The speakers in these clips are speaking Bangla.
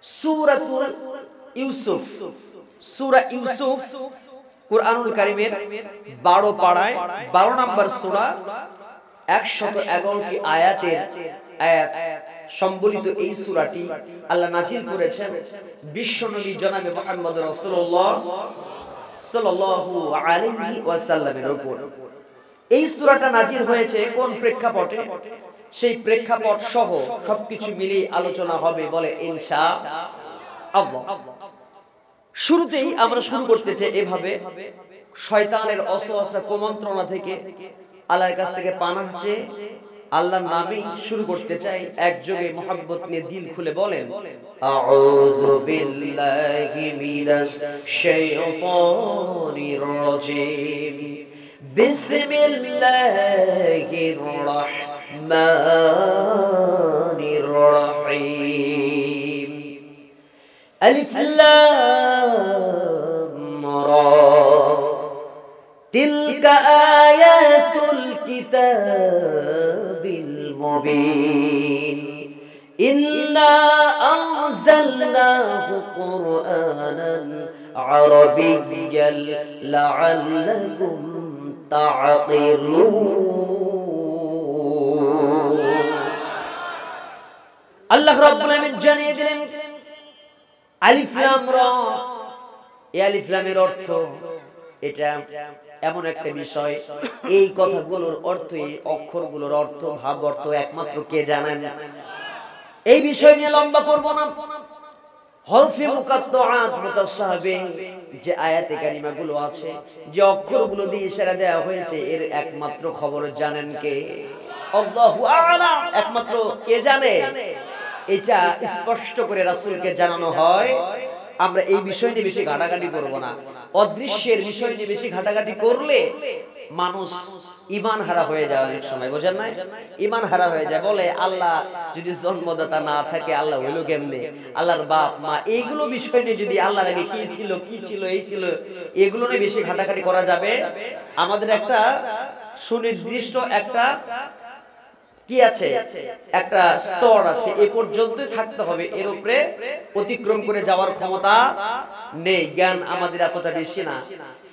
সূরাতুল ইউসুফ, সূরা ইউসুফ কুরআনুল কারীমের 12 পারায় 12 নম্বর সূরা 111টি আয়াত সম্বলিত এই সূরাটি আল্লাহ নাযিল করেছেন বিশ্বনবী জনাবে মুহাম্মদ রাসূলুল্লাহ সাল্লাল্লাহু আলাইহি ওয়াসাল্লামের উপর। এই সূরাটা নাযিল হয়েছে কোন প্রেক্ষাপটে, সেই প্রেক্ষাপট সহ সবকিছু মিলিয়ে আলোচনা হবে বলে ইনশাআল্লাহ। শুরুতেই আমরা শুরু করতে চাই এভাবে, শয়তানের ওয়াসওয়াসা কুমন্ত্রণা থেকে আল্লাহর কাছ থেকে পানাহ চেয়ে আল্লাহর নামেই শুরু করতে চাই। একযোগে মুহাব্বত নিয়ে দিল খুলে বলেন আউযু বিল্লাহি মিনাশ শাইতানির রাজিম, বিসমিল্লাহির রাহমানির রাহিম। আলিফ লাম রা, তিলকা আয়াতুল কিতাবিল মুবিন, ইন্না আনজালনাহু কুরআনান আরাবিয়্যান লাআল্লাকুম তা'কিলুন। আল্লাহ রাব্বুল আলামিন জানিয়ে দিলেন আলিফ লাম রা। এই আলিফ লামের অর্থ, এটা এমন একটা বিষয়, এই কথাগুলোর অর্থ, এই অক্ষরগুলোর অর্থ, ভাব অর্থ একমাত্র কে জানেন? এই বিষয় নিয়ে লম্বা করব না। হরফে মুকাত্তাআত মুতাশাবিহ যে আয়াতে কারিমাগুলো আছে, যে অক্ষরগুলো দিয়ে ইশারা দেওয়া হয়েছে, এর একমাত্র খবর জানেন কে? আল্লাহু আ'লাম, একমাত্র কে জানে? এটা স্পষ্ট করে রাসূলকে জানানো হয়। আমরা এই বিষয় নিয়ে বেশি ঘাটাঘাটি করব না। অদৃশ্যের বিষয় নিয়ে বেশি ঘাটাঘাটি করলে মানুষ ঈমান হারা হয়ে যায়। অনেক সময় বোঝেন না, ঈমান হারা হয়ে যায়। বলে আল্লাহ যদি জন্মদাতা না থাকে, আল্লাহ হইল কেমনে? আল্লাহর বাপ মা, এইগুলো বিষয় নিয়ে যদি আল্লাহর আগে কি ছিল, কি ছিল, এই ছিল, এগুলো নিয়ে বেশি ঘাটাঘাটি করা যাবে। আমাদের একটা সুনির্দিষ্ট একটা কি আছে, একটা স্তর আছে, এই পর্যন্তই থাকতে হবে, এর উপরে অতিক্রম করে যাওয়ার ক্ষমতা নেই। জ্ঞান আমাদের এতটা বেশি না।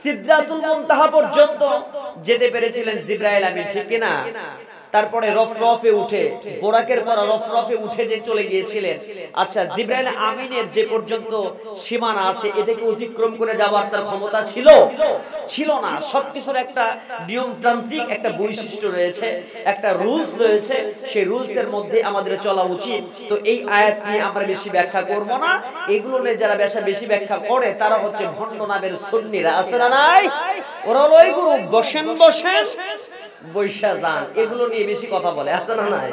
সিদরাতুল মুনতাহা পর্যন্ত যেতে পেরেছিলেন জিবরাইল আমিন, ঠিক কি না? তারপরে রফরফে উঠে, বোরাকের পর রফরফে উঠে যে চলে গিয়েছিলেন। আচ্ছা, জিবরাইল আমিনের যে পর্যন্ত সীমানা আছে, এটাকে অতিক্রম করে যাওয়ার তার ক্ষমতা ছিল? ছিল না। সবকিছুর একটা নিয়মতান্ত্রিক একটা বৈশিষ্ট্য রয়েছে, একটা রুলস রয়েছে, সেই রুলসের মধ্যে আমাদের চলা উচিত। তো এই আয়াত নিয়ে আমরা বেশি ব্যাখ্যা করব না। এগুলো নিয়ে যারা বেশি ব্যাখ্যা করে তারা হচ্ছে ভণ্ড নামের সুন্নিরা, আছে না নাই? ওরা হলো ওই গুরু বসেন বৈশা যান, এগুলো নিয়ে বেশি কথা বলে, আছে না নাই?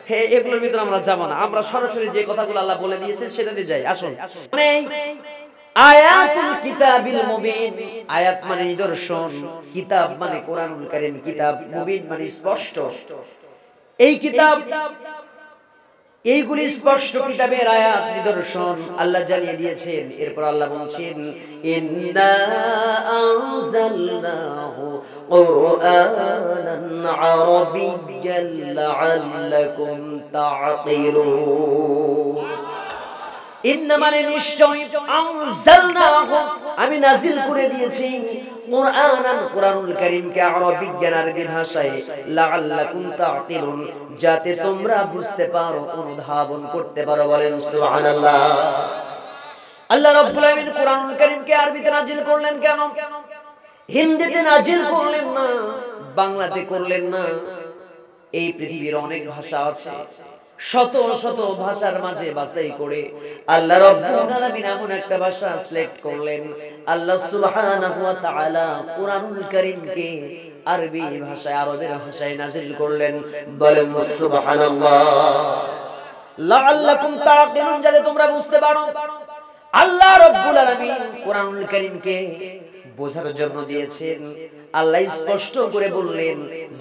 হ্যাঁ, এগুলোর ভিতরে আমরা যাব না। আমরা সরাসরি যে কথাগুলো আল্লাহ বলে দিয়েছেন সেটা দিয়ে যাই। আসুন, আয়াতুল কিতাবিল মুবিন, আয়াত মানে নিদর্শন, কিতাব মানে কোরআনুল কারীম, কিতাব, মুবিন মানে স্পষ্ট। এই কিতাব, এইগুলি স্পষ্ট কিতাবের আয়াত, নিদর্শন আল্লাহ জানিয়ে দিয়েছেন। এরপর আল্লাহ বলছেন ইন্না আনজালনাহু কুরআনান আরাবিয়্যান লাআল্লাকুম তা'কিলুন। ইন্না মানে নিশ্চয়, আনজালনাহু আমি নাজিল করে দিয়েছি, কুরআনান কুরআনুল কারীমকে, আরবিয়্যান আরবি ভাষায়, লাআল্লাকুম তা'কিলুন যাতে তোমরা বুঝতে পারো, অনুধাবন করতে পারো। বলেন সুবহানাল্লাহ। আল্লাহ রাব্বুল আলামিন কুরআনুল কারীমকে আরবিতে নাজিল করলেন কেন? হিন্দিতে নাজিল করলেন না, বাংলাতে করলেন না। এই পৃথিবীর অনেক ভাষা আছে, শত শত ভাষার মাঝে বাছাই করে আল্লাহ রাব্বুল আলামিন এমন একটা ভাষা সিলেক্ট করলেন। আল্লাহ সুবহানাহু ওয়া তাআলা কুরআনুল কারীমকে আরবি ভাষায়, আরবের ভাষায় নাযিল করলেন। বলেন সুবহানাল্লাহ। লাআল্লাকুম তা'কিলুন যাতে তোমরা বুঝতে পারো। আল্লাহ রাব্বুল আলামিন কুরআনুল কারীমকে বোঝার জন্য দিয়েছেন। আল্লাহ স্পষ্ট করে বললেন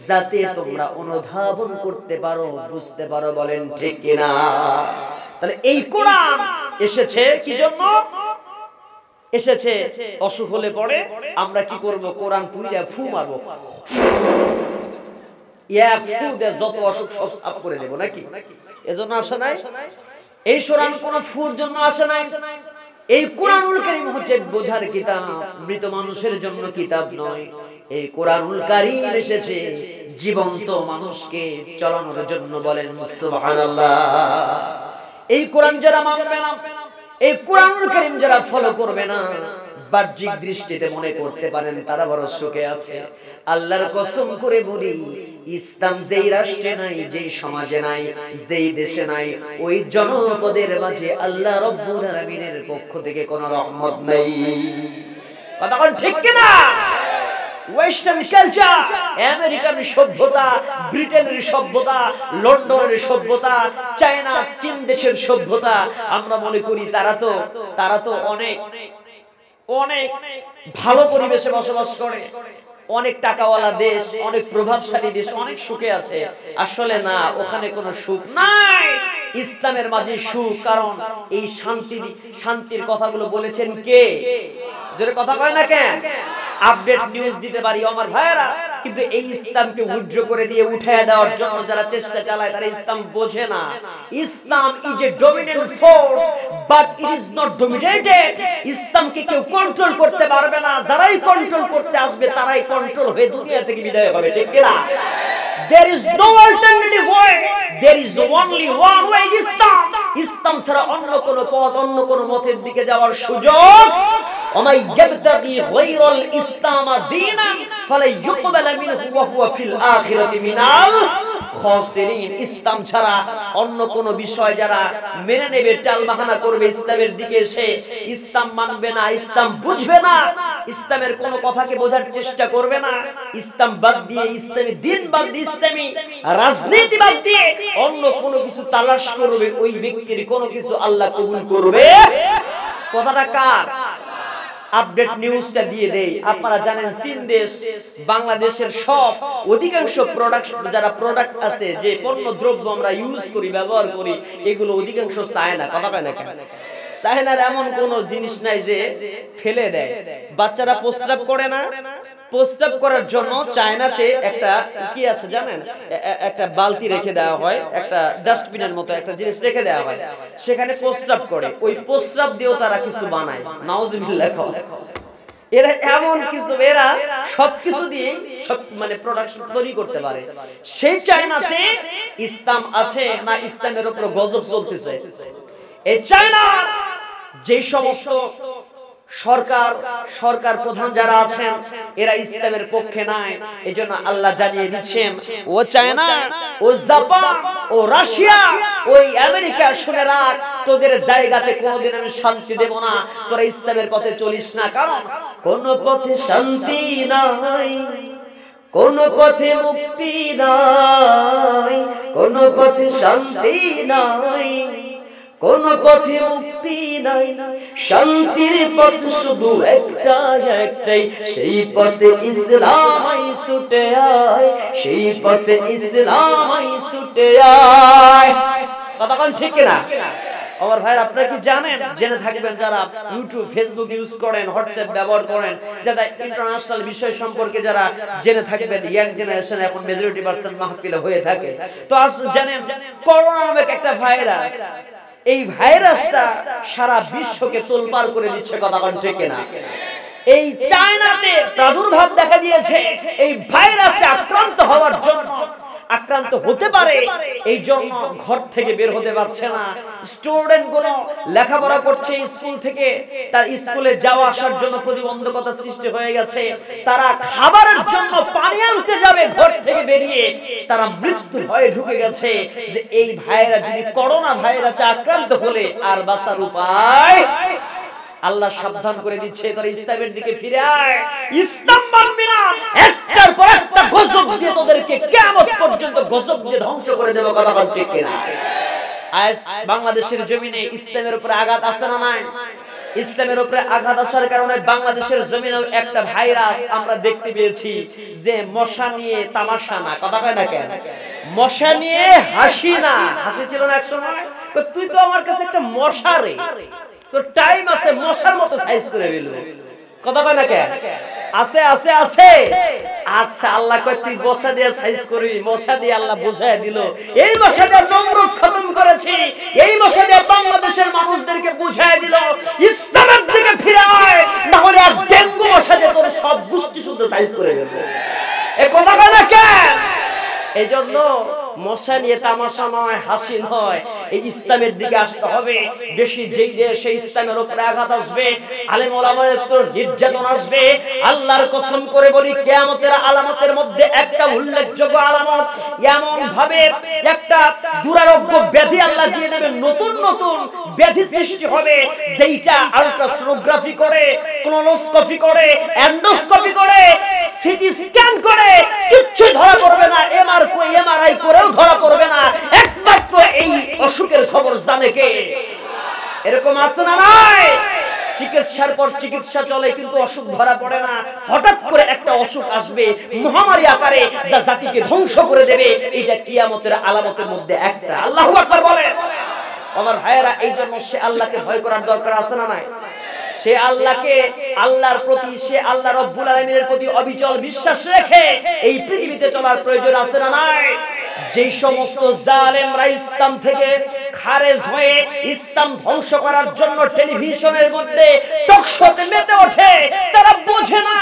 যাতে তোমরা অনুধাবন করতে পারো, বুঝতে পারো। বলেন ঠিক কিনা? তাহলে এই কোরআন এসেছে কি জন্য? এসেছে অসুখ হলে পড়ে আমরা কি করব? কোরআন পুইরা ফু মারবো, ইয়া ফু দে যত অসুখ সব সাফ করে দেব নাকি? এজন্য আসে নাই? এই কোরআন কোন ফুর জন্য আসে নাই। এই কোরআনুল কারীম হচ্ছে বোঝার কিতাব, মৃত মানুষের জন্য কিতাব নয়। এই কোরআনুল কারীম এসেছে জীবন্ত মানুষকে চালানোর জন্য। বলেন সুবহানাল্লাহ। এই কোরআন যারা মানবে না, এই কোরআনুল কারীম যারা ফলো করবে না, বাহ্যিক দৃষ্টিতে মনে করতে পারেন তারা বড় সুখে আছে। আল্লাহর কসম করে বলি, ইসলাম যেই রাষ্ট্রে নাই, যেই সমাজে নাই, যেই দেশে নাই, ওই জনপদের মাঝে আল্লাহ রাব্বুল আলামিনের পক্ষ থেকে কোনো রহমত নাই। কথা কোন ঠিক কি না? ওয়েস্টার্ন কালচার, আমেরিকান সভ্যতা, ব্রিটেনের সভ্যতা, লন্ডনের সভ্যতা, চায়না, চীন দেশের সভ্যতা, আমরা মনে করি তারা তো অনেক ভালো পরিবেশে বসবাস করে, অনেক টাকাওয়ালা দেশ, অনেক প্রভাবশালী দেশ, অনেক সুখে আছে। আসলে না, ওখানে কোনো সুখ নাই। ইসলামের মাঝে সুখ। কারণ এই শান্তির কথাগুলো বলেছেন কে? জোরে কথা কয় না কেন? আপডেট নিউজ দিতে পারি আমার ভাইরা, কিন্তু এই ইসলামকে উজ্জ করে দিয়ে উঠায় দেওয়ার জন্য যারা চেষ্টা চালায় তারা ইসলাম বোঝে না। Islam is a dominant force, but it is not dominated. ইসলামকে কেউ কন্ট্রোল করতে পারবে না। যারাই কন্ট্রোল করতে আসবে তারাই কন্ট্রোল হয়ে দুনিয়া থেকে বিদায় হবে। ঠিক কি না? There is no alternative way. There is only one way. ইসলাম ছাড়া অন্য কোনো পথ, অন্য কোনো মতের দিকে যাওয়ার সুযোগ। ওমাই ইয়াবতাগি গায়রাল ইসলাম দীনান ফালা ইউকবালা মিনহু ওয়া হুয়া ফিল আখিরাতি মিনাল খাসিরিন। ইসলাম ছাড়া অন্য কোন বিষয় যারা মেনে নেবে, টালবাহানা করবে ইসলামের দিকে এসে, ইসলাম মানবে না, ইসলাম বুঝবে না, ইসলামের কোন কথাকে বোঝার চেষ্টা করবে না, ইসলাম বাদ দিয়ে, ইসলামী দিন বাদ দিয়ে, ইসলামী রাজনীতি বাদ দিয়ে অন্য কোন কিছু তালাশ করবে, ওই ব্যক্তির কোন কিছু আল্লাহ কবুল করবে। কথাটা কার? আপডেট নিউজটা দিয়ে দেই। আপনারা জানেন চীন দেশ বাংলাদেশের সব অধিকাংশ প্রোডাক্ট আছে, যে পণ্য দ্রব্য আমরা ইউজ করি, ব্যবহার করি, এগুলো অধিকাংশ চায়না। কথা কয় না কেন? চায়নার এমন কোন জিনিস নাই যে ফেলে দেয়। বাচ্চারা প্রস্রাব করে না, প্রস্রাব করার জন্য চায়নাতে একটা কি আছে জানেন? একটা বালতি রেখে দেওয়া হয়, একটা ডাস্টবিনের মতো একটা জিনিস রেখে দেওয়া হয়, সেখানে প্রস্রাব করে। ওই প্রস্রাব দিয়েও তারা কিছু বানায়। নাউজুবিল্লাহ। এরা এমন কিছু, এরা সবকিছু দিয়ে সব মানে প্রোডাকশন তৈরি করতে পারে। সেই চায়নাতে ইসলাম আছে না, ইসলামের উপর গজব চলতেছে। এই চায়নার যে সমস্ত সরকার প্রধান যারা আছেন, এরা ইসলামের পক্ষে নাই। এজন্য আল্লাহ জানিয়ে দিচ্ছেন, ও চায়না, ও জাপান, ও রাশিয়া, ওই আমেরিকা, শুনে রাখ, তোদের জায়গাতে কোনোদিন আমি শান্তি দেব না। তোরা ইসলামের পথে চলিস না। কারণ কোন পথে শান্তি নাই, কোন পথে মুক্তি নাই, কোন পথে শান্তি নাই, কোন পথে মুক্তি নাই। শান্তির পথ শুধু একটাই, সেই পথে ইসলাম ছুটে আয়, সেই পথে ইসলাম ছুটে আয়। কথা কোন ঠিক না? আমার ভাইরা, আপনারা কি জানেন? জেনে থাকবেন যারা ইউটিউব, ফেসবুক ইউজ করেন, হোয়াটসঅ্যাপ ব্যবহার করেন, যারা ইন্টারন্যাশনাল বিষয় সম্পর্কে যারা জেনে থাকবেন, ইয়াং জেনারেশন এখন মেজরিটি পার্সেন্ট মাহফিলে হয়ে থাকে। তো জানেন করোনা নামক একটা ভাইরাস, এই ভাইরাসটা সারা বিশ্বকে তোলপাড় করে দিচ্ছে। কথা কোন ঠিক না? এই চায়নাতে প্রাদুর্ভাব দেখা দিয়েছে এই ভাইরাসে আক্রান্ত হওয়ার জন্য। আক্রান্ত হতে পারে এই জন্য ঘর থেকে বের হতে পারছে না। স্টুডেন্ট গুলো লেখাপড়া করছে স্কুল থেকে, তার স্কুলে যাওয়া আসার জন্য প্রতিবন্ধকতা সৃষ্টি হয়ে গেছে। তারা খাবারের জন্য পানি আনতে যাবে, ঘর থেকে বেরিয়ে তারা মৃত্যুর ভয়ে ঢুকে গেছে। যে এই ভাইরাস, যদি করোনা ভাইরাসে আক্রান্ত হলে আর বাঁচার উপায়, আল্লাহ সাবধান করে দিচ্ছে, তোরা ইসলামের দিকে ফিরে আয়। ইসলাম মানবি না, একটার পর একটা গজব দিয়ে তোদেরকে কিয়ামত পর্যন্ত গজব দিয়ে ধ্বংস করে দেব। কথা বল ঠিক কিনা? আজ বাংলাদেশের জমিনে ইসলামের উপরে আঘাত আসছে না? নাই। ইসলামের উপরে আঘাত আসার কারণে বাংলাদেশের জমিনেও একটা ভাইরাস আমরা দেখতে পেয়েছি, যে মশা নিয়ে তামাশা না। কথা কয় না কেন? মশা নিয়ে হাসি না। হাসি ছিল না একসময়? তুই তো আমার কাছে একটা মশা রে, তোর টাইম আছে, মশার মতো সাইজ করে ফেলবো। কথা কয় না কেন? আছে আছে আছে। আচ্ছা আল্লাহ কয় তুই মশা দিয়ে সাইজ করবি, মশা দিয়ে আল্লাহ বুঝায় দিল। এই মশা দিয়ে নমরুদ খতম করেছি, এই মশা দিয়ে বাংলাদেশের মানুষদেরকে বুঝায় দিল ইসলামের দিকে ফিরে আয়, না হলে আর ডেঙ্গু মশা দিয়ে তোর সব গোষ্ঠী শুদ্ধ সাইজ করে দেব। এ কথা কয় না কেন? এজন্য মশা নিয়ে তামাশা নয়, হাসি নয়, এই ইসলামের দিকে আসতে হবে। বেশি যেই দেশে ইসলামের উপরে আঘাত আসবে, আলেম ওলামাদের উপর নির্যাতন আসবে, আল্লাহর কসম করে বলি কিয়ামতের আলামতের মধ্যে একটা উল্লেখযোগ্য আলামত, এমন ভাবে একটা দুরারোগ্য ব্যাধি আল্লাহ দিয়ে দেবেন, নতুন নতুন ব্যাধি সৃষ্টি হবে, যেইটা আল্ট্রাসোনোগ্রাফি করে, কোলোনোস্কোপি করে, এন্ডোস্কোপি করে, সিটি স্ক্যান করে কিচ্ছু ধরা পড়বে না, এমআরআই করেও ধরা পড়বে না। একমাত্র এই অসুখের খবর জানে কে? এরকম আছে না নাই? চিকিৎসার পর চিকিৎসা চলে কিন্তু অসুখ ধরা পড়ে না। হঠাৎ করে একটা অসুখ আসবে মহামারী আকারে, যা জাতিকে ধ্বংস করে দেবে। এটা কিয়ামতের আলামতের মধ্যে একটা। আল্লাহু আকবার বলেন। আমার ভাইয়েরা, এই জন্য সে আল্লাহকে ভয় করার দরকার আছে না নাই? সে আল্লাহকে, আল্লাহর প্রতি, সে আল্লাহ রব্বুল আলামিনের প্রতি অবিচল বিশ্বাস রেখে এই পৃথিবীতে চলার প্রয়োজন আছে না নাই? যেই সমস্ত জালেমরা ইসলাম থেকে খারেজ হয়ে ইসলাম ধ্বংস করার জন্য টেলিভিশনের মধ্যে টক শোতে মেতে ওঠে, তারা বোঝে না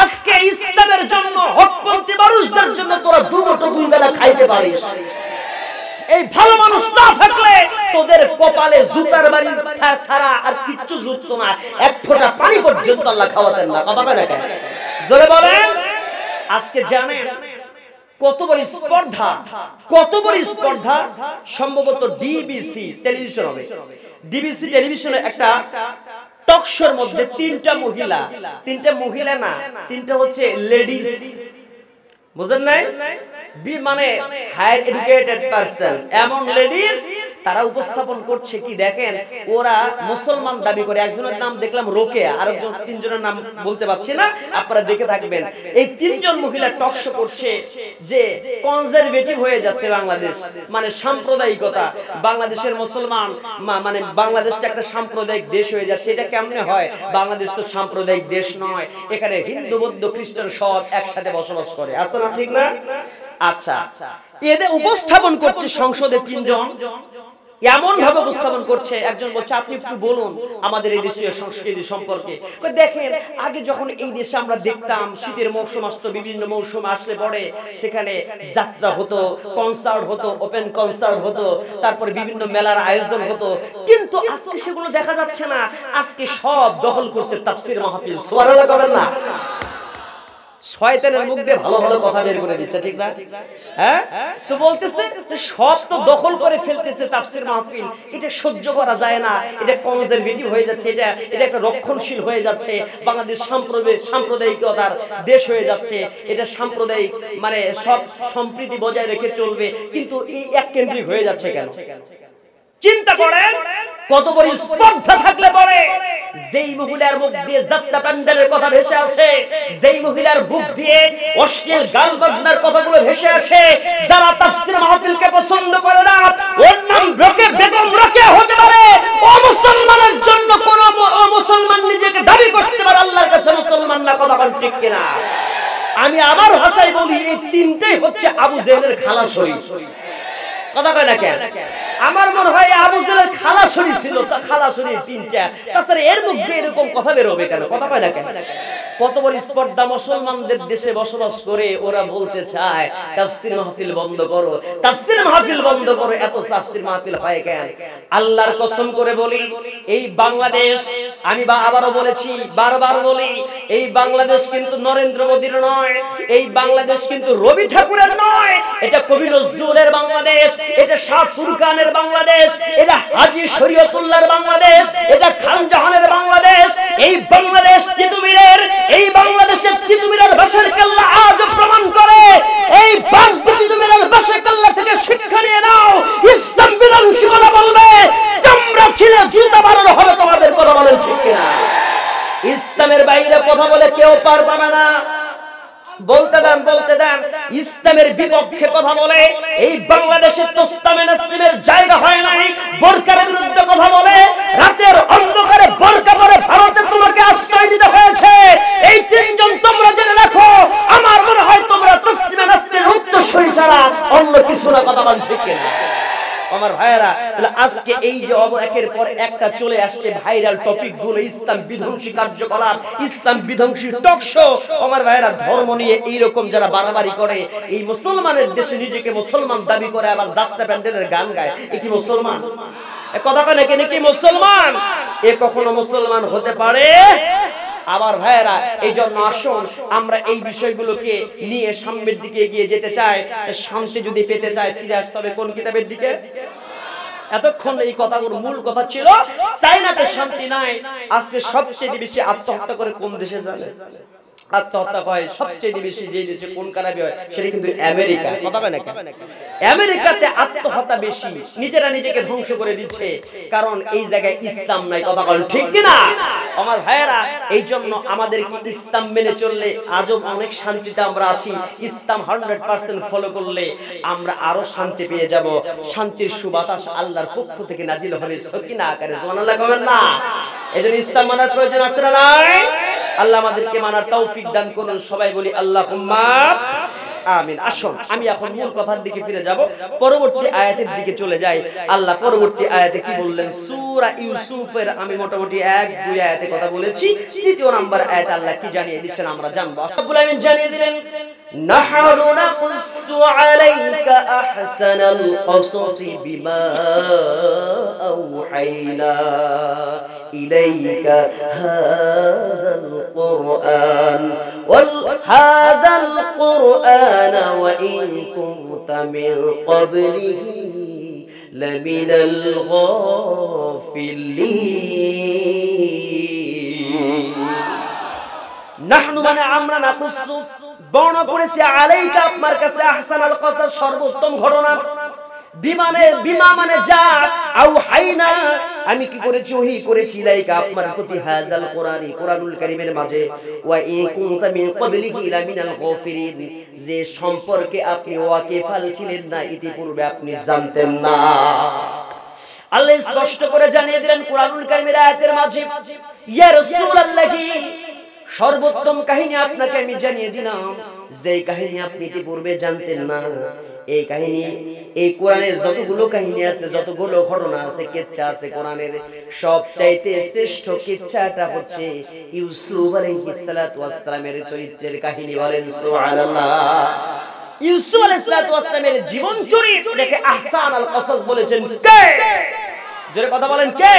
আজকে ইসলামের জন্য, হকপন্থী মানুষদের জন্য তোরা দুমুঠো দুই বেলা খাইতে পারিস। এই ভালো মানুষ না থাকলে তোদের কপালে জুতার বাড়ি ছাড়া আর কিচ্ছু জুটতো না, এক ফোঁটা পানি পর্যন্ত আল্লাহ খাওয়াতেন না। কথা বলে কেন? জোরে বলেন। আজকে জানেন কত বড় স্পর্ধা, কত বড় স্পর্ধা। সম্ভবত ডিবিসি টেলিভিশন হবে, ডিবিসি টেলিভিশনে একটা টক শোর মধ্যে তিনটা মহিলা না, তিনটা হচ্ছে লেডিস, বুঝেন নাই? মানে হায়ার এডুকেটেড পারসন, এমন লেডিস, তারা উপস্থাপন করছে কি দেখেন, ওরা মুসলমান দাবি করে। একজনের নাম দেখলাম রোকেয়া, আর তিনজনের নাম বলতে পারছি না, আপনারা দেখে থাকবেন। এই তিনজন মহিলা টক শো করছে যে কনজারভেটিভ হয়ে যাচ্ছে বাংলাদেশ, মানে সাম্প্রদায়িকতা। বাংলাদেশের মুসলমান, মানে বাংলাদেশটা একটা সাম্প্রদায়িক দেশ হয়ে যাচ্ছে। এটা কেমনে হয়? বাংলাদেশ তো সাম্প্রদায়িক দেশ নয়, এখানে হিন্দু বৌদ্ধ খ্রিস্টান সব একসাথে বসবাস করে, আছে না? ঠিক না? আচ্ছা, এদের উপস্থাপন করছে সংসদে তিনজন, এমন ভাবে উপস্থাপন করছে। একজন বলছে আপনি একটু বলুন আমাদের এই দেশের সংস্কৃতি সম্পর্কে। দেখেন, আগে যখন এই দেশে আমরা দেখতাম শীতের মৌসুম আসতো, বিভিন্ন মৌসুম আসলে পরে সেখানে যাত্রা হতো, কনসার্ট হতো, ওপেন কনসার্ট হতো, তারপরে বিভিন্ন মেলার আয়োজন হতো, কিন্তু আজকে সেগুলো দেখা যাচ্ছে না। আজকে সব দখল করছে তাফসীর মাহফিল। সুবহানাল্লাহ বলেন না? শয়তানের মুখ দিয়ে ভালো ভালো কথা বের করে দিচ্ছে, ঠিক না? হ্যাঁ, তো বলতেছে সব তো দখল করে ফেলতেছে তাফসীর মাহফিল, এটা সহ্য করা যায় না, এটা কনজারভেটিভ হয়ে যাচ্ছে, এটা একটা রক্ষণশীল হয়ে যাচ্ছে, বাংলাদেশ সাম্প্রদায়িকতার দেশ হয়ে যাচ্ছে, এটা সাম্প্রদায়িক, মানে সব সম্প্রীতি বজায় রেখে চলবে, কিন্তু এই এক কেন্দ্রিক হয়ে যাচ্ছে কেন? চিন্তা করেন কত বড় স্পর্ধা থাকলে পরে যেই মহিলার মুখ দিয়ে যাত্রা প্যান্ডেলের কথা ভেসে আসে, যেই মহিলার মুখ দিয়ে অশ্লীল গান বাজনার কথাগুলো ভেসে আসে, যারা তাফসীর মাহফিলকে পছন্দ করে না, ওর নাম বেগম রোকেয়া হতে পারে, ও মুসলমানের জন্য কোন মুসলমান নিজেকে দাবি করতে পারে আল্লাহর কাছে মুসলমান না। কথা বল ঠিক কিনা? আমি আমার ভাষায় বলি, এই তিনটাই হচ্ছে আবু জেহেলের খালাসরি। কথা কয় না কেন? আমার মনে হয় আবু জেহেলের খালাসরি ছিল, খালাসরি তিনটা, তাছাড়া এর মধ্যে এরকম কথা বের হবে কেন? কথা কয় না কেন? কত বড় স্পর্ধা। মুসলমানদের দেশে বসবাস করে ওরা বলতে চায় তাফসীর মাহফিল বন্ধ করো, তাফসীর মাহফিল বন্ধ করো। এত তাফসীর মাহফিল হয় কেন? আল্লাহর কসম করে বলি, এই বাংলাদেশ, আমি আবারও বলেছি, বারবার বলি, এই বাংলাদেশ কিন্তু নরেন্দ্র মোদীর নয়, এই বাংলাদেশ কিন্তু রবি ঠাকুরের নয়, এটা কবি নজরুলের বাংলাদেশ, এটা শাহ ফুরকানের বাংলাদেশ, এটা হাজী শরীয়তুল্লাহর বাংলাদেশ, এটা খান জাহানের বাংলাদেশ। এই বাংলাদেশ তিতুমিরের, এই বাংলাদেশের তিতুমিরের বাঁশের কেল্লা আজ প্রমাণ করে, এই তিতুমিরের বাঁশের কেল্লা থেকে শিক্ষা নিয়ে নাও। ইসলাম বিরোধী কথা বলবে, চামড়া ছিলে জুতা বানানো হবে তোমাদের। কথা বলেন ঠিক কিনা? ইসলামের বাইরে কথা বলে কেউ পার পাবে না। বলতে দেন ইসলামের বিপক্ষে কথা বলে এই বাংলাদেশের তোস্তামে নাসলিমের জায়গা হয় নাই। বোরকার বিরুদ্ধে কথা বলে, রাতের অন্ধকারে বোরকা পরে ভারতে তোমাকে আশ্রয় দিতে হয়েছে। এই তিনজন তোমরা আমার ভাইয়েরা, তাহলে আজকে এই যে একের পর একটা চলে আসছে ভাইরাল টপিক গুলো, ইসলাম বিধ্বংসী কার্যকলাপ, ইসলাম বিধ্বংসী টক শো। আমার ভাইয়েরা, ধর্ম নিয়ে এইরকম যারা বাড়াবাড়ি করে, এই মুসলমানের দেশে নিজেকে মুসলমান দাবি করে আবার যাত্রা প্যান্ডেলের গান গায়, এ কি মুসলমান? কথা কয় নাকি মুসলমান? এ কখনো মুসলমান হতে পারে? আবার ভাইয়েরা, এই জন্য আসুন আমরা এই বিষয়গুলোকে নিয়ে সামনের দিকে এগিয়ে যেতে চাই। শান্তি যদি পেতে চাই, ফিরে আসতে হবে কোন কিতাবের দিকে? এতক্ষণ এই কথাগুলোর মূল কথা ছিল চাইনাতে শান্তি নাই। আজকে সবচেয়ে বেশি আত্মহত্যা করে কোন দেশে জানে? আত্মহত্যা হয় সবচেয়ে বেশি যে দেশে কোন কারাবি হয়, সেটা কিন্তু আমেরিকা। কথা কয় নাকি? আমেরিকাতে আত্মহত্যা বেশি, নিজেরা নিজেকে ধ্বংস করে দিচ্ছে, কারণ এই জায়গায় ইসলাম নাই। কথা বল ঠিক কিনা আমার ভাইয়েরা? এই জন্য আমাদেরকে ইসলাম মেনে চললে আজও অনেক শান্তিতে আমরা আছি। ইসলাম 100% ফলো করলে আমরা আরো শান্তি পেয়ে যাব। শান্তির সুবাতাস আল্লাহর পক্ষ থেকে নাজিল হবে সকিনা আকারে। সুবহানাল্লাহ কমেন না? এজন্য ইসলাম মানার প্রয়োজন আছে না নাই? আল্লাহ আমাদেরকে মানার তৌফিক দান করুন। সবাই বলি আল্লাহুম্মা আমিন। আসুন আমি এখন মূল কথার দিকে ফিরে যাব, পরবর্তী আয়াতের দিকে চলে যাই। আল্লাহ পরবর্তী আয়াতে কি বললেন? সূরা ইউসুফের আমি মোটামুটি 1-2 আয়াতে কথা বলেছি। তৃতীয় নাম্বার আয়াতে আল্লাহ কি জানিয়ে দিচ্ছেন আমরা জানবো। রব্বুল আমিন জানিয়ে দিলেন, নাহনু নাকুসু আলাইকা আহসানাল কসাসি বিমা আওহাইনা ইলাইকা হাযাল কুরআন হাযাল কুরআন ওয়া ইন কুনতা মিন ক্বাবলিহি লামিনাল গাফিলিন। নাহনু মানে আমরা, নাকুসু বর্ণনা করেছি, আলাইকা আপনার কাছে, আহসানাল কসাস সর্বোত্তম ঘটনা, বিমা মানে যা, আওহাইনা আমি কি করেছি? ওহী করেছি, ইলাইকা আপনার প্রতি, হাযাল কুরআনি কুরআনুল কারীমের মাঝে, ওয়া ইন কুনতা মিন ক্বাবলিহি লামিনাল গাফিরিন যে সম্পর্কে আপনি ওয়াকিফাল ছিলেন না, ইতিপূর্বে আপনি জানতেন না। আল্লাহ স্পষ্ট করে জানিয়ে দিলেন কুরআনুল কারীমের আয়াতের মাঝে, ইয়া রাসূলুল্লাহি সর্বোত্তম কাহিনী আপনাকে আমি জানিয়ে দিলাম, যে কাহিনী আপনি ইতিপূর্বে জানতেন না। এই কাহিনী, এই কোরআনের যতগুলো কাহিনী আছে, যতগুলো ঘটনা আছে, কিচ্ছা আছে, কোরআনের সবচাইতে শ্রেষ্ঠ কিচ্ছাটা হচ্ছে ইউসুফ আলাইহিস সালাতু ওয়াস সালামের চরিত্রের কাহিনী। বলেন সুবহানাল্লাহ। ইউসুফ আলাইহিস সালাতু ওয়াস সালামের জীবন চরিত্রকে আহসানুল কসাস বলেছেন কে? জোরে কথা বলেন কে?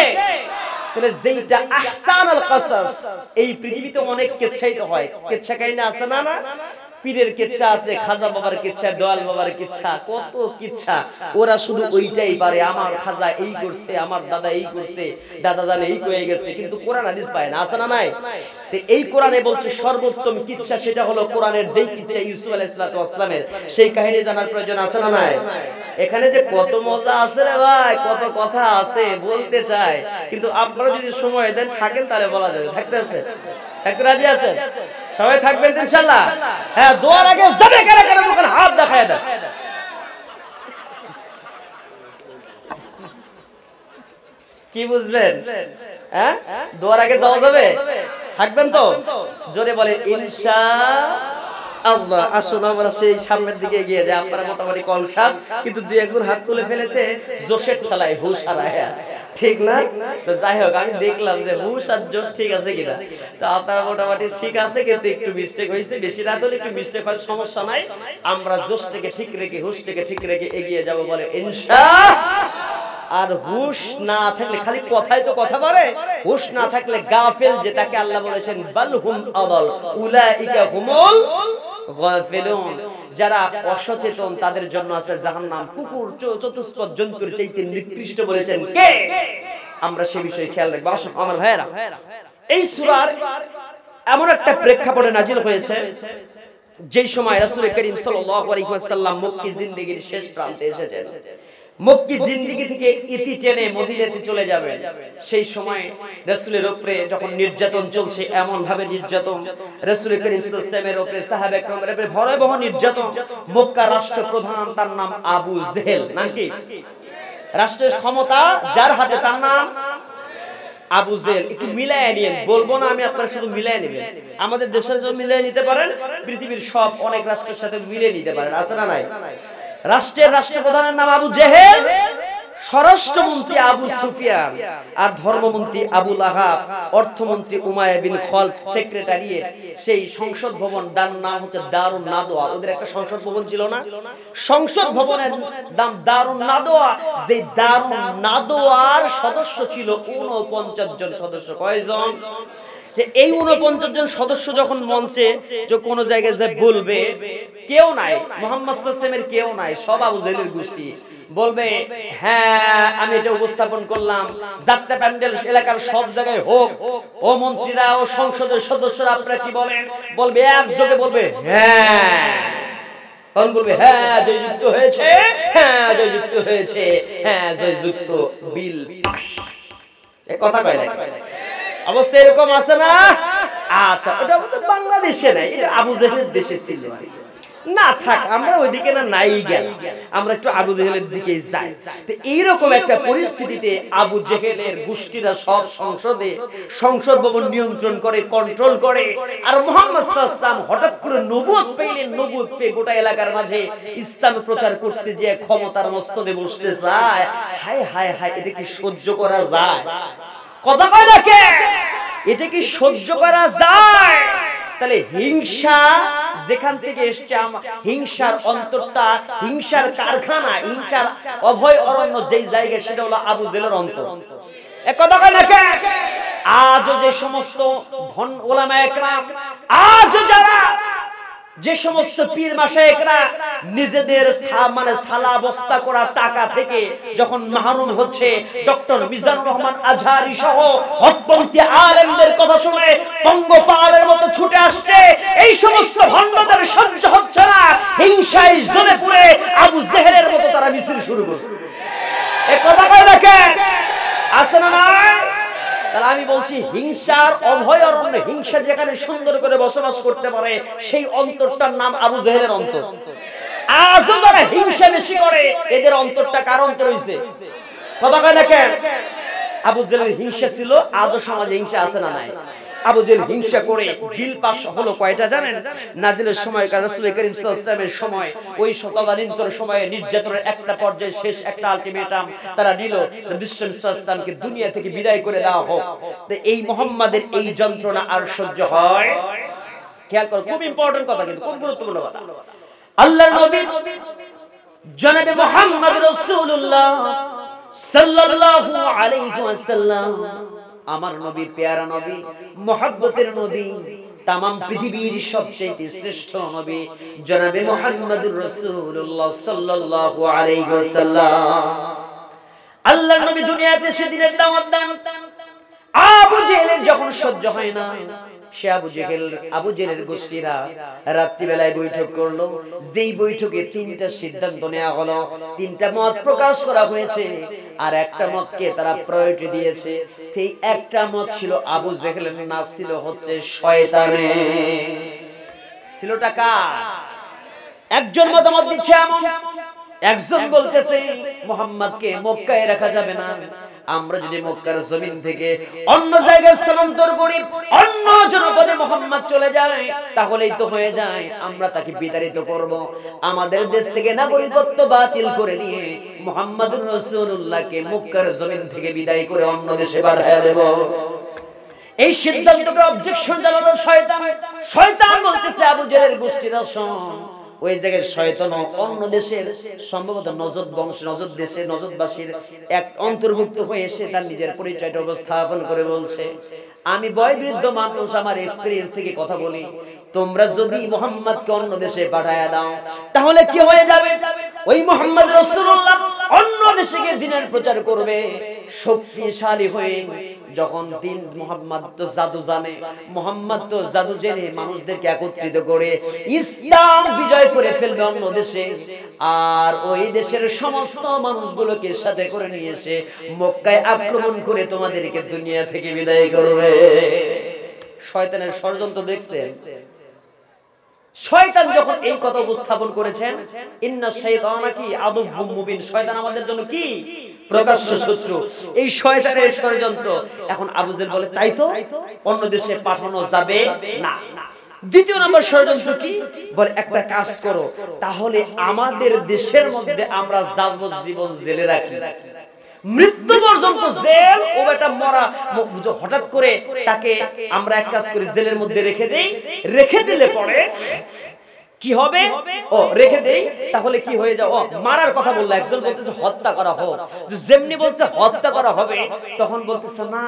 তাহলে যেটা আহসানুল কসাস, এই পৃথিবীতে অনেক কিচ্ছাই তো হয়, কিচ্ছা কাহিনী আছে না? না, পীরের কিচ্ছা আছে, খাজা বাবার কিচ্ছা, দয়াল বাবার কিচ্ছা, কত কিচ্ছা। ওরা শুধু ওইটাই পারে, আমার খাজা এই করছে, আমার দাদা এই করছে, দাদা জানে এই হয়ে গেছে, কিন্তু কোরআন হাদিস পায় না। আছে না নাই? তো এই কোরআনে বলছে সর্বোত্তম কিচ্ছা, সেটা হলো কোরআনের যেই কিচ্ছা ইউসুফ আলাইহিস সালাতু ওয়াস সালামের, সেই কাহিনী জানার প্রয়োজন আছে না নাই? এখানে যে কত মজা আছে রে ভাই, কত কথা আছে বলতে চাই, কিন্তু আপনারা যদি সময় দেন থাকেন তাহলে বলা যাবে। থাকতে আছে? থাকতে রাজি আছেন? সবাই থাকবেন তো ইনশাআল্লাহ? হ্যাঁ, দোয়ার আগে যাবে কারা কারা যখন হাত দেখায় দেন। কি বুঝলেন? হ্যাঁ, দোয়ার আগে যাওয়া যাবে? থাকবেন তো? জোরে বলে ইনশাআল্লাহ। আসুন আমরা সেই সামনের দিকে এগিয়ে যাই। আপনারা মোটামুটি কনসাস, কিন্তু দুই একজন হাত তুলে ফেলেছে জোশের ঠেলায়, হুশ হারায়, ঠিক না? তো যাই হোক, আমি দেখলাম যে হুশ আর জোশ ঠিক আছে কিনা। তো আপনারা মোটামুটি ঠিক আছে, কিন্তু একটু মিস্টেক হয়েছে, বেশি রাত হলে একটু মিস্টেক হয়, সমস্যা নাই। আমরা জোশটাকে ঠিক রেখে, হুশটাকে ঠিক রেখে এগিয়ে যাব। বলে ইনশাআল্লাহ। আর হুশ না থাকলে, খালি কথাই তো কথা বলে, হুশ না থাকলে গাফেল, যে তাকে আল্লাহ বলেছেন বালহুম আদাল উলাইকা হুমুল গাফিলুন, যারা অসচেতন তাদের জন্য আছে জাহান্নাম। কুকুর চতুষ্পদ জন্তুর চাইতে নিকৃষ্ট বলেছেন কে? আমরা সে বিষয়ে খেয়াল রাখবো। আসুন আমার ভাইয়েরা, এই সূরার এমন একটা প্রেক্ষাপটে নাজিল হয়েছে যেই সময় রাসূল করিম সাল্লাল্লাহু আলাইহি ওয়াসাল্লাম মক্কি জিন্দেগীর শেষ প্রান্তে এসেছেন। মক্কি জিন্দেগি থেকে ইতি টেনে মদিনাতে চলে যাবেন। সেই সময় রাসূলের উপরে যখন নির্যাতন চলছে, এমন ভাবে নির্যাতন, রাসূল করিম সাল্লাল্লাহু আলাইহি ওয়াসাল্লামের উপরে সাহাবা একরামের উপরে ভয়াবহ নির্যাতন। মক্কা রাষ্ট্রপ্রধান, তার নাম আবু জেহেল। নাম কি? রাষ্ট্রের ক্ষমতা যার হাতে, তার নাম আবু জেহেল। একটু মিলায় নিয়েন, বলবো না আমি, আপনারা শুধু মিলায় নেবেন। আমাদের দেশের জন্য মিলায় নিতে পারেন, পৃথিবীর সব অনেক রাষ্ট্রের সাথে মিলিয়ে নিতে পারেন। আছে না নাই? রাষ্ট্রের রাষ্ট্রপ্রধানের নাম আবু জেহেল, স্বরাষ্ট্রমন্ত্রী আবু সুফিয়ান আর ধর্মমন্ত্রী আবু লাহাব, অর্থমন্ত্রী উমাইয়া বিন খলফ, সেক্রেটারিয়েট সেই সংসদ ভবন, যার নাম হচ্ছে দারুন নাদওয়া। ওদের একটা সংসদ ভবন ছিল না? সংসদ ভবনের নাম দারুন নাদওয়া। যে দারুন নাদওয়ার সদস্য ছিল 49 জন সদস্য। কয়জন? যে এই 49 জন সদস্য যখন মঞ্চে যে কোনো জায়গায় যে বলবে, কেউ নাই মুহাম্মদ সাল্লাল্লাহু আলাইহি ওয়াসাল্লামের, কেউ নাই, সব আবু জেহেলের গোষ্ঠী বলবে হ্যাঁ আমি এটা উপস্থাপন করলাম, যাত্রা প্যান্ডেল এলাকার সব জায়গায় হোক, ও মন্ত্রীরা ও সংসদের সদস্যরা আপনারা কি বলেন? বলবে একযোগে বলবে হ্যাঁ। তখন বলবে হ্যাঁ জয়যুক্ত হয়েছে, হ্যাঁ জয়যুক্ত হয়েছে, হ্যাঁ জয়যুক্ত, বিল পাস। এই কথা কয় না? অবস্থা এরকম আছে না? আচ্ছা, এটা আমাদের বাংলাদেশে নাই, এটা আবু জেহেলের দেশে ছিল। না থাক, আমরা ওইদিকে না নাই গেল, আমরা একটু আবু জেহেলের দিকে যাই। তো এইরকম একটা পরিস্থিতিতে আবু জেহেলের গোষ্ঠীরা সব সংসদ ভবন নিয়ন্ত্রণ করে, কন্ট্রোল করে। আর মুহাম্মদ সাল্লাল্লাহু আলাইহি ওয়াসাল্লাম হঠাৎ করে নবুয়ত পেলেন, নবুয়ত পেয়ে গোটা এলাকার মাঝে ইসলাম প্রচার করতে যে ক্ষমতার মস্তদে বসতে চায়। হায় হায় হায়, এটা কি সহ্য করা যায়? কথা কয় না কে? এটা কি সহ্য করা যায়? তাহলে হিংসা যেখান থেকে এসছে, হিংসার অন্তরটা, হিংসার কারখানা, হিংসার অভয় অরণ্য যেই জায়গা, সেটা হলো আবু জেহেলের অন্তর। এক কথা কয় না কে? আজও যে সমস্ত ওলামায়ে কেরাম, আজও যারা যে সমস্ত পীর মাশায়েখরা নিজেদের সালা বস্তা করা টাকা থেকে যখন মাহরুম হচ্ছে, ডক্টর মিজানুর রহমান আজহারি সহ হকপন্থী আলেমদের কথা শুনে পঙ্গপালের মতো ছুটে আসছে, এই সমস্ত ভণ্ডদের সহ্য হচ্ছে না, হিংসায় জ্বলে পুড়ে আবু জেহেলের মতো তারা মিছিল শুরু করছে। এই কথা কয় না কে? আছে না নাই? তাহলে আমি বলছি, হিংসার অভয়ারণ্য, হিংসা যেখানে সুন্দর করে বসবাস করতে পারে, সেই অন্তরটার নাম আবু জেহেলের অন্তর। আজও যারা হিংসা বেশি করে, এদের অন্তরটা কার অন্তর হইছে? কথা কয় না কেন? আবু জেহেলের হিংসা ছিল, আজও সমাজে হিংসা আছে না নাই? আবু জেহেল হিংসা করে বিল পাস হলো কয়টা জানেন? নাজিলের সময়, রাসূল করিম সাল্লাল্লাহু আলাইহি ওয়াসাল্লামের সময়, ওই তদানীন্তন সময়ে নির্যাতনের একটা পর্যায়ে শেষ একটা আলটিমেটাম তারা দিল, বিশ্ব ইসলামকে দুনিয়া থেকে বিদায় করে দেওয়া হোক। তো এই মুহাম্মাদের এই যন্ত্রণা আর সহ্য হয়? খেয়াল করো, খুব ইম্পর্টেন্ট কথা, কিন্তু খুব গুরুত্বপূর্ণ কথা। আল্লাহর নবী জনাবে মুহাম্মদ রাসূলুল্লাহ সাল্লাল্লাহু আলাইহি ওয়াসাল্লাম, আমার নবী, পেয়ারা নবী, মুহাব্বতের নবী, তামাম পৃথিবীর সবচেয়ে শ্রেষ্ঠ নবী জনাবে মুহাম্মদুর রাসূলুল্লাহ সাল্লাল্লাহু আলাইহি ওয়াসাল্লাম। আল্লাহর নবী দুনিয়াতে সেদিনের দাওয়াত দেন। আবু জেহেলের যখন সহ্য হয় না, সে আবু জেহেলের গোষ্ঠীরা রাত্রি বেলায় বৈঠক করলো। যেই বৈঠকে তিনটা সিদ্ধান্ত নেওয়া হলো, তিনটা মত প্রকাশ করা হয়েছে, আর একটা মতকে তারা প্রায়োরিটি দিয়েছে। সেই একটা মত ছিল আবু জেহেলের, না ছিল হচ্ছে শয়তানের। ছিলটা কার? একজন মতামত দিচ্ছে এমন, একজন বলতেছে মুহাম্মদকে মক্কায় রাখা যাবে না, আমরা যদি মক্কার জমিন থেকে অন্য জায়গায় স্থানান্তর করি, অন্য জনপদে মুহাম্মদ চলে যায়, তাহলেই তো হয়ে যায়, আমরা তাকে বিতাড়িত করব। আমাদের দেশ থেকে নাগরিকত্ব বাতিল করে দিয়ে মুহাম্মদুর রাসূলুল্লাহকে মক্কার জমিন থেকে বিদায় করে অন্য দেশে পাঠিয়ে দেব। এই সিদ্ধান্তকে অবজেকশন জানালো শয়তান। শয়তান বলতেছে আবু জেহেলের গোষ্ঠীরা শোন, ওই জায়গায় শয়তান অন্য দেশের, সম্ভবত নজদ বংশ, নজদ দেশে, নজদবাসীর এক অন্তর্ভুক্ত হয়ে এসে তার নিজের পরিচয়টা উপস্থাপন করে বলছে, আমি বয়োবৃদ্ধ মানুষ, আমার এক্সপেরিয়েন্স থেকে কথা বলি, তোমরা যদি মুহাম্মদকে অন্য দেশে পাঠায়া দাও, তাহলে কি হয়ে যাবে? ওই মুহাম্মদ রাসূলুল্লাহ অন্য দেশে গিয়ে দ্বীনের প্রচার করবে, শক্তিশালী হয়ে। যখন দিন, মুহাম্মদ তো জাদু জানে, মুহাম্মদ তো জাদু জেনে মানুষদেরকে একত্রিত করে ইসলাম বিজয় করে ফেলবে অন্য দেশে, আর ওই দেশের সমস্ত মানুষগুলোকে সাথে করে নিয়ে এসে মক্কায় আক্রমণ করে তোমাদেরকে দুনিয়া থেকে বিদায় করবে। শয়তানের ষড়যন্ত্র দেখছেন? শয়তান যখন এই কথা উপস্থাপন করেছেন, ইন্না শাইতানা কি আদুউম মুবিন, শয়তান আমাদের জন্য কি প্রকাশ্য শত্রু। এই শয়তানের ষড়যন্ত্র। এখন আবু জেহেল বলে, তাই তো অন্য দেশে পাঠানো যাবে না। দ্বিতীয় নম্বর ষড়যন্ত্র কি? বলে, একটা কাজ করো, তাহলে আমাদের দেশের মধ্যে আমরা যাবজ্জীবন জেলে রাখি। মৃত্যু পর্যন্ত জেল। ও বেটা মরা, হঠাৎ করে তাকে আমরা এক কাজ করি, জেলের মধ্যে রেখে দেই। রেখে দিলে পরে কি হবে? ও রেখে দেই, তাহলে কি হয়ে যাও? মারার কথা বললো, একজন বলতেছে হত্যা করা হোক। যেমনি বলছে হত্যা করা হবে, তখন বলতেছে না,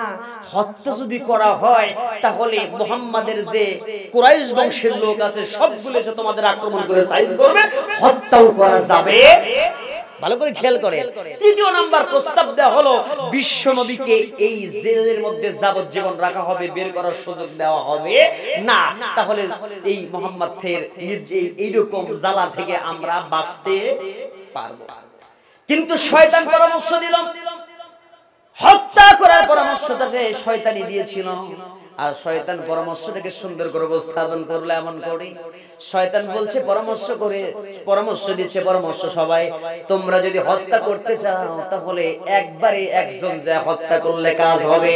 হত্যা যদি করা হয় তাহলে মুহাম্মাদের যে কুরাইশ বংশের লোক আছে সবগুলো এসে তোমাদের আক্রমণ করে সাইজ করবে, হত্যাও করা যাবে। ভালো করে খেয়াল করে। তৃতীয় নাম্বার প্রস্তাব দেওয়া হলো বিশ্ব নবীকে এই জেলের মধ্যে যাবজ্জীবন রাখা হবে, বের করার সুযোগ দেওয়া হবে না। তাহলে এই মুহাম্মাদের এইরকম জ্বালা থেকে আমরা বাঁচতে পারবো। কিন্তু শয়তান পরামর্শ দিল, হত্যা করার পরামর্শটাকে শয়তানি দিয়েছিল। আর শয়তান পরামর্শটাকে সুন্দর করে উপস্থাপন করলো এমন করে, শয়তান বলছে পরামর্শ দিচ্ছে পরামর্শ সবাই, তোমরা যদি হত্যা করতে চাও তাহলে একবারে একজন যা হত্যা করলে কাজ হবে।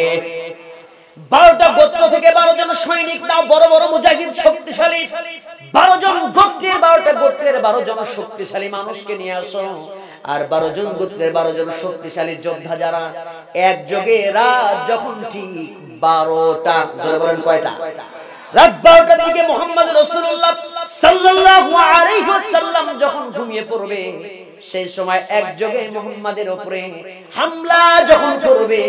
12টা গোত্র থেকে 12 জন সৈনিক নাও, বড় বড় মুজাহিদ শক্তিশালী 12 জন গোত্রের 12টা গোত্রের 12 জন শক্তিশালী মানুষকে নিয়ে আসো। আর 12 জন গোত্রের 12 জন শক্তিশালী যোদ্ধা যারা একযোগে রাত যখন ঠিক 12টা, জোরে বলেন কয়টা? রাত 12টার দিকে মুহাম্মদ রাসূলুল্লাহ সাল্লাল্লাহু আলাইহি ওয়াসাল্লাম যখন ঘুমিয়ে পড়বে, সেই সময় একযোগে মুহাম্মাদের উপরে হামলা যখন করবে,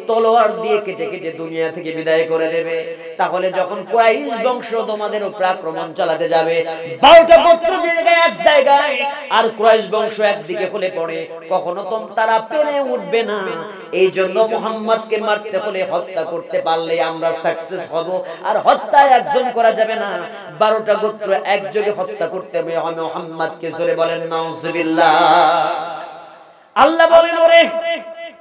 তলোয়ার দিয়ে কেটে কেটে দুনিয়া থেকে বিদায় করে দেবে। তাহলে যখন কুরাইশ বংশ তোমাদের উপর আক্রমণ চালাতে যাবে, 12টা গোত্র জায়গায় এক জায়গায় আর কুরাইশ বংশ একদিকে হলে পড়ে, কখনো তারা পেরে উঠবে না। এই জন্য মুহাম্মদকে মারতে হলে হত্যা করতে পারলে আমরা সাকসেস হব। আর হত্যা একজন করা যাবে না, 12টা গোত্র একযোগে হত্যা করতে হবে মুহাম্মদকে। জোরে বলেন নাউজুবিল্লাহ। আল্লাহ বলেন, ওরে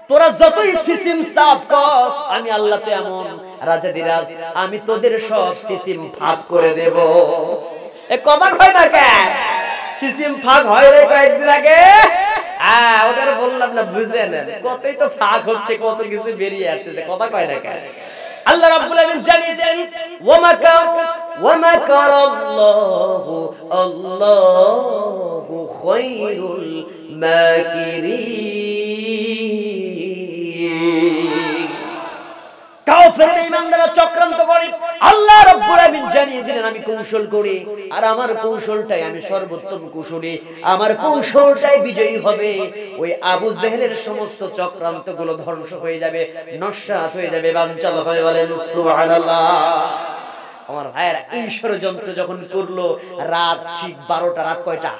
তোরা যতই সিসিম সাফ কস, আমি আল্লাহ তো এমন রাজাদিরাজ, আমি তোদের সব সিসিম ফাঁক করে দেব। এ কথা কয় না কেন? সিসিম ফাঁক হয় রে কয়েকদিন আগে, ওদের বললাম না, বুঝে নেন কতই তো ফাঁক হচ্ছে, কত কিছু বেরিয়ে আসতেছে, কথা কয় না কেন? আল্লাহ রাব্বুল আলামিন জানিয়ে দেন, ওয়া মাকারাল্লাহু আল্লাহু খায়রুল মাকিরিন। কাফের ঈমানদাররা চক্রান্ত করে, আল্লাহ রাব্বুল আলামিন জানিয়ে দিলেন আমি কৌশল করি, আর আমার কৌশলটাই আমি সর্বোত্তম কৌশলী, আমার কৌশলটাই বিজয়ী হবে। ওই আবু জেহেলের সমস্ত চক্রান্তগুলো ধ্বংস হয়ে যাবে, নস্যাৎ হয়ে যাবে, বানচাল হয়ে বলেন সুবহানাল্লাহ। আমার ভাইয়েরা, এই ষড়যন্ত্র যখন করলো, রাত ঠিক 12টা, রাত কয়টা?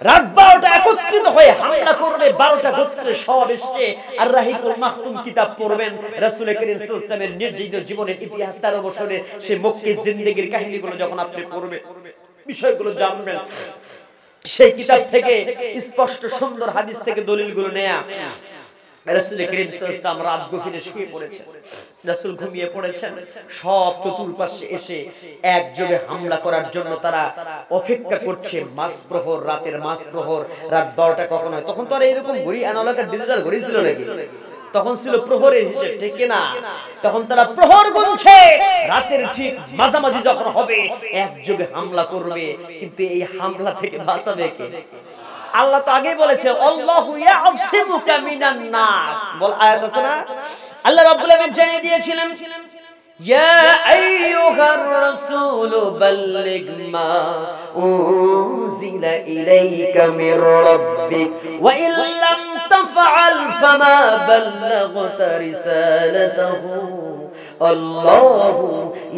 রাত 12টা একত্রিত হয়ে হামলা করবে। 12টা গোত্রের সব এসে আর রাহিকুল মাখতুম কিতাব পড়বেন, রাসূল করিম সাল্লাল্লাহু আলাইহি ওয়াসাল্লামের নির্জীব জীবনের ইতিহাস, 13 বছরের সেই মক্কি জিন্দেগীর কাহিনীগুলো যখন আপনি পড়বেন, বিষয়গুলো জানবেন, সেই কিতাব থেকে স্পষ্ট সুন্দর হাদিস থেকে দলিলগুলো নেয়া। রাসূল করিম সাল্লাল্লাহু আলাইহি ওয়াসাল্লাম রাত গভীরে শুয়ে পড়েছেন, রাসূল ঘুমিয়ে পড়েছেন, সব চতুর্পাশে এসে একযোগে হামলা করার জন্য তারা অপেক্ষা করছে। মাঝপ্রহর, রাতের মাঝপ্রহর, রাত 12টা কখন হয়? তখন তো আর এরকম ঘড়ি অ্যানালগ ডিজিটাল ঘড়ি ছিল নাকি? তখন ছিল প্রহরের হিসেব, ঠিক না? তখন তারা প্রহর গুনছে, রাতের ঠিক মাঝামাঝি যখন হবে একযোগে হামলা করবে। কিন্তু এই হামলা থেকে বাঁচাবে কে? আল্লাহ তো আগেই বলেছে, আল্লাহু ইয়াসিমুকা মিনান নাস, বল আয়াত আছে না? আল্লাহ রাব্বুল আলামিন জানিয়ে দিয়েছিলেন, ইয়া আইয়ুহার রাসূলু বাল্লিগ মা উনজিলা ইলাইকা মির রাব্বিক ওয়া ইল্লাম তাফআল ফামা বাল্লাগতা রিসালাতাহু আল্লাহু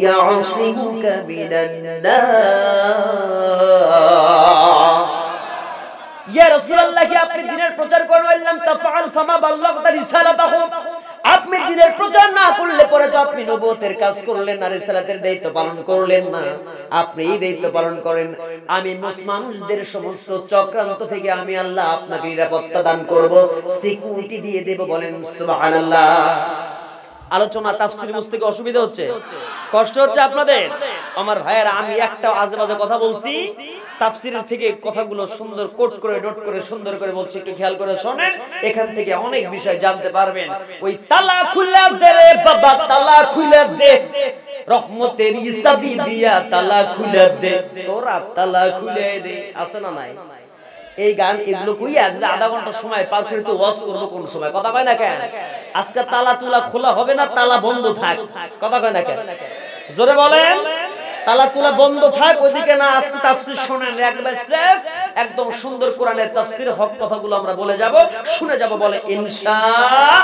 ইয়াসিমুকা মিনান নাস। ইয়া রাসূলুল্লাহ, কি আপনি দ্বীনের প্রচার করেন, ইল্লাম তাফআল ফামা বাল্লাগতা রিসালাতাহু, আপনি দ্বীনের প্রচার না করলে পরে তো আপনি নবুয়তের কাজ করলেন না, রিসালাতের দায়িত্ব পালন করলেন না। আপনি এই দায়িত্ব পালন করেন, আমি মানুষদের সমস্ত চক্রান্ত থেকে আমি আল্লাহ আপনাকে নিরাপত্তা দান করব, সিকিউরিটি দিয়ে দেব। বলেন সুবহানাল্লাহ। আলোচনা তাফসীর বুঝতে কি অসুবিধা হচ্ছে, কষ্ট হচ্ছে আপনাদের? আমার ভাইয়েরা, আমি একটা আজেবাজে কথা বলছি, তাফসীরের থেকে কথাগুলো সুন্দর কোট করে নোট করে সুন্দর করে বলছি, একটু খেয়াল করে শুনেন, এখান থেকে অনেক বিষয় জানতে পারবেন। ওই তালা খুলে দে রে বাবা, তালা খুলে দে, রহমতের চাবি দিয়া তালা খুলে দে, তোরা তালা খুলে দে, আছে না নাই? এই গান এগুলো কইয়া যদি আধা ঘন্টা সময় পার করে তো ওয়াজ করব কোন সময়, কথা কয় না কেন? আজকে তালা তুলা খোলা হবে না, তালা বন্ধ থাক, কথা কয় না কেন? জোরে বলেন, তালা তুলা বন্ধ থাক, ওইদিকে না। আজকে তাফসীর শুনেন, একবার স্রেফ একদম সুন্দর কোরআনের তাফসীর হক কথাগুলো আমরা বলে যাব, শুনে যাব, বলে ইনশাআল্লাহ।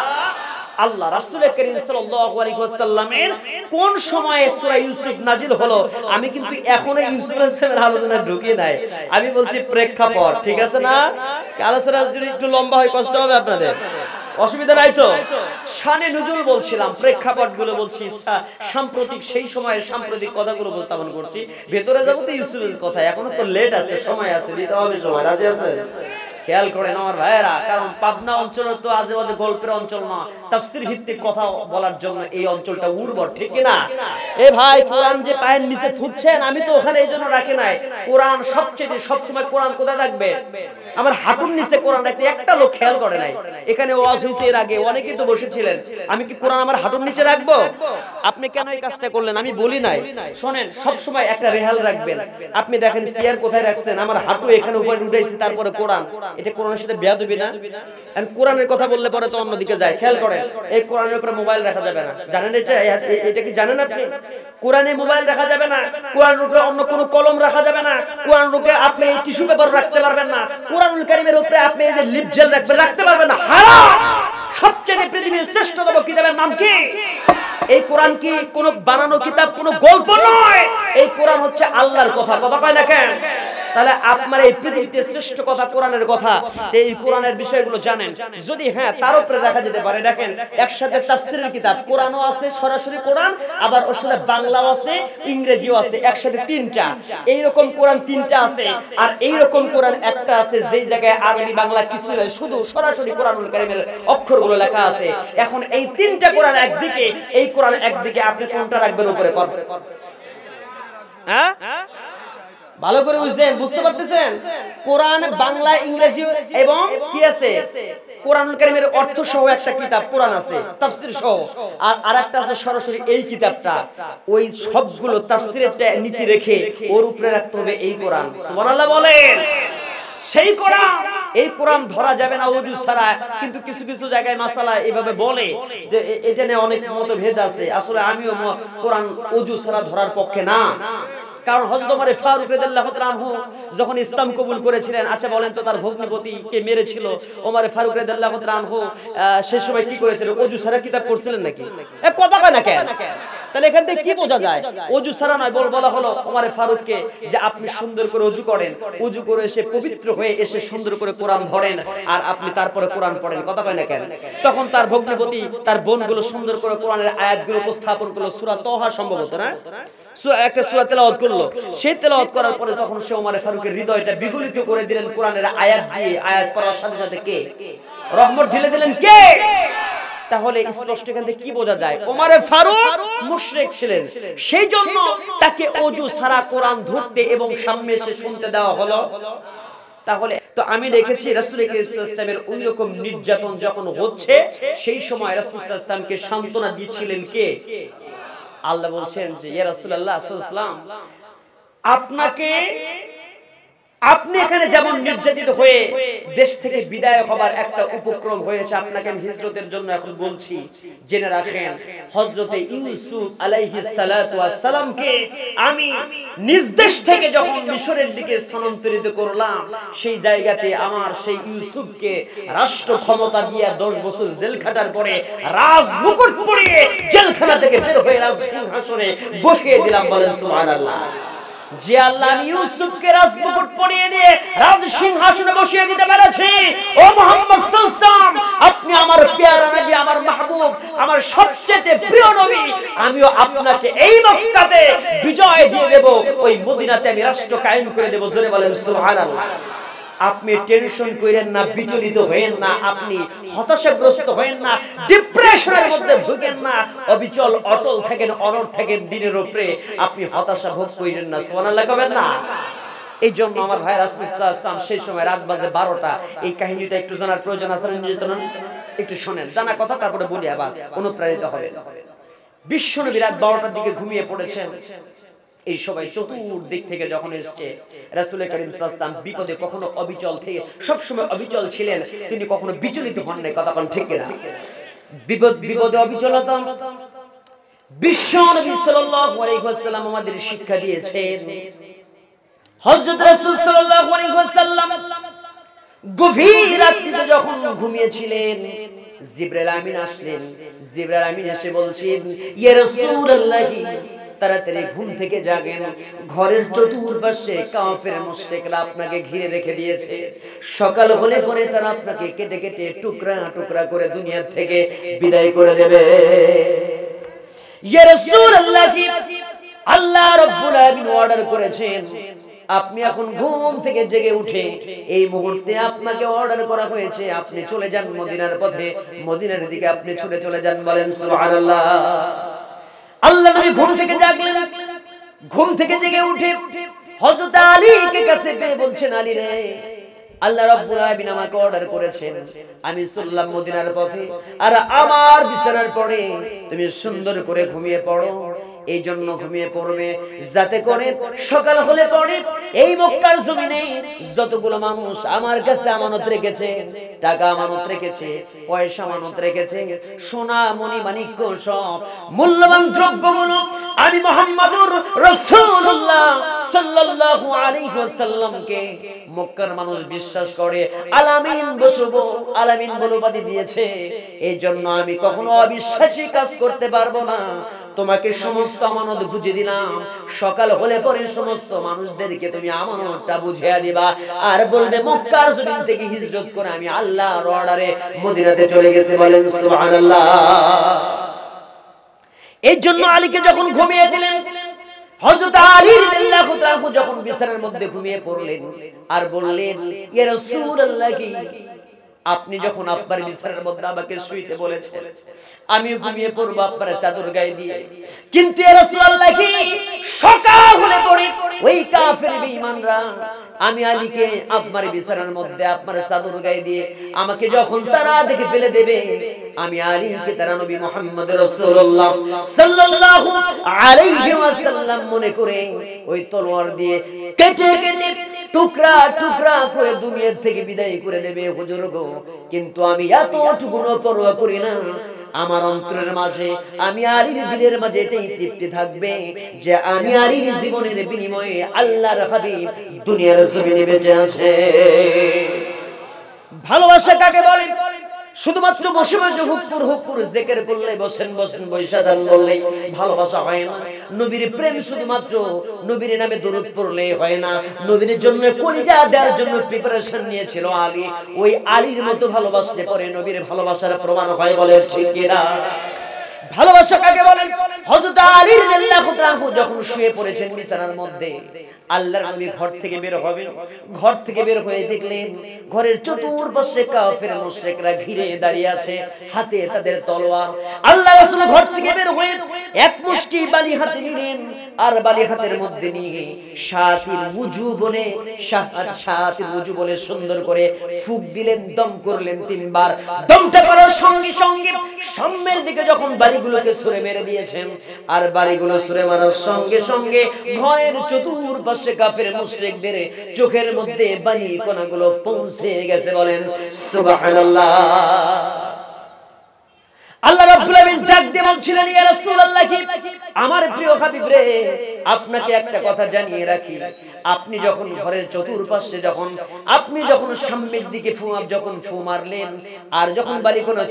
রাসূল করিম সাল্লাল্লাহু আলাইহি ওয়াসাল্লামের কোন সময়ে সূরা ইউসুফ নাজিল হলো, আমি কিন্তু এখনো ইউসুফ আলাইহিস সালামের আলোচনায় ঢুকি নাই, আমি বলছি প্রেক্ষাপট, ঠিক আছে না? আলোচনা যদি একটু লম্বা হয় কষ্ট হবে আপনাদের, অসুবিধা নাই তো? শানে নুজুল বলছিলাম, প্রেক্ষাপটগুলো বলছি, সাম্প্রতিক সেই সময়ের সাম্প্রতিক কথাগুলো উপস্থাপন করছি। ভেতরে যাব তো ইউসুফের কথা, এখনো তো লেট আছে, সময় আছে, দিতে হবে সময়। রাজি আছেন? খেয়াল করেন আমার ভাইয়েরা, কারণ পাবনা অঞ্চল তো আজেবাজে গল্পের অঞ্চল না, তাফসীর ভিত্তিক কথা বলার জন্য এই অঞ্চলটা উর্বর, ঠিক কি না? এ ভাই, কোরআন যে পায়ের নিচে থুতছেন, আমি তো ওখানে এই জন্য রাখি নাই। কোরআন সবচেয়ে সবসময় কোরআন কোথায় থাকবে? আমার হাঁটুর নিচে কোরআন রাখতে একটা লোক খেয়াল করে নাই। এখানে ওয়াজ হয়েছে এর আগে, অনেকেই তো বসেছিলেন, আমি কি কোরআন আমার হাঁটুর নিচে রাখবো? আপনি কেন এই কাজটা করলেন? আমি বলি নাই। শোনেন, সবসময় একটা রেহাল রাখবেন। আপনি দেখেন চেয়ার কোথায় রাখছেন, আমার হাঁটু এখানে উপরে উঠাইছি, তারপরে কোরআন, এটা কোরআনের সাথে বেয়াদবি না? আর কোরআনের কথা বললে পরে তো অন্যদিকে যায়। খেয়াল করেন, এই কোরআনের উপরে মোবাইল রাখা যাবে না, জানেন এটা কি জানেন আপনি? কোরআনে মোবাইল রাখা যাবে না, কোরআনের উপরে অন্য কোনো কলম রাখা যাবে না, কোরআনের উপরে আপনি টিস্যু পেপার রাখতে পারবেন না, কোরআনুল কারীমের উপরে আপনি এই যে লিপ জেল রাখতে পারবেন না। হারাম! সবচেয়ে পৃথিবীর শ্রেষ্ঠতম কিতাবের নাম কি? এই কোরআন কি কোন বানানো কিতাব, কোন গল্প নয়। এই কোরআন হচ্ছে আল্লাহর কথা, কথা কয় না কেন? তাহলে আপনার এই পৃথিবীতে শ্রেষ্ঠ কথা কোরআনের কথা, এই কোরআনের বিষয়গুলো জানেন। যদি হ্যাঁ তার উপরে দেখা যেতে পারে, দেখেন একসাথে তাফসীরের কিতাব, কোরআনও আছে, সরাসরি কোরআন, আবার ওর সাথে বাংলাও আছে, ইংরেজিও আছে, একসাথে তিনটা। এইরকম কোরআন তিনটা আছে, আর এইরকম কোরআন একটা আছে যেই জায়গায় আরবি বাংলা কিছু নয়, শুধু সরাসরি কোরআনুল কারীমের অক্ষরগুলো লেখা আছে। এখন এই তিনটা কোরআন একদিকে, এই কোরআন একদিকে, আপনি কোনটা রাখবেন উপরে? হ্যাঁ, ভালো করে বুঝছেন, বুঝতে পারতেছেন? কোরআন বাংলা, ইংরেজি এবং কি আছে? কোরআনুল কারীমের অর্থ সহ একটা কিতাব কোরআন আছে, তাফসীর সহ, আর আরেকটা আছে সরাসরি এই কিতাবটা। ওই সবগুলো তাফসীরের নিচে রেখে ওর উপরে রাখতে হবে এই কোরআন। সুবহানাল্লাহ বলেন। সেই কোরআন, এই কোরআন ধরা যাবে না ওযু ছাড়া। কিন্তু কিছু কিছু জায়গায় মাসালা এভাবে বলে যে এটা নিয়ে অনেক মতভেদ আছে। আসলে আমিও কোরআন ওযু ছাড়া ধরার পক্ষে না। কারণ হযরত ওমর ফারুক রাদিয়াল্লাহু তাআলা আনহু যখন ইসলাম কবুল করেছিলেন, আচ্ছা বলেন তো তার ভগ্নিপতি কে মেরেছিল? ওমর ফারুক রাদিয়াল্লাহু তাআলা আনহু সেই সময় কি করেছিলেন? ওযু ছাড়া কিতাব পড়ছিলেন নাকি? এ কথা কয় না কেন? তাহলে এখান থেকে কি বোঝা যায়? ওযু ছাড়া নয়, বলা হলো ওমর ফারুককে যে আপনি সুন্দর করে ওযু করেন, ওযু করে এসে পবিত্র হয়ে এসে সুন্দর করে কোরআন ধরেন, আর আপনি তারপরে কোরআন পড়েন, কথা কয় না কেন? তখন তার ভগ্নিপতি, তার বোনগুলো সুন্দর করে কোরআনের আয়াতগুলো উপস্থাপন করলো, সূরা তাহা সম্ভবত না, একটা সূরা তেলাওয়াত করলো। সেই তেলাওয়াত করার পরে তখন সে ওমর ফারুকের হৃদয়টা বিগলিত করে দিলেন কোরআনের আয়াত দিয়ে। আয়াত পড়ার সাথে সাথে কে রহমত ঢেলে দিলেন? কে? তাহলে স্পষ্ট এখান থেকে কি বোঝা যায়? ওমর ফারুক মুশরিক ছিলেন, সেই জন্য তাকে ওযু ছাড়া কোরআন ধরতে এবং সামনে এসে শুনতে দেওয়া হলো। তাহলে তো আমি দেখেছি রাসূল কারীম সাল্লাল্লাহু আলাইহি ওয়াসাল্লামের ওইরকম নির্যাতন যখন হচ্ছে, সেই সময় রাসূল সাল্লাল্লাহু আলাইহি ওয়াসাল্লামকে সান্ত্বনা দিয়েছিলেন কে? আল্লাহ বলছেন যে ইয়া রাসূলুল্লাহ সাল্লাল্লাহু আলাইহি ওয়াসাল্লাম, আপনি এখানে যেমন নির্যাতিত হয়ে দেশ থেকে বিদায় হবার একটা উপক্রম হয়েছে, আপনাকে আমি হিজরতের জন্য এখন বলছি, জেনে রাখেন হযরতে ইউসুফ আলাইহিস সালাতু ওয়াস সালামকে আমি নিজ দেশ থেকে যখন মিশরের দিকে স্থানান্তরিত করলাম, সেই জায়গাতে আমার সেই ইউসুফকে রাষ্ট্র ক্ষমতা দিয়ে 10 বছর জেল খাটার পরে রাজমুকুট পরিয়ে জেলখানা থেকে বের হয়ে রাজসিংহাসনে বসিয়ে দিলাম। বলেন সুবহানাল্লাহ। যে আল্লাহ ইউসুফকে রাজমুকুট পরিয়ে দিয়ে রাজসিংহাসনে বসিয়ে দিতে পেরেছি, ও মুহাম্মদ সাল্লাল্লাহু আলাইহি ওয়াসাল্লাম, আপনি আমার প্যারা নবী, আমার মাহবুব, আমার সবচেয়ে প্রিয় নবী, আমিও আপনাকে এই মক্কাতে বিজয় দিয়ে দেব, ওই মদিনাতে আমি রাষ্ট্র কায়েম করে দেব। জোরে বলেন সুবহানাল্লাহ। আপনি টেনশন করেন না, বিচলিত হয়েন না, আপনি হতাশাগ্রস্ত হয়েন না, ডিপ্রেশনের মধ্যে ভুগেন না, অবিচল অটল থাকেন, অনড় থাকেন দিনের উপরে, আপনি হতাশা ভোগ করেন না। সুবহানাল্লাহ কবেন না? এই জন্য আমার ভাই রাসূল সাল্লাল্লাহু আলাইহি ওয়াসাল্লাম সেই সময় রাত বাজে 12টা, এই কাহিনীটা একটু জানার প্রয়োজন আছে, একটু শুনেন, জানা কথা তারপরে বলি, আবার অনুপ্রাণিত হবে। বিশ্বনবী রাত 12টার দিকে ঘুমিয়ে পড়েছেন। এই সবাই চতুর্দিক থেকে যখন এসেছে, রাসূল করিম সাল্লাল্লাহু আলাইহি ওয়াসাল্লাম বিপদে কখনো অবিচল থেকে সবসময় অবিচল ছিলেন, তিনি কখনো বিচলিত হন নাই। কথা কোন ঠিক কিনা? বিপদে অবিচলতা বিশ্ব নবী সাল্লাল্লাহু আলাইহি ওয়াসাল্লাম আমাদের শিক্ষা দিয়েছেন। হযরত রাসূল সাল্লাল্লাহু আলাইহি ওয়াসাল্লাম গভীর রাতে যখন ঘুমিয়েছিলেন, জিবরাইল আমিন আসলেন। জিবরাইল আমিন এসে বলছেন, ইয়া রাসূলুল্লাহ, তাড়াতাড়ি ঘুম থেকে জাগেন, ঘরের চতুর্পাশে কাফের মুশরিকরা আপনাকে ঘিরে রেখে দিয়েছে। সকাল হলে পরে তারা আপনাকে কেটে কেটে টুকরা টুকরা করে দুনিয়া থেকে বিদায় করে দেবে। ইয়া রাসূলুল্লাহ, আল্লাহ রাব্বুল আলামিন অর্ডার করেছেন, আপনি এখন ঘুম থেকে জেগে উঠে এই মুহূর্তে আপনাকে অর্ডার করা হয়েছে, আপনি চলে যান মদিনার পথে, মদিনার দিকে আপনি ছুটে চলে যান। বলেন সুবহানাল্লাহ। আল্লাহ নবী ঘুম থেকে জাগলেন, ঘুম থেকে জেগে উঠে হযরত আলীকে কাছে পেয়ে বলছেন, আলী রে, আল্লাহ রাব্বুল আলামিন আমাকে অর্ডার করেছেন, আমি চললাম মদিনার পথে, আর আমার বিছানার পরে তুমি সুন্দর করে ঘুমিয়ে পড়ো। এই জন্য ঘুমিয়ে পড়বে যাতে করে সকাল হলে পরে এই মক্কার জমিনে যতগুলো মানুষ আমার কাছে আমানত রেখেছে, টাকা আমানত রেখেছে, পয়সা আমানত রেখেছে, সোনা মণি মাণিক্য সব মূল্যবান দ্রব্যগুলো আমি মুহাম্মদুর রাসূলুল্লাহ সাল্লাল্লাহু আলাইহি ওয়াসাল্লামকে মক্কার মানুষ বিশ্বাস করে আলামিন বসবো, আলামিন বলবাদি দিয়েছে। এই জন্য আমি কখনো অবিশ্বাসী কাজ করতে পারবো না। তোমাকে সমস্ত আমানত বুঝিয়ে দিলাম, সকাল হলে পরে সমস্ত মানুষদেরকে তুমি আমানতটা বুঝিয়ে দিবা, আর বলবে মক্কার জমিন থেকে হিজরত করে আমি আল্লাহর অর্ডারে মদিনাতে চলে গেছি। বলেন সুবহানাল্লাহ। এই জন্য আলীকে যখন ঘুমিয়ে দিলেন, হযরত আলী রাদিয়াল্লাহু তাআলা যখন বিছানার মধ্যে ঘুমিয়ে পড়লেন আর বললেন, ইয়া রাসূলুল্লাহ, আপনি যখন আপনার বিছানার মধ্যে আমাকে শুইতে বলেছেন, আমি ঘুমিয়ে পড়ব আপনার চাদর গায়ে দিয়ে, কিন্তু ইয়া রাসূলুল্লাহ, সকাল হলে পরে ওই কাফের বেঈমানরা আমি আলীকে আপনার বিছানার মধ্যে আপনার চাদর গায়ে দিয়ে আমাকে যখন তারা দেখে ফেলে দেবে, আমি আলীকে তারা নবী মুহাম্মদ রাসূলুল্লাহ সাল্লাল্লাহু আলাইহি ওয়াসাল্লাম মনে করে ওই তলোয়ার দিয়ে কেটে কেটে টুকরা টুকরা করে দুনিয়া থেকে বিদায় করে দেবে। হুজুর গো, কিন্তু আমি এতটুকু পরোয়া করি না। আমার অন্তরের মাঝে, আমি আলীর দিলের মাঝে এটাই তৃপ্তি থাকবে যে আমি আলীর জীবনের বিনিময়ে আল্লাহর হাবিব দুনিয়ার জমিনে বেঁচে আছে। ভালোবাসা কাকে বলে? শুধুমাত্র বসে বসে হুকুর হুকুর জিকির করলে, বসেন বসেন বৈশা দান বললেই ভালোবাসা হয় না। নবীর প্রেম শুধুমাত্র নবীর নামে দরুদ পড়লে হয় না। নবীর জন্য কলিজা দেওয়ার জন্য প্রিপারেশন নিয়েছিল আলী। ওই আলীর মতো ভালোবাসতে পরে নবীর ভালোবাসার প্রমাণ হয়। বলে ঠিক কিনা? ভালোবাসা কাকে বলেন? হযরত আলী রাদিয়াল্লাহু তাআলা যখন শুয়ে পড়েছেন বিছানার মধ্যে, আল্লাহর নবী ঘর থেকে বের হবেন, ঘর থেকে বের হয়ে দেখলেন ঘরের চতুর্পাশে কাফের মুশরিকরা ঘিরে দাঁড়িয়ে আছে, হাতে তাদের তলোয়ার। আল্লাহ রাসূল ঘর থেকে বের হয়ে এক মুষ্টি বালি হাতে নিলেন, আর বালি হাতের মধ্যে নিয়ে শাতির ওযু বলে শাতির ওযু বলে সুন্দর করে ফুঁক দিলেন, দম করলেন 3 বার। দমটা করার সঙ্গে সঙ্গে সামনের দিকে যখন বালিগুলোকে ছুঁড়ে মেরে দিয়েছেন, আর বালিগুলো ছুঁড়ে মারার সঙ্গে সঙ্গে ঘরের চতুর্পাশে কাফের মুশরিকদের চোখের মধ্যে বালি কণাগুলো পৌঁছে গেছে। বলেন সুবহানাল্লাহ। আল্লাহ রাব্বুল আলামিন ডাক দিয়ে বলছিলেন, ইয়া রাসূলুল্লাহ, আমার প্রিয় হাবিব রে, আপনাকে একটা কথা জানিয়ে রাখি, আপনি যখন ঘরের চতুর্পাশে আপনি যখন সামনের দিকে ফু মারলেন, আর যখন বালিকণা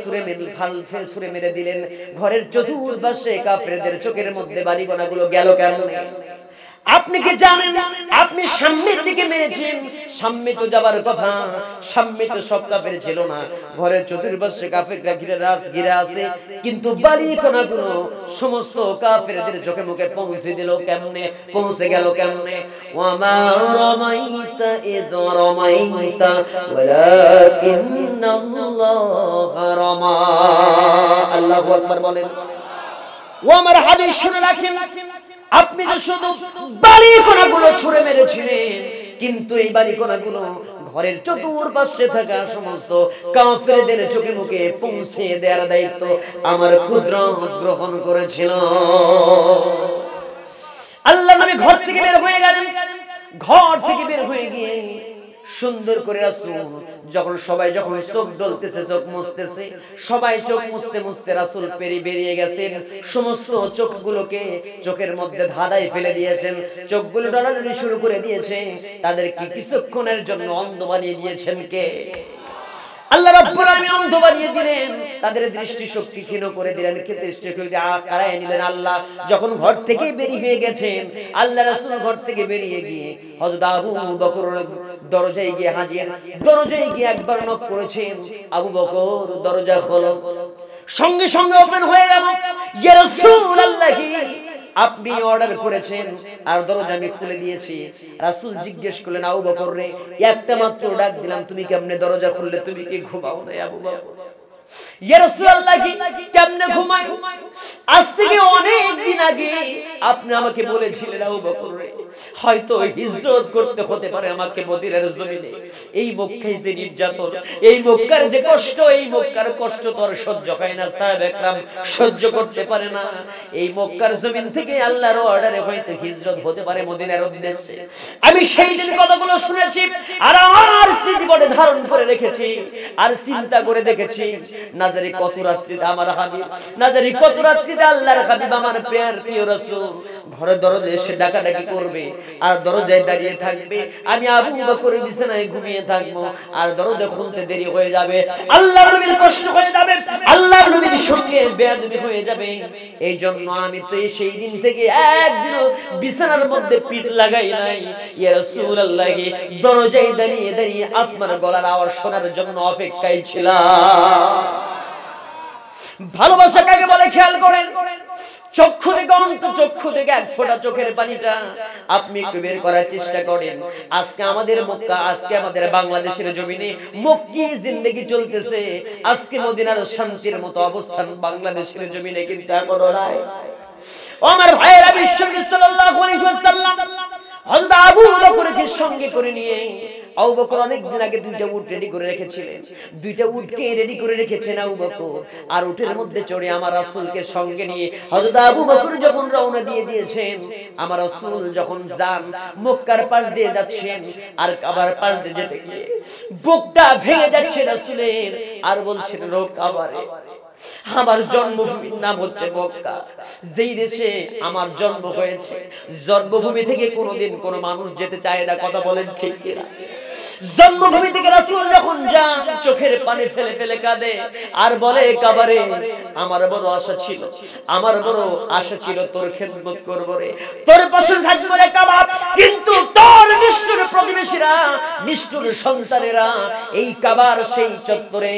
ছুঁড়ে মেরে দিলেন, ঘরের চতুর্পাশে কাফেরদের চোখের মধ্যে বালিকণাগুলো গেল কেন? আপনি কি জানেন? আপনি সামনের দিকে মেরেছেন, সামনে তো যাবার কথা, সামনে তো সব কাফের ছিল না, ঘরের চতুর্পাশে কাফেররা ঘিরে আছে, কিন্তু বালিকণাগুলো সমস্ত কাফেরদের চোখে মুখে পৌঁছে দিল কেমনে, পৌঁছে গেল কেমনে? ওয়ামা রামাইতা ইদ রামাইতা ওয়ালাকিন্নাল্লাহ রামা। আল্লাহু আকবার বলেন। ও আমার হাদিস শুনে রাখেন, আপনি তো শুধু বালিকণাগুলো ছুঁড়ে মেরেছিলেন, কিন্তু এই বালিকণাগুলো ঘরের চতুর্পাশে থাকা সমস্ত কাফেরদের চোখে মুখে পৌঁছে দেওয়ার দায়িত্ব আমার কুদরত গ্রহণ করেছিল। আল্লাহ নবী ঘর থেকে বের হয়ে গেলেন। ঘর থেকে বের হয়ে গিয়ে সুন্দর করে রাসূল যখন সবাই যখন চোখ ডলতেছে, চোখ মুছতেছে, সবাই চোখ মুছতে মুছতে রাসূল বেরিয়ে গেছেন। সমস্ত চোখগুলোকে চোখের মধ্যে ধাঁধায় ফেলে দিয়েছেন, চোখগুলো ডলাডলি শুরু করে দিয়েছে। তাদের কি কিছুক্ষণের জন্য অন্ধ বানিয়ে দিয়েছেন কে? আল্লাহ রাব্বুল আলামিন অন্ধ বানিয়ে দিলেন, তাদের দৃষ্টি শক্তি ক্ষীণ করে দিলেন, দৃষ্টি শক্তি কারায় নিলেন। আল্লাহ যখন ঘর থেকে বেরিয়ে হয়ে গেছেন, আল্লাহ রাসূল ঘর থেকে বেরিয়ে গিয়ে হযরত আবু বকর দরজায় গিয়ে হাজির, দরজায় গিয়ে একবার নক করেছেন, আবু বকর দরজা খোলো। সঙ্গে সঙ্গে ওপেন হয়ে গেল। ইয়া রাসূলুল্লাহ, আপনি অর্ডার করেছেন আর দরজা আমি খুলে দিয়েছি। রাসূল জিজ্ঞেস করলেন, আবু বকর রে, একটা মাত্র ডাক দিলাম, তুমি কেমনে দরজা খুললে? তুমি কি ঘুমাও না আবু বকর? ইয়া রাসূলুল্লাহ, কেমনে ঘুমাই? আজ থেকে অনেক দিন আগে আপনি আমাকে বলেছিলেন, আবু বকর রে, হয়তো হিজরত করতে হতে পারে আমাকে মদিনার জমিনে। এই মক্কায় যে নির্যাতন, এই মক্কার যে কষ্ট, এই মক্কার কষ্ট তো আর সহ্য হয় না, সাহাবা একরাম সহ্য করতে পারে না। এই মক্কার জমিন থেকে আল্লাহর অর্ডারে হয়তো হিজরত হতে পারে মদিনার উদ্দেশ্যে। আমি সেই দিন কথাগুলো শুনেছি আর আমার স্মৃতিপটে ধারণ করে রেখেছি আর চিন্তা করে দেখেছি। নাজারি কত রাত্রিতে আমার হাবিব, নাজারি কত রাত্রিতে আল্লাহর হাবিব আমার প্রিয় রাসূল ঘরে দরজায় এসে ডাকাডাকি করবে আর দরজায় দাঁড়িয়ে থাকবে। আমি আবু বকরের বিছানায় ঘুমিয়ে থাকবো আর দরজা খুলতে দেরি হয়ে যাবে, আল্লাহর নবীর কষ্ট হয়ে যাবে, আল্লাহর নবীর সঙ্গে বেয়াদবি হয়ে যাবে। এই জন্য আমি তো সেই দিন থেকে একদিনও বিছানার মধ্যে পিঠ লাগাই নাই। ইয়া রাসূলুল্লাহ, দরজায় দাঁড়িয়ে দাঁড়িয়ে আপনার গলার আওয়াজ শোনার জন্য অপেক্ষায় ছিলাম। ভালোবাসা কাকে বলে খেয়াল করেন। চক্ষু থেকে অন্ত চক্ষু থেকে এক ফোঁটা চোখের পানিটা আপনি একটু বের করার চেষ্টা করেন। আজকে আমাদের মক্কা, আজকে আমাদের বাংলাদেশের জমিনে মক্কি জিন্দেগি চলতেছে। আজকে মদিনার শান্তির মতো অবস্থান বাংলাদেশের জমিনে কিন্তু এখনো নাই। আমার ভাইয়েরা, বিশ্বনবী সাল্লাল্লাহু আলাইহি ওয়াসাল্লাম হযরত আবু বকরকে সঙ্গে করে নিয়ে, আবু বকর অনেক দিন আগে দুইটা উট রেডি করে রেখেছিলেন, দুইটা উটকে রেডি করে রেখেছেন আবু বকর। আর উটের মধ্যে চড়ে আমার রাসূলকে সঙ্গে নিয়ে হযরত আবু বকর যখন রওনা দিয়ে দিয়েছেন, আমার রাসূল যখন যান মক্কার পাশ দিয়ে যাচ্ছেন আর কাবার পাশ দিয়ে যেতে গিয়ে বুকটা ভেঙে যাচ্ছে রাসূলের আর বলছেন, রো কাবারে, আমার জন্মভূমির নাম হচ্ছে মক্কা, যেই দেশে আমার জন্ম হয়েছে, জন্মভূমি থেকে কোনোদিন কোনো মানুষ যেতে চায় না। কথা বলেন ঠিক কিনা? জন্মভূমি থেকে রাসূল যখন যান চোখের পানি ফেলে ফেলে কাঁদে আর বলে, কাবারে, আমার বড় আশা ছিল, আমার বড় আশা ছিল তোর খেদমত করব রে, তোর পাশে থাকব রে কাবা, কিন্তু তোর নিষ্ঠুর প্রতিবেশীরা, নিষ্ঠুর সন্তানেরা এই কাবার সেই চত্বরে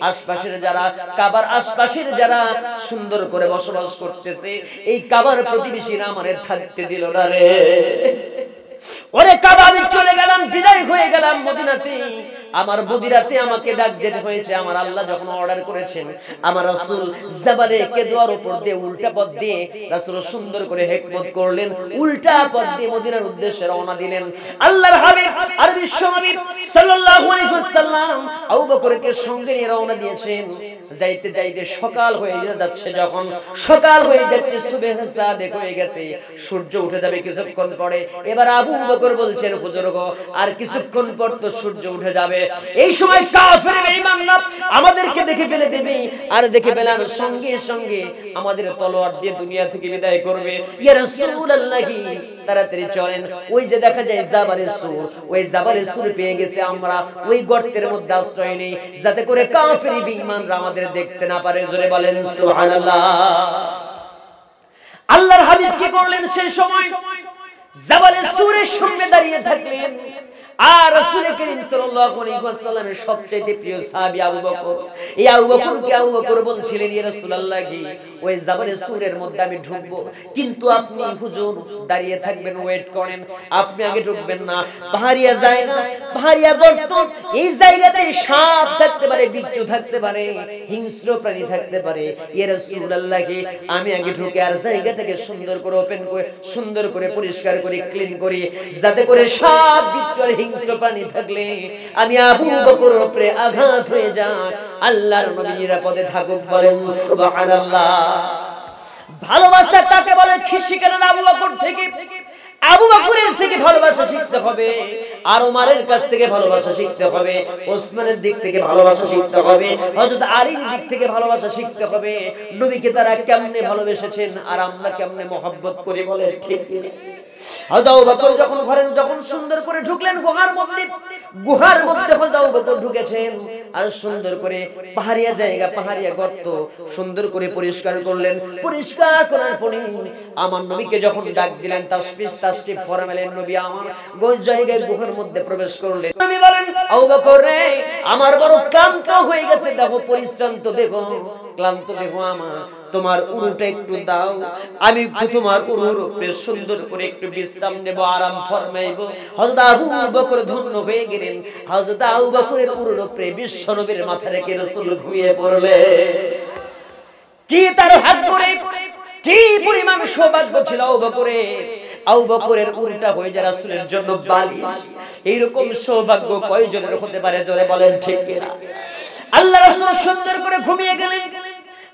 আশপাশের যারা, কাবার আশপাশের যারা সুন্দর করে বসবাস করতেছে, এই কাবার প্রতিবেশীরা আমারে থাকতে দিল না রে। ওরে কাবা, আমি চলে গেলাম, বিদায় হয়ে গেলাম মদিনাতে। আমার মদিনাতে আমাকে ডাক যেতে হয়েছে। আমার আল্লাহ যখন অর্ডার করেছেন, আমার রাসূল জাবালে কেদোয়ার উপর দিয়ে উল্টা পথ দিয়ে রাসূল সুন্দর করে হিকমত করলেন, উল্টা পথ দিয়ে মদিনার উদ্দেশ্যে রওনা দিলেন। আল্লাহর হাবিব আর বিশ্বনবী সাল্লাল্লাহু আলাইহি ওয়াসাল্লাম আবু বকরকে সঙ্গে নিয়ে রওনা দিয়েছেন। যাইতে যাইতে সকাল হয়ে যাচ্ছে, যখন সকাল হয়ে যাচ্ছে, সুবহ সাদেক হয়ে গেছে, সূর্য উঠে যাবে কিছুক্ষণ পরে। এবার আবু বকর বলছেন, হুজুর গো, আর কিছুক্ষণ পর তো সূর্য উঠে যাবে, এই সময় কাফের বেঈমানরা আমাদেরকে দেখে ফেলে দেবে, আর দেখে ফেলার সঙ্গে সঙ্গে আমাদের তলোয়ার দিয়ে দুনিয়া থেকে বিদায় করবে। ইয়া রাসূলুল্লাহ, তাড়াতাড়ি চলেন। ওই যে দেখা যায় জাবালে সূর, ওই জাবালে সূর পেয়ে গেছে, আমরা ওই গর্তের মধ্যে আশ্রয় নেই, যাতে করে কাফের বেঈমানরা আমাদের দেখতে না পারে। জোরে বলেন সুবহানাল্লাহ। আল্লাহর হাবিব কি করলেন? সেই সময় জাবালে সূরের সামনে দাঁড়িয়ে থাকলেন আর রাসূল করিম সাল্লাল্লাহু আলাইহি ওয়াসাল্লামের সবচেয়ে প্রিয় সাহাবী আবু বকর, এই আবু বকরকে আবু বকর বলছিলেন, ইয়া রাসূলুল্লাহ, ওই জাবালে সূরের মধ্যে আমি ঢুকবো, কিন্তু আপনি হুজুর দাঁড়িয়ে থাকবেন, ওয়েট করেন, আপনি আগে ঢুকবেন না। পাহাড়িয়া জায়গা, পাহাড়িয়া গর্ত, এই জায়গাতে সাপ থাকতে পারে, বিচ্ছু থাকতে পারে, হিংস্র প্রাণী থাকতে পারে। ইয়া রাসূলুল্লাহ, আমি আগে ঢুকে আর জায়গাটাকে সুন্দর করে ওপেন করে, সুন্দর করে পরিষ্কার করে, ক্লিন করি, যাতে করে সাপ, বিচ্ছু আর হিংস্র প্রাণী থাকলে আমি আবু বকরের উপরে আঘাত হয়ে যায়, আল্লাহর নবী নিরাপদে থাকুক। বলেন সুবহানাল্লাহ। ভালোবাসা কাকে বলে? খিসি কেন আবু বকর থেকে আবু বকরের থেকে ভালোবাসা শিখতে হবে, আর ওমরের কাছ থেকে ভালোবাসা শিখতে হবে, ওসমানের দিক থেকে ভালোবাসা শিখতে হবে, হযরত আলীর দিক থেকে ভালোবাসা শিখতে হবে। নবীকে তারা কেমনে ভালোবেসেছেন আর আমরা কেমনে মহব্বত করি বলে ঠিক কি? হযরত আবু বকর যখন ঘরে যখন সুন্দর করে ঢুকলেন গুহার মধ্যে হযরত আবু বকর ঢুকেছেন আর সুন্দর করে পাহাড়িয়া জায়গা, পাহাড়িয়া গর্ত সুন্দর করে পরিষ্কার করলেন। পরিষ্কার করার পরে আমার নবীকে যখন ডাক দিলেন, তাসবিহ ফরমালেন, নবী আমার গোল জায়গায় গুহার মধ্যে প্রবেশ করলেন। নবী বলেন, আবু বকর রে, আমার বড় ক্লান্ত হয়ে গেছে, দেখো পরিশ্রান্ত দেখো, ক্লান্ত দেখো, আমার তোমার উরুটা একটু দাও, আমি একটু তোমার উরুর উপরে সুন্দর করে একটু বিশ্রাম নেব, আরাম ফরমাইব। হযরত আবু বকর ধন্য হয়ে গেলেন। হযরত আবু বকরের উরুর উপরে বিশ্ব নবীর মাথা রেখে রাসূল ঘুমিয়ে পড়লেন। কি তার ভাগ্য রে, কি পরিমাণ সৌভাগ্য ছিল আবু বকরের। আবু বকরের উরুটা হয়ে যায় রাসূলের জন্য বালিশ। এইরকম সৌভাগ্য কয়জনের হতে পারে জোরে বলেন ঠিক কিনা? আল্লাহ রাসূল সুন্দর করে ঘুমিয়ে গেলেন।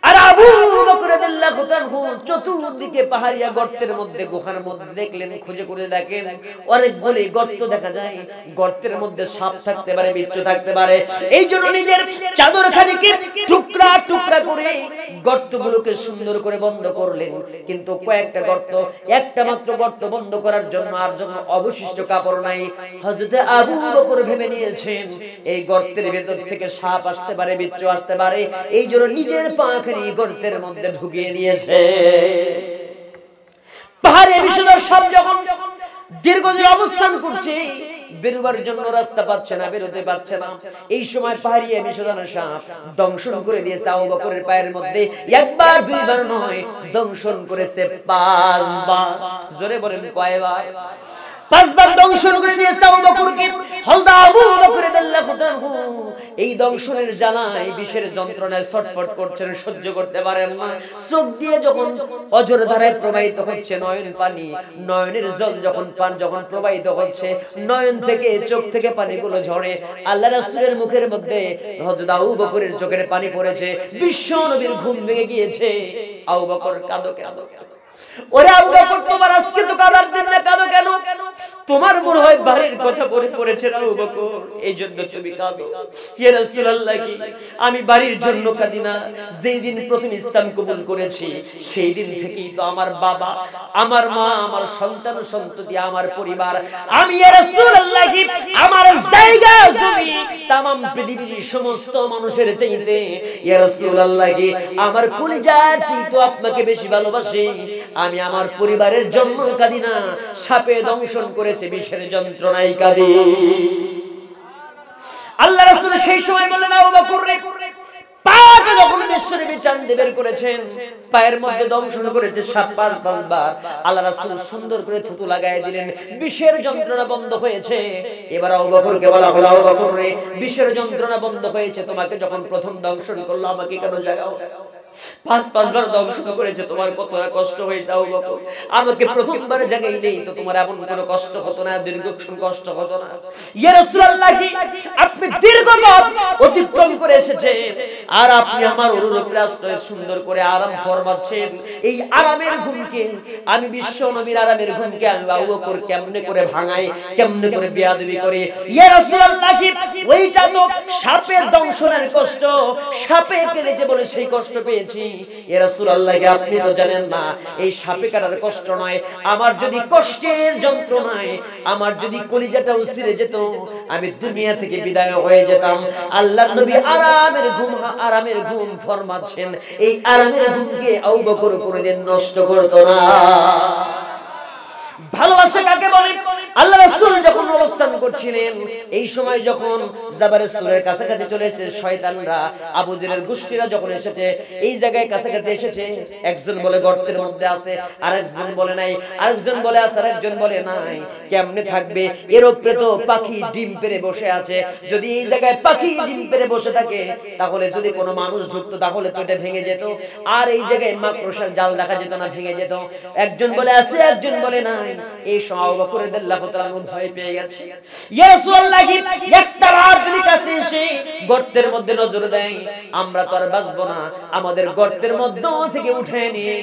আর আবু বকর রাদিয়াল্লাহু তাআলা চতুর্দিকে পাহাড়িয়া গর্তের মধ্যে, গুহার মধ্যে দেখলেন, খুঁজে করে দেখেন অনেকগুলি গর্ত দেখা যায়। গর্তের মধ্যে সাপ থাকতে পারে, বিচ্ছু থাকতে পারে। এই জন্য নিজের চাদরখানিকে টুকরা টুকরা করে গর্তগুলোকে সুন্দর করে বন্ধ করলেন। কিন্তু কয়েকটা গর্ত, একটা মাত্র গর্ত বন্ধ করার জন্য আর জন্য অবশিষ্ট কাপড় নাই। হযরত আবু বকর ভেবে নিয়েছেন এই গর্তের ভেতর থেকে সাপ আসতে পারে, বিচ্ছু আসতে পারে, এই জন্য নিজের পা গর্তের মধ্যে ঢুকিয়ে দিয়েছে। পাহাড়ে বিষধর সাপ যখন দীর্ঘদিন অবস্থান করছে, বেরোবার জন্য রাস্তা পাচ্ছে না, বেরোতে পারছে না, এই সময় পাহাড়ি বিষধর সাপ দংশন করে দিয়েছে আবু বকরের পায়ের মধ্যে। একবার দুইবার নয়, দংশন করেছে 5 বার। জোরে বলেন কয়বার? 5 বার দংশন করে দিয়েছে আবু বকরকে। হযরত আবু বকর রাদিয়াল্লাহু তাআলা এই দংশনের জ্বালায়, বিষের যন্ত্রণায় ছটফট করছেন, সহ্য করতে পারেন না। চোখ দিয়ে যখন অঝোর ধারায় প্রবাহিত হচ্ছে নয়ন পানি, নয়নের জল যখন প্রবাহিত হচ্ছে, নয়ন থেকে, চোখ থেকে পানিগুলো ঝরে। আল্লাহ রাসূলের মুখের মধ্যে হযরত আবু বকরের চোখের পানি পড়েছে। বিশ্ব নবীর ঘুম ভেঙে গিয়েছে। আবু বকর কাঁদো কাঁদো। ওরে আবু বকর, তোমার আজকে তো কাঁদার দিন না, কাঁদো কেন? তোমার মনে হয় বাড়ির কথা পড়ে পড়েছে আবু বকর, এইজন্য তুমি কাঁদো। ইয়া রাসূলুল্লাহ, কি আমি বাড়ির জন্য কাঁদি না? যেই দিন প্রথম ইসলাম কবুল করেছি সেই দিন থেকেই তো আমার বাবা, আমার মা, আমার সন্তান সন্ততি, আমার পরিবার, আমি ইয়া রাসূলুল্লাহ আমার জায়গা জমি तमाम পৃথিবীর সমস্ত মানুষের চাইতে ইয়া রাসূলুল্লাহ আমার কলিজার চাইতে আপনাকে বেশি ভালোবাসি। আমি আমার পরিবারের জন্য কাঁদি না, সাপে দংশন করেছে বিষের যন্ত্রণায় কাঁদি। আল্লাহ রাসূল সেই সময় বললেন, আবু বকর রে, পাকে যখন বিশ্বনবী চাঁদ বের করেছেন, পায়ের মধ্যে দংশন করেছে সাপ 5 বার। আল্লাহ রাসূল সুন্দর করে থুতু লাগায় দিলেন, বিষের যন্ত্রণা বন্ধ হয়েছে। এবার আবু বকরকে বলা হলো, আবু বকর রে, বিষের যন্ত্রণা বন্ধ হয়েছে, তোমাকে যখন প্রথম দংশন করলো আমাকে কেন জাগাও? 5 বার দংশন করেছে, তোমার কতটা কষ্ট হয়েছে আবু বকর? আমাকে প্রথমবার জাগাই দেই তো তোমার এমন কোনো কষ্ট হতো না, দীর্ঘক্ষণ কষ্ট হতো না। ইয়া রাসূলুল্লাহ, আপনি দীর্ঘ পথ অতিক্রম করে এসেছেন আর আপনি আমার উরুর উপরে আশ্রয় সুন্দর করে আরাম ফরমাচ্ছেন। এই আরামের ঘুমকে, আমি বিশ্ব নবীর আরামের ঘুমকে আমি আবু বকর কেমনে করে ভাঙাই, কেমনে করে বেয়াদবি করে? ইয়া রাসূলুল্লাহ, ওইটা তো সাপের দংশনের কষ্ট, সাপে কেটেছে বলে সেই কষ্ট পেয়েছি। ইয়া রাসূলুল্লাহ, আপনি তো জানেন না এই সাপে কাটার কষ্ট নয়, আমার যদি কষ্টের যন্ত্রণায় আমার যদি কলিজাটা উছিরে যেত, আমি দুনিয়া থেকে বিদায় হয়ে যেতাম। আল্লাহর নবী আরামের ঘুম ফরমাচ্ছেন, এই আরামের ঘুমকে আবু বকর কোনদিন নষ্ট করতো না। ভালোবাসা কাকে বলে? আল্লাহ রাসূল যখন অবস্থান করছিলেন, এই সময় যখন জাবারে সূরের কাছাকাছি চলে এসেছে শয়তানরা, আবু জেলের গোষ্ঠীরা যখন এসেছে, এই জায়গায় কাছাকাছি এসেছে, একজন বলে গর্তের মধ্যে আছে, আরেকজন বলে নাই, আরেকজন বলে আছে, আরেকজন বলে নাই। কেমনে থাকবে? এর উপরে তো পাখি ডিম পেড়ে বসে আছে। যদি এই জায়গায় পাখি ডিম পেড়ে বসে থাকে, তাহলে যদি কোনো মানুষ ঢুকতো তাহলে তো এটা ভেঙে যেত, আর এই জায়গায় মাকড়সার জাল দেখা যেত না, ভেঙে যেত। একজন বলে আছে, একজন বলে নাই। নাই। এই সময় আবু বকর রাদিয়াল্লাহু তাআলা ভয় পেয়ে গেছে। ইয়া রাসূলুল্লাহ, একটা রাত যদি কাছে এসে গর্তের মধ্যে নজর দেয়, আমরা তো আর বাঁচবো না। আমাদের গর্তের মধ্য থেকে উঠে নিয়ে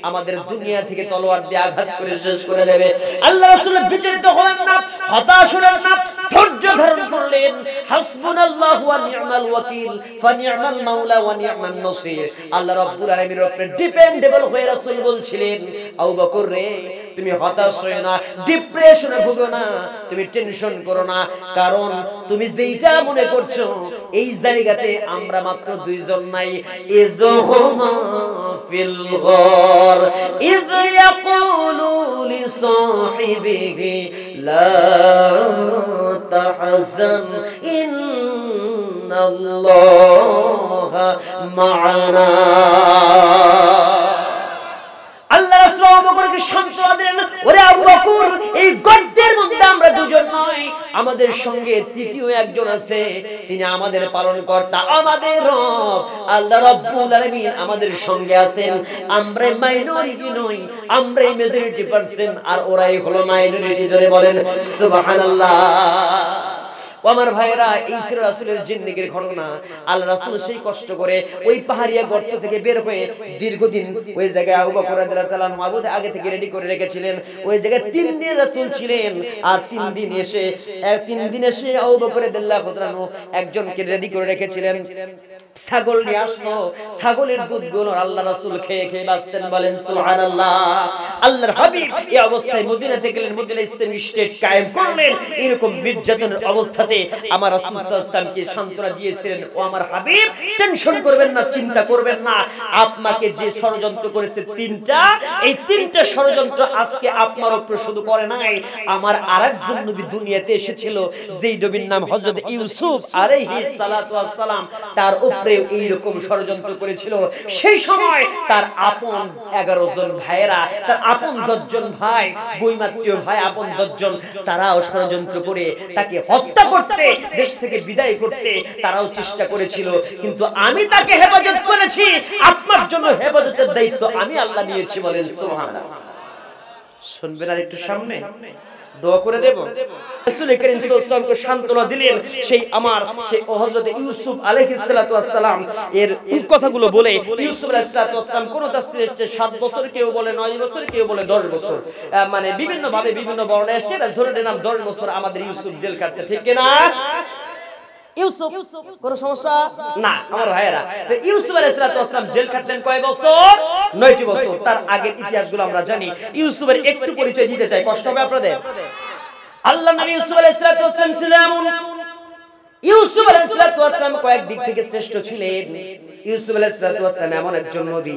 আমাদের দুনিয়া থেকে তলোয়ার দিয়ে আঘাত করে শেষ করে দেবে। আল্লাহ রাসূল বিচলিত হলেন না, হতাশ হলেন না, ধৈর্য ধারণ করলেন। হাসবুনাল্লাহু ওয়া নি'মাল ওয়াকিল, ফানি'মাল মাওলা ওয়া নি'মান নাসির। আল্লাহ রাব্বুল আলামিনের উপরে ডিপেন্ডেবল হয়ে রাসূল বলছিলেন, আবু বকর রে, তুমি হতাশ হয়ো না, ডিপ্রেশনে ভুগো না, তুমি টেনশন করো না, কারণ তুমি যেইটা মনে করছো এই জায়গাতে আমরা মাত্র দুইজন নাই। ইদহুমা ফিল গার ইদ ইয়াকুলু লিসাহিবিহি লা তাহজান ইন্নাল্লাহা মা'ানা। আল্লাহ রাসূল আবু বকরকে সান্ত্বনা দিলেন, ওরে আবু বকর, এই গর্তের মধ্যে আমরা দুজন নই, আমাদের সঙ্গে তৃতীয় একজন আছে, তিনি আমাদের পালনকর্তা, আমাদের রব আল্লাহ রাব্বুল আলামিন আমাদের সঙ্গে আছেন। আমরা মাইনরিটি নই, আমরাই মেজরিটি পারসেন্ট, আর ওরাই হলো মাইনরিটি। জোরে বলেন সুবহানাল্লাহ। আমার ভাইরা, এই ছিল রাসূলের জিন্দেগীর ঘটনা। আল্লাহ রাসূল সেই কষ্ট করে ওই পাহাড়িয়া গর্ত থেকে বের হয়ে দীর্ঘদিন ওই জায়গায় আবু বকর রাদিয়াল্লাহু তাআলা মাবুদ আগে থেকে রেডি করে রেখেছিলেন। ওই জায়গায় 3 দিন রাসূল ছিলেন, আর 3 দিন এসে আবু বকর রাদিয়াল্লাহু তাআলা একজনকে রেডি করে রেখেছিলেন। ছাগল নিয়ে আসলো, ছাগলের দুধগুলো আল্লাহ রাসূল খেয়ে খেয়ে বাঁচতেন। বলেন সুবহানাল্লাহ। আল্লাহর হাবিব এই অবস্থায় মদিনাতে গেলেন, মদিনা ইসলামিক স্টেট কায়েম করলেন। এরকম নির্যাতনের অবস্থাতে আমার রাসূল সাল্লাল্লাহু আলাইহি ওয়াসাল্লামকে সান্ত্বনা দিয়েছিলেন, ও আমার হাবিব, টেনশন করবেন না, চিন্তা করবেন না, আপনাকে যে ষড়যন্ত্র করেছে তিনটা, এই তিনটা ষড়যন্ত্র আজকে আপনার উপর শুধু করে নাই, আমার আরেকজন নবী দুনিয়াতে এসেছিল, যেই নবীর নাম হযরত ইউসুফ আলাইহিস সালাতু ওয়াস সালাম, তার উপরে এইরকম ষড়যন্ত্র করেছিল। সেই সময় তার আপন 11 জন ভাইয়েরা, তার আপন 10 জন ভাই, বৈমাত্রীয় ভাই আপন 10 জন, তারাও ষড়যন্ত্র করে তাকে হত্যা করতে, দেশ থেকে বিদায় করতে তারাও চেষ্টা করেছিল। কিন্তু আমি তাকে হেফাজত করেছি, আপনার জন্য হেফাজতের দায়িত্ব আমি আল্লাহ নিয়েছি। বলেন সুবহানাল্লাহ। শুনবেন আর একটু সামনে দোয়া করে দেব। রাসূল করিম সাল্লাল্লাহু আলাইহি ওয়াসাল্লামকে সান্ত্বনা দিলেন, সেই হযরত ইউসুফ আলাইহিস সালাতু ওয়াস সালাম এর এই কথাগুলো বলে। ইউসুফ আলাইহিস সালাতু ওয়াস সালাম কোন তাফসীরে এসেছে 7 বছর, কেউ বলে 9 বছর, কেউ বলে 10 বছর, মানে বিভিন্ন ভাবে বিভিন্ন বর্ণনা এসেছে। ধরে নিলাম 10 বছর আমাদের ইউসুফ জেল কাটছে, ঠিক কি না? ইউসুফ কোন সমস্যা না আমার ভাইয়েরা। ইউসুফ আলাইহিস সালাতু ওয়াস সালাম জেল কাটলেন কয় বছর? 9টি বছর। তার আগের ইতিহাসগুলো আমরা জানি। ইউসুফের একটু পরিচয় দিতে চাই, কষ্ট হবে আপনাদের। আল্লাহ নবী ইউসুফ আলাইহিস সালাতু ওয়াস সালাম ছিলেন, ইউসুফ আলাইহিস সালাতু ওয়াস সালাম কয়েক দিক থেকে শ্রেষ্ঠ ছিলেন। ইউসুফ আলাইহিস সালাতু ওয়াস সালাম এমন একজন নবী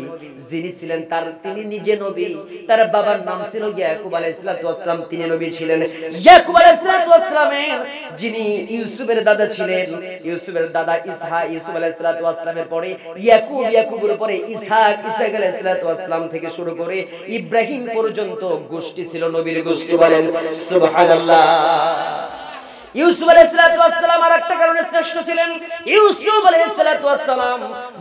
যিনি ছিলেন, তিনি নিজে নবী, তার বাবার নাম ছিল ইয়াকুব আলাইহিস সালাতু ওয়াস সালাম, তিনি নবী ছিলেন। ইয়াকুব আলাইহিস সালাতু ওয়াস সালামের যিনি ইউসুফের দাদা ছিলেন, ইউসুফের দাদা ইসহাক, ইউসুফ আলাইহিস সালাতু ওয়াস সালামের পরে ইয়াকুব, ইয়াকুবের পরে ইসহাক, ইসহাক আলাইহিস সালাতু ওয়াস সালাম থেকে শুরু করে ইব্রাহিম পর্যন্ত গোষ্ঠী ছিল নবীর গোষ্ঠী। বলেন সুবহানাল্লাহ। ইউসুফ আলাইহিস সালাতু ওয়াস সালাম আরেকটা কারণে শ্রেষ্ঠ ছিলেন। ইউসুফ আলাইহিস সালাতু ওয়াস সালাম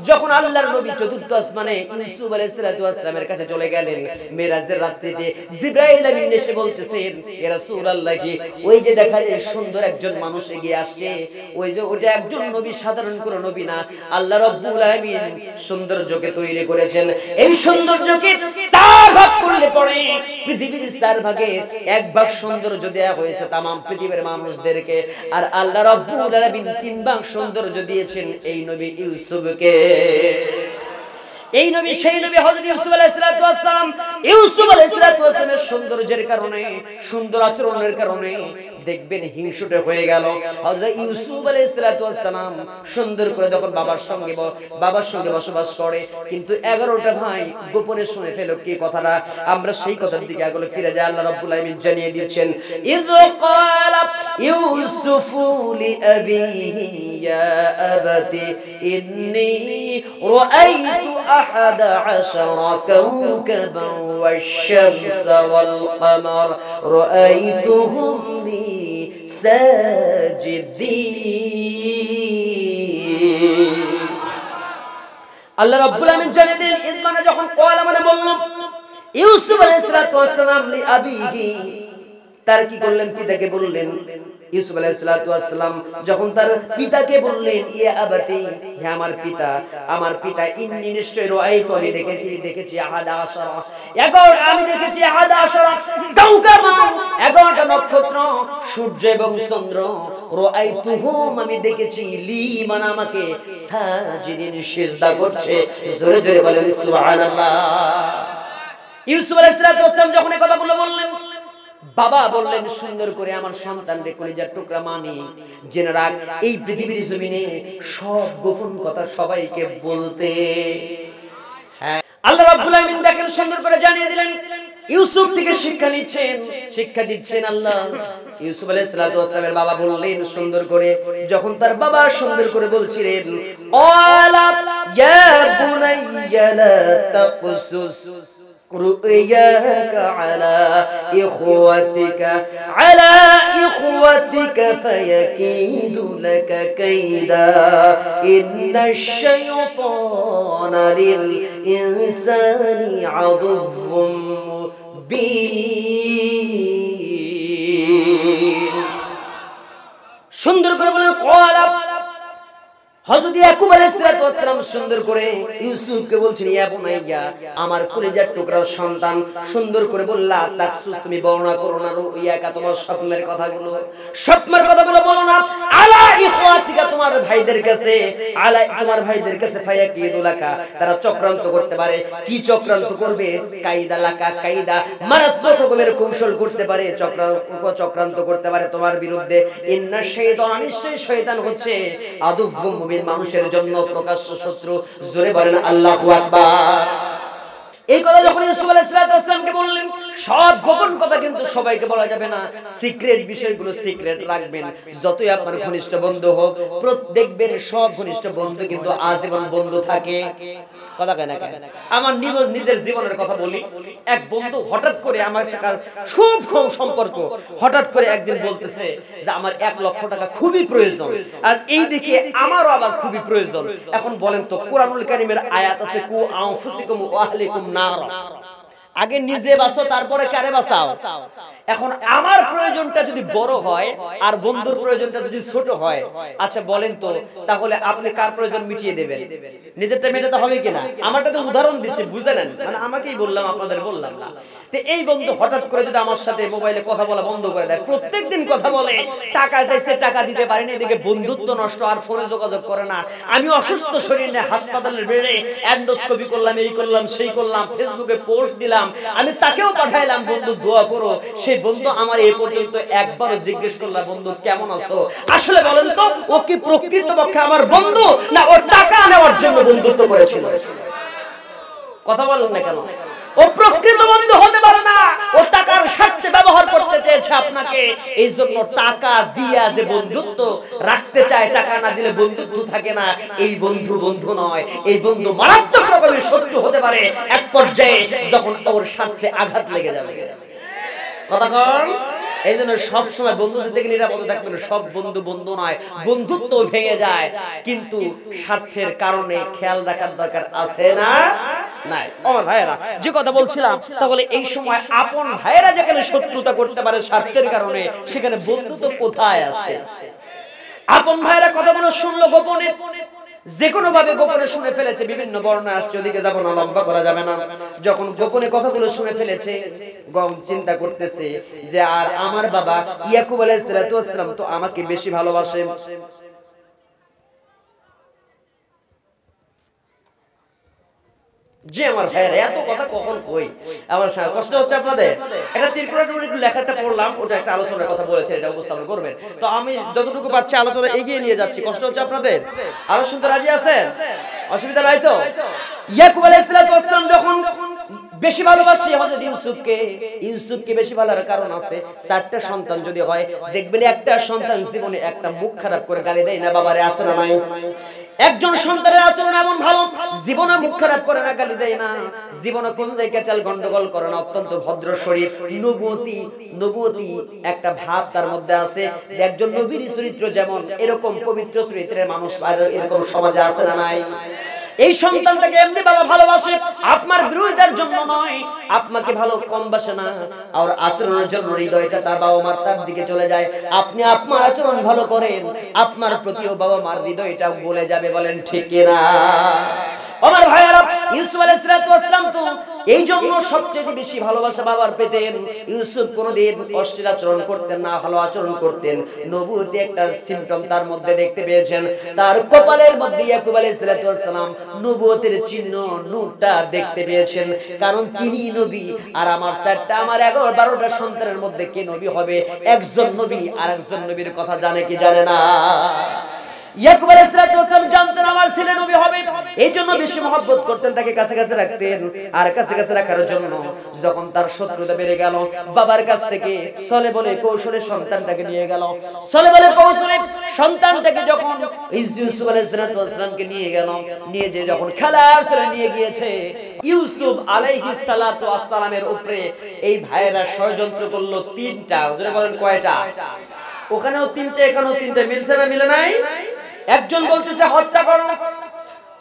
যখন আল্লাহর নবী চতুর্থ আসমানে ইউসুফ আলাইহিস সালাতু ওয়াস সালামের কাছে চলে গেলেন মেরাজের রাত্রিতে, জিবরাইল আমিন এসে বলতেছেন, ইয়া রাসূলুল্লাহ, কি ওই যে দেখা যায় সুন্দর একজন মানুষ এগিয়ে আসছে, ওইটা একজন নবী, সাধারণ কোন নবী না, আল্লাহ রাব্বুল আলামিন সৌন্দর্যকে তৈরি করেছেন। এই সৌন্দর্যকে 4 ভাগ করলে পড়ে পৃথিবীর 4 ভাগে 1 ভাগ সৌন্দর্য দেয়া হয়েছে तमाम পৃথিবীর মানুষদের, আর আল্লাহ রাব্বুল আলামিন 3 ভাগ সৌন্দর্য দিয়েছেন এই নবী ইউসুফকে। এই নবী সেই নবী হযরত ইউসুফ আলাইহিস সালাতু ওয়াস সালাম। ইউসুফ আলাইহিস সালাতু ওয়াস সালামের সৌন্দর্যের কারণে, সুন্দর আচরণের কারণে দেখবেন হিংসুটে হয়ে গেল। হযরত ইউসুফ আলাইহিস সালাতু ওয়াস সালাম সুন্দর করে যখন বাবার সঙ্গে বসবাস করে, কিন্তু 11টা ভাই গোপনে শুনে ফেল কি কথাটা। আমরা সেই কথার দিকে আগে ফিরে যাই। আল্লাহ রাব্বুল আলামিন জানিয়ে দিচ্ছেন, ইয ক্বালা ইউসুফু লিআবিহি ইয়া আবাতি ইন্নী রাআইতু أحد عشر كوكبا والشمس والقمر رأيتهم لي ساجدين। আল্লাহ রাব্বুল আলামিন জানিয়ে দিলেন, ইসমানে যখন কয়লা মানে বলল, ইউসুফ আলাইহিস সালাতু ওয়াস সালাম লি আবিহি, তার কি করলেন, পিতাকে বললেন। ইউসুফ আলাইহিস সালাতু ওয়াস সালাম যখন তার পিতাকে বললেন, ইয়া আবাতি, হে আমার পিতা, ইন্নী নিশ্চয় রাআইতু, আমি দেখেছি 11 আমি দেখেছি 11 কাওকাবা, 11টা নক্ষত্র, সূর্য এবং চন্দ্র। রাআইতুহুম, আমি দেখেছি, লি মানে আমাকে, সাজিদিন সিজদা করছে। জোরে জোরে বলেন সুবহানাল্লাহ। ইউসুফ আলাইহিস সালাতু ওয়াস সালাম যখন এই কথাগুলো বললেন, বাবা বললেন, সুন্দর করে আমার সন্তানকে কলিজার টুকরা মানি, জেনে রাখ এই পৃথিবীর জমিনে সব গোপন কথা সবাইকে বলতে। হ্যাঁ, আল্লাহ রাব্বুল আলামিন দেখেন সুন্দর করে জানিয়ে দিলেন, ইউসুফ থেকে শিক্ষা দিচ্ছেন আল্লাহ। ইউসুফ আলাইহিস সালাতু ওয়াস সালামের বাবা বললেন সুন্দর করে, যখন তার বাবা সুন্দর করে বলছিলেন, আলা ইয়া বুনাইয়া লা তাকসুস رؤياك على إخوتك فيكيد لك كيدا إن الشيطان للإنسان عدو مبين। সুন্দর করে বলেন, ক্বালা, হযরত ইয়াকুব আলাইহিস সালাম সুন্দর করে ইউসুফকে বলছেন, ইয়া বুনাইয়া, আমার কলিজার টুকরার সন্তান, সুন্দর করে বললা, তাকসুস, তুমি বর্ণনা করো না, রুইয়াকা, তোমার স্বপ্নের কথাগুলো বলো না, আলা ইখওয়াতিকা, তোমার ভাইদের কাছে, ফায়াকিদুলাকা, তারা চক্রান্ত করতে পারে। কি চক্রান্ত করবে? কায়দা লাকা, কায়দা, মারাত্মক রকমের কৌশল করতে পারে, চক্রান্ত করতে পারে তোমার বিরুদ্ধে। ইন্নাশ শাইতান, নিশ্চয়ই শয়তান হচ্ছে আদুউম মুবিন, মানুষের জন্য প্রকাশ্য শত্রু। জোরে বলেন আল্লাহু আকবার। এই কথা যখন ইউসুফ আলাইহিস সালামকে বললেন, সব গোপন কথা কিন্তু সবাইকে বলা যাবে না, সিক্রেট বিষয়গুলো সিক্রেট রাখবেন। যতই আপনার ঘনিষ্ঠ বন্ধু হোক, দেখবেন সব ঘনিষ্ঠ বন্ধু কিন্তু আজীবন বন্ধু থাকে। কথা কয় না কেন? আমার নিজের জীবনের কথা বলি। এক বন্ধু হঠাৎ করে আমার সাথে খুব সম্পর্ক, হঠাৎ করে একদিন বলতেছে যে আমার 1 লক্ষ টাকা খুবই প্রয়োজন, আর এই দিকে আমারও আবার খুবই প্রয়োজন। এখন বলেন তো, কোরআনুল কারীমের আয়াত আছে, কু আনফুসিকুম ওয়া আহলিকুম নার, আগে নিজে বাঁচো তারপরে কারে বাঁচাও। এখন আমার প্রয়োজনটা যদি বড় হয় আর বন্ধুর প্রয়োজনটা যদি ছোট হয়, আচ্ছা বলেন তো, তাহলে আপনি কার প্রয়োজন মিটিয়ে দেবেন? নিজেরটা মেটাতে হবে কিনা? আমারটা তো উদাহরণ দিচ্ছি, বুঝে নেন, মানে আমাকেই বললাম, আপনাদের বললাম না। তো এই বন্ধু হঠাৎ করে যদি আমার সাথে মোবাইলে কথা বলা বন্ধ করে দেয়, প্রত্যেকদিন কথা বলে, টাকা চাইছে, টাকা দিতে পারিনি, এদিকে বন্ধুত্ব নষ্ট, আর ফোনে যোগাযোগ করে না। আমি অসুস্থ শরীর নিয়ে হাসপাতালের বেডে এন্ডোস্কোপি করলাম, এই করলাম, সেই করলাম, ফেসবুকে পোস্ট দিলাম, আমি তাকেও পাঠাইলাম, বন্ধু দোয়া করো। সেই বন্ধু আমার এই পর্যন্ত একবার জিজ্ঞেস করলাম, বন্ধু কেমন আছো? আসলে বলেন তো, ও কি প্রকৃতপক্ষে আমার বন্ধু, না ও টাকা নেওয়ার জন্য বন্ধুত্ব করেছিল? কথা বলেন না কেন? ও প্রকৃত বন্ধু হতে পারে না, ও টাকার স্বার্থে ব্যবহার করতে চেয়েছে আপনাকে, এই জন্য টাকা দিয়া যে বন্ধুত্ব রাখতে চায়, টাকা না দিলে বন্ধুত্ব থাকে না, এই বন্ধু বন্ধু নয়, এই বন্ধু মারাত্মক রকমের শত্রু হতে পারে এক পর্যায়ে, যখন ওর স্বার্থে আঘাত লেগে যাবে। কথা কন। এই জন্য সবসময় বন্ধুদের থেকে নিরাপদে থাকবেন। সব বন্ধু বন্ধু নয়, বন্ধুত্ব ভেঙে যায়, কিন্তু স্বার্থের কারণে খেয়াল রাখার দরকার আছে না? নাই। আমার ভাইয়েরা, যে কথা বলছিলাম, তাহলে এই সময় আপন ভাইয়েরা যেখানে শত্রুতা করতে পারে স্বার্থের কারণে, সেখানে বন্ধুত্ব কোথায় আছে? আপন ভাইয়েরা কথাগুলো শুনলো গোপনে, যে কোনো ভাবে গোপনে শুনে ফেলেছে, বিভিন্ন বর্ণনা আসছে, ওদিকে যাব না, লম্বা করা যাবে না। যখন গোপনে কথাগুলো শুনে ফেলেছে, চিন্তা করতেছে যে আর আমার বাবা ইয়াকুব আলাইহিস সালাম তো আমাকে বেশি ভালোবাসে, যে আমার ভাইয়েরা এত কথা কখন কই, আমার কষ্ট হচ্ছে আপনাদের। এটা চিরকুটে একটু লেখাটা পড়লাম, ওটা একটা আলোচনার কথা বলেছে, এটা উপস্থাপন করবেন। তো আমি যতটুকু পারছি আলোচনা এগিয়ে নিয়ে যাচ্ছি। কষ্ট হচ্ছে আপনাদের? আরো শুনতে রাজি আছেন? অসুবিধা নাই তো? ইয়াকুব আলাইহিস সালাম যখন বেশি ভালোবাসি হযরত ইউসুফকে বেশি ভালোর কারণ আছে। 4টা সন্তান যদি হয়, দেখবেন একটা সন্তান জীবনে একটা মুখ খারাপ করে গালি দেয় না বাবারে, আছে না নাই? একজন সন্তানের আচরণ এমন ভালো, জীবনে মুখ খারাপ করে না, গালি দেয় না, জীবনে কোন জায়গায় চাল গন্ডগোল করে না, অত্যন্ত ভদ্র শরীর, নবুয়তি একটা ভাব তার মধ্যে আছে। একজন নবীর চরিত্র যেমন, এরকম পবিত্র চরিত্রের মানুষ আর এরকম সমাজে আছে না নাই? এই সন্তানটাকে এমনি বাবা ভালোবাসে আপনার বিরোধিতার জন্য নয়, আপনাকে ভালো কম বাসে না, আর আচরণের জন্য হৃদয়টা তার বাবা মার তার দিকে চলে যায়। আপনি আপনার আচরণ ভালো করেন, আপনার প্রতিও বাবা মার হৃদয়টা গলে যাবে। বলেন ঠিক কিনা? আমার ভাইয়ারা, ইউসুফ আলাইহিস সালাম তো এই জন্য সবচেয়ে বেশি ভালোবাসা বাবার পেতেন। ইউসুফ কোনোদিন অশ্লীল আচরণ করতেন না, ভালো আচরণ করতেন। নবুয়তি একটা সিম্পটম তার মধ্যে দেখতে পেয়েছেন। তার কপালের মধ্যে ইয়াকুব আলাইহিস সালাম নবুয়তের চিহ্ন, নূরটা দেখতে পেয়েছেন। কারণ তিনি নবী, আর আমার 4টা আমার 11-12টা সন্তানের মধ্যে কে নবী হবে? একজন নবী আর একজন নবীর কথা জানে কি জানে না? ইয়াকুব আলাইহিস সালাম জানতেন আমার ছেলে নবী হবে, এই জন্য বেশি মহব্বত করতেন, তাকে কাছে কাছে রাখতেন। আর কাছে কাছে রাখার জন্য যখন তার শত্রুতা বেড়ে গেল, বাবার কাছ থেকে ছলে বলে কৌশলে সন্তানটাকে নিয়ে গেল। ছলে বলে কৌশলে সন্তানটাকে যখন ইউসুফ আলাইহিস সালামকে নিয়ে গেল, নিয়ে যে যখন খেলার ছলে নিয়ে গিয়েছে, ইউসুফ আলাইহিস সালামের উপরে এই ভাইয়েরা ষড়যন্ত্র করলো 3টা। ওজনে বলেন কয়টা? ওখানেও 3টে, এখানেও 3টে। মিলছে না? মিলে নাই? একজন বলতেছে হত্যা করো,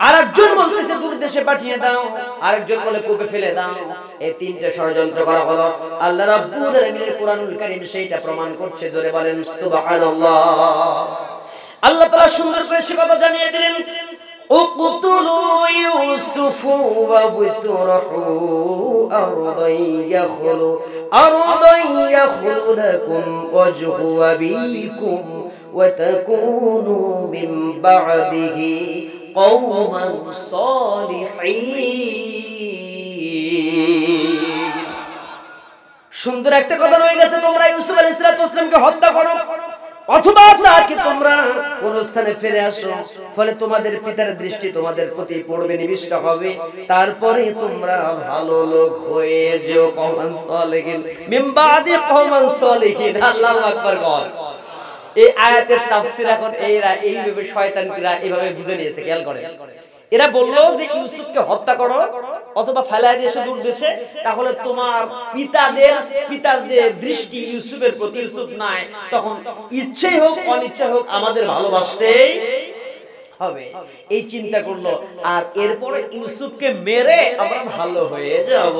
আরেকজন বলতেছে দূর দেশে পাঠিয়ে দাও, আরেকজন বলে কূপে ফেলে দাও। এই 3টে ষড়যন্ত্র করা হলো। আল্লাহ রাব্বুল আলামিনের কুরআনুল কারীম সেইটা প্রমাণ করছে। জোরে বলেন সুবহানাল্লাহ। আল্লাহ তাআলা সুন্দর করে সে কথা জানিয়ে দিলেন, উকতুলু ইউসুফ ওয়াবতুরহু আরদান ইয়াখলু লাকুম ওয়াজহু আবিকুম وتكونوا من بعده قوما صالحين। সুন্দর একটা কথা রয়ে গেছে, তোমরা ইউসুফ আলাইহিস সালামকে হত্যা করো অথবা তাকে তোমরা কোন স্থানে ফিরে আসো, ফলে তোমাদের পিতার দৃষ্টি তোমাদের প্রতি পড়বে, নিবিষ্ট হবে, তারপরে তোমরা ভালো লোক হয়ে যেও। কওমান সালিহিন মিন বাদি কওমান সালিহিন। আল্লাহু আকবার। গল এই আয়াতের তাফসীর এখন এরা এইভাবে শয়তানরা এইভাবে বুঝে নিয়েছে। খেয়াল করেন, এরা বললো যে ইউসুফকে হত্যা করো অথবা ফেলাই দিয়ে এসো দূর দেশে, তাহলে তোমার পিতার যে দৃষ্টি ইউসুফের প্রতি, ইউসুফ নাই, তখন ইচ্ছেই হোক অনিচ্ছাই হোক আমাদের ভালোবাসতেই হবে। এই চিন্তা করলো, আর এরপরে ইউসুফকে মেরে আমরা ভালো হয়ে যাব।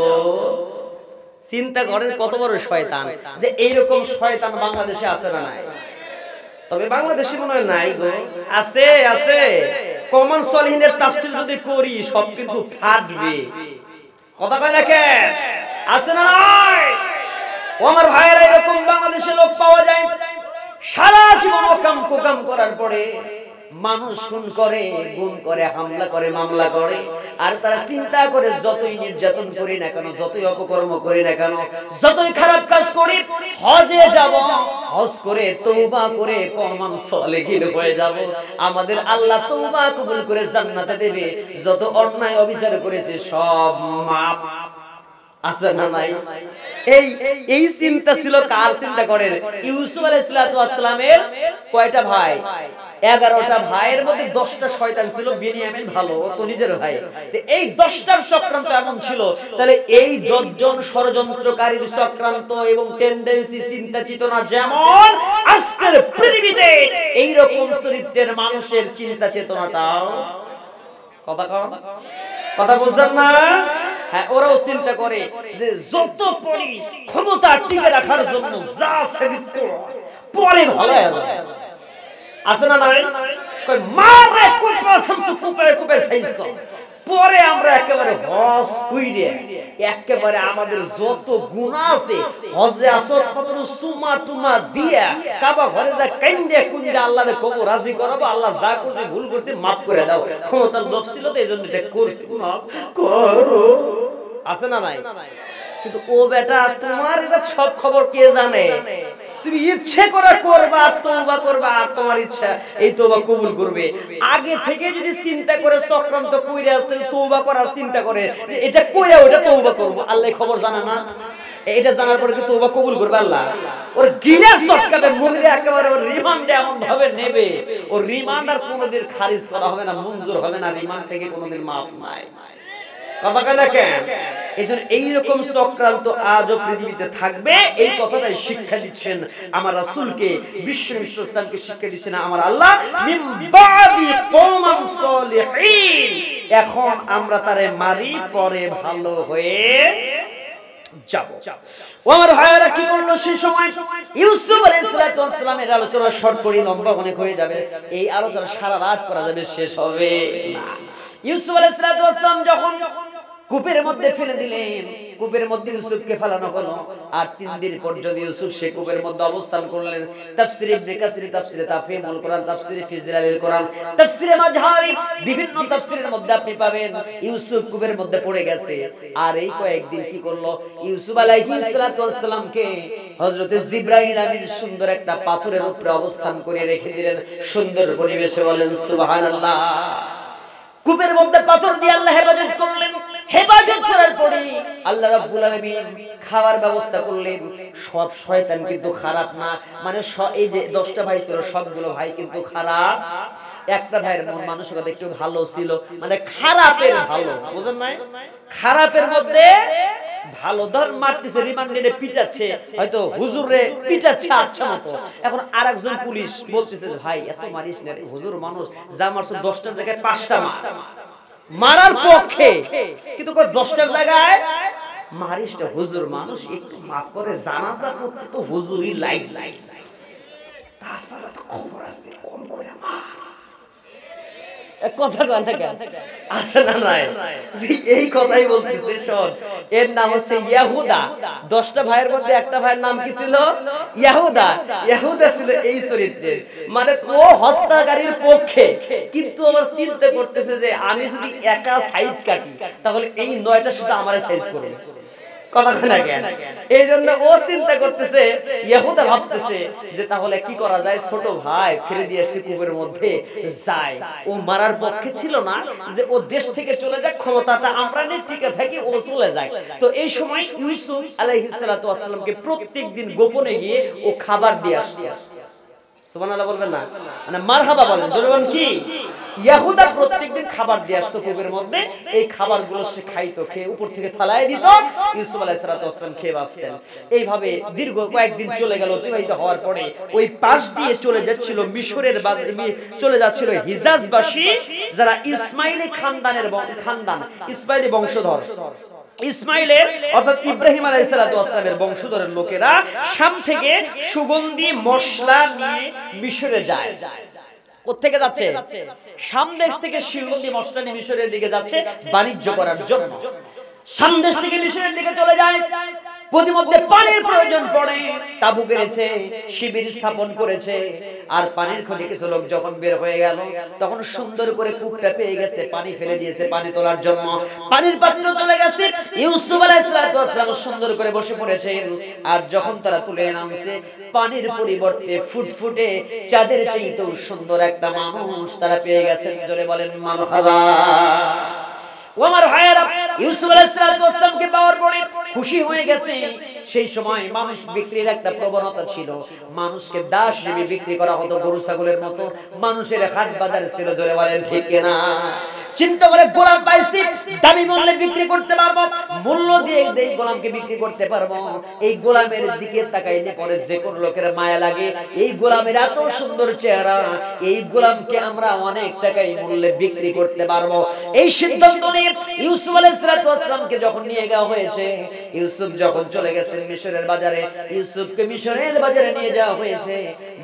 চিন্তা করেন কত বড় শয়তান, যে এইরকম শয়তান বাংলাদেশে আছে না নাই? তবে বাংলাদেশে মনে হয় নাই গো। আছে, আছে। কমন সলিহিনের তাফসীর যদি করি সব কিন্তু ফাটবে। কথা কয় না কে? আছে না নাই? ও আমার ভাইয়েরা, এরকম বাংলাদেশে লোক পাওয়া যায় সারা জীবন ওকাম কোকাম করার পরে মানুষ খুন করে, গুম করে, হামলা করে, মামলা করে, আর তারা চিন্তা করে যতই নির্যাতন করি না কেন, যতই অপকর্ম করি না কেন, যতই খারাপ কাজ করি, হজে যাব, হজ করে তওবা করে কওমান সালিহিন হয়ে যাব, আমাদের আল্লাহ তওবা কবুল করে জান্নাতে দেবে, যত অন্যায় অবিচার করেছে সব মাফ। আছে না নাই? এই চিন্তা ছিল কার? চিন্তা করেন, ইউসুফ আলাইহিস সালামের কয়টা ভাই? 11টা ভাইয়ের মধ্যে 10টা শয়তান ছিল। বিনিয়ামিন ভালো, ও তো নিজের ভাই। এই 10টার চক্রান্ত এমন ছিল, তাহলে এই 10 জন ষড়যন্ত্রকারীর চক্রান্ত এবং টেন্ডেন্সি, চিন্তা চেতনা যেমন আজকের পৃথিবীতে এই রকম চরিত্রের মানুষের চিন্তা চেতনাটাও, কথা বুঝছেন না? হ্যাঁ, ওরাও চিন্তা করে যে যত পরি ক্ষমতা টিকে রাখার জন্য যা সাজিত পরে ভালো হবে। আছে না নাই? কই মারে কুপা সমসু কুপে সাইছো, পরে আমরা একেবারে হজ কইরে একেবারে আমাদের যত গুনাহ আছে হজে আসো কত সুমা টুমা দিয়া কাবা ঘরে যা কাইন্দে কুইন্দে আল্লাহরে কবর রাজি করাবো, আল্লাহ যা করছে ভুল করছে মাফ করে দাও। ক্ষমতার লোভ ছিল তো এইজন্য এটা করছি, মাফ করো। আছে না নাই? কিন্তু ও বেটা, তোমার এটা সব খবর কে জানে? তুমি ইচ্ছে করে করবা, তওবা করবা, আর তোমার ইচ্ছা এই তওবা কবুল করবে। আগে থেকে যদি চিন্তা করে চক্রান্ত কইরা তওবা করার চিন্তা করে যে এটা কইরা ওটা তওবা করব, আল্লাহ খবর জানা না? এটা জানার পরে কি তওবা কবুল করবে আল্লাহ? ওর গিলা চটকাবে, মুখে একেবারে ওর রিমান্ডে এমন ভাবে নেবে, ওর রিমান্ড আর কোনোদিন খারিজ করা হবে না, মঞ্জুর হবে না, রিমান্ড থেকে কোনোদিন মাফ নাই। কথা কেন? এজন্য এইরকম চক্রান্ত আজও পৃথিবীতে থাকবে, এই কথাটাই শিক্ষা দিচ্ছেন আমার রাসূলকে, বিশ্ব নবী সাল্লাল্লাহু আলাইহি ওয়াসাল্লামকে শিক্ষা দিচ্ছেন আমার আল্লাহ, মিন বাদি কওমান সলিহিন, এখন আমরা তারে মারি পরে ভালো হয়ে যাব। ও আমার ভাইরা, কি করলো সেই সময়? ইউসুফ আলাইহিস সালামের আলোচনা শর্ট করে লম্বা অনেক হয়ে যাবে, এই আলোচনা সারা রাত করা যাবে, শেষ হবে না। ইউসুফ আলাইহিস সালাম যখন কূপের মধ্যে ফেলে দিলেন, কূপের মধ্যে ইউসুফকে ফেলানো হলো, আর 3 দিন পর্যন্ত ইউসুফ সেই কূপের মধ্যে অবস্থান করলেন। তাফসীরে ইবনে কাসির, তাফসীরে তাফহিমুল কোরআন, তাফসীরে ফি জিলালিল কোরআন, তাফসীরে মাজহারি, বিভিন্ন তাফসীরের মধ্যে আপনি পাবেন ইউসুফ কূপের মধ্যে পড়ে গেছে। আর এই কয়েকদিন কি করলো? ইউসুফ আলাইহিস সালামকে হযরতে জিবরাইল আমিন সুন্দর একটা পাথরের উপরে অবস্থান করে রেখে দিলেন, সুন্দর পরিবেশে। বলেন সুবহানাল্লাহ। কূপের মধ্যে পাথর দিয়ে আল্লাহ হেফাজত করলেন। হেফাজত করার পরে আল্লাহ রাব্বুল আলামিন খাওয়ার ব্যবস্থা করলেন। সব শয়তান কিন্তু খারাপ না, মানে এই যে 10টা ভাই ছিল, সবগুলো ভাই কিন্তু খারাপ। একটা ভাইয়ের মন মানসিকতা একটু ভালো ছিল, মানে খারাপের ভালো, বুঝেন নাই? খারাপের মধ্যে ভালো, ধর মারতেছে, রিমান্ডে পিটাচ্ছে, হয়তো হুজুরে পিটাচ্ছে আচ্ছা মতো। এখন আরেকজন পুলিশ বলতেছে, ভাই এত মারিস না, হুজুর মানুষ, যা মারছ 10টার জায়গায় 5টা মারার পক্ষে, কিন্তু 10টার জায়গায় মারিস না, হুজুর মানুষ, একটু মাফ করে, জানাজা করতে তো হুজুরই লাইট, তাছাড়া খবর আছে, কম করে মার। কথা আছে না নাই? এই কথাই বলতেছে। শোন, এর নাম হচ্ছে ইয়াহুদা। 10টা ভাইয়ের মধ্যে একটা ভাইয়ের নাম কি ছিল? ইয়াহুদা। ইয়াহুদা ছিল এই চরিত্রে, মানে ও হত্যাকারীর পক্ষে, কিন্তু আমার চিন্তা করতেছে যে আমি যদি একা সাইজ কাটি তাহলে এই 9টা শুধু আমারে সাইজ করবে। কথা কয় না কেন? এই জন্য ও চিন্তা করতেছে, ইহুদা ভাবতেছে যে তাহলে কি করা যায়, ছোট ভাই ফিরে দিয়ে আসি কূপের মধ্যে যায়। ও মারার পক্ষে ছিল না যে ও দেশ থেকে চলে যাক, ক্ষমতাটা আমরা নিয়ে টিকে থাকি, ও চলে যায়। তো এই সময় ইউসুফ আলাইহিস সালাতু ওয়াস সালামকে প্রত্যেকদিন গোপনে গিয়ে ও খাবার দিয়ে আসতো। সুবহানাল্লাহ বলবেন না, মানে মারহাবা বলেন, জোরে বলেন কি? ইয়াহুদা প্রত্যেকদিন খাবার দিয়ে আসতো কূপের মধ্যে, এই খাবারগুলো সে খাইতো, খেয়ে উপর থেকে ফালায় দিত, ইউসুফ আলাইহিস সালাতু ওয়াস সালাম খেয়ে বাঁচতেন। এইভাবে দীর্ঘ কয়েকদিন চলে গেল। অতিবাহিত হওয়ার পরে ওই পাশ দিয়ে চলে যাচ্ছিল মিশরের চলে যাচ্ছিল হিজাজবাসী, যারা ইসমাইলি খানদানের খানদান, ইসমাইলি বংশধর, ইসমাইলের অর্থাৎ ইব্রাহিম আলাইহিস সালাতু ওয়াস সালামের বংশধরের লোকেরা শাম থেকে সুগন্ধি মশলা নিয়ে মিশরে যায়। কোত্থেকে যাচ্ছে? শাম দেশ থেকে সুগন্ধি মশলা নিয়ে মিশরের দিকে যাচ্ছে বাণিজ্য করার জন্য। শাম দেশ থেকে মিশরের দিকে চলে যায়, প্রতিমধ্যে পানির প্রয়োজন পড়ে, তাঁবু গেড়েছে, শিবির স্থাপন করেছে, আর পানির খোঁজে কিছু লোক যখন বের হয়ে গেল, তখন সুন্দর করে কূপটা পেয়ে গেছে, পানি ফেলে দিয়েছে পানি তোলার জন্য, পানির পাত্র চলে গেছে, ইউসুফ আলাইহিস সালাম সুন্দর করে বসে পড়েছেন। আর যখন তারা তুলে আনছে, পানির পরিবর্তে ফুটফুটে চাঁদের চাইতেও সুন্দর একটা মানুষ তারা পেয়ে গেছেন। জোরে বলেন মারহাবা। ওমর ভাইরা ইউসুফ আলাইহিস সালামকে পাওয়ার পরে খুশি হয়ে গেছে। সেই সময় মানুষ বিক্রির একটা প্রবণতা ছিল, মানুষকে দাস হিসেবে বিক্রি করা হতো, গরু ছাগলের মতো। মানুষের হাট বাজার ছিল, জোরে বলেন ঠিক না? চিন্তা করে গোলাম পাইছি, দামি মূল্যে বিক্রি করতে পারবো, মূল্য দিয়ে এই গোলামকে বিক্রি করতে পারবো। এই গোলামের দিকে তাকাইলে পরে যে কোন লোকের মায়া লাগে, এই গোলামের এত সুন্দর চেহারা, এই গোলামকে আমরা অনেক টাকায় মূল্যে বিক্রি করতে পারবো। এই সিদ্ধান্ত নিয়ে ইউসুফ আলাইহিস সালামকে যখন নিয়ে যাওয়া হয়েছে, ইউসুফ যখন চলে গেছেন মিশরের বাজারে, ইউসুফকে মিশরের বাজারে নিয়ে যাওয়া হয়েছে,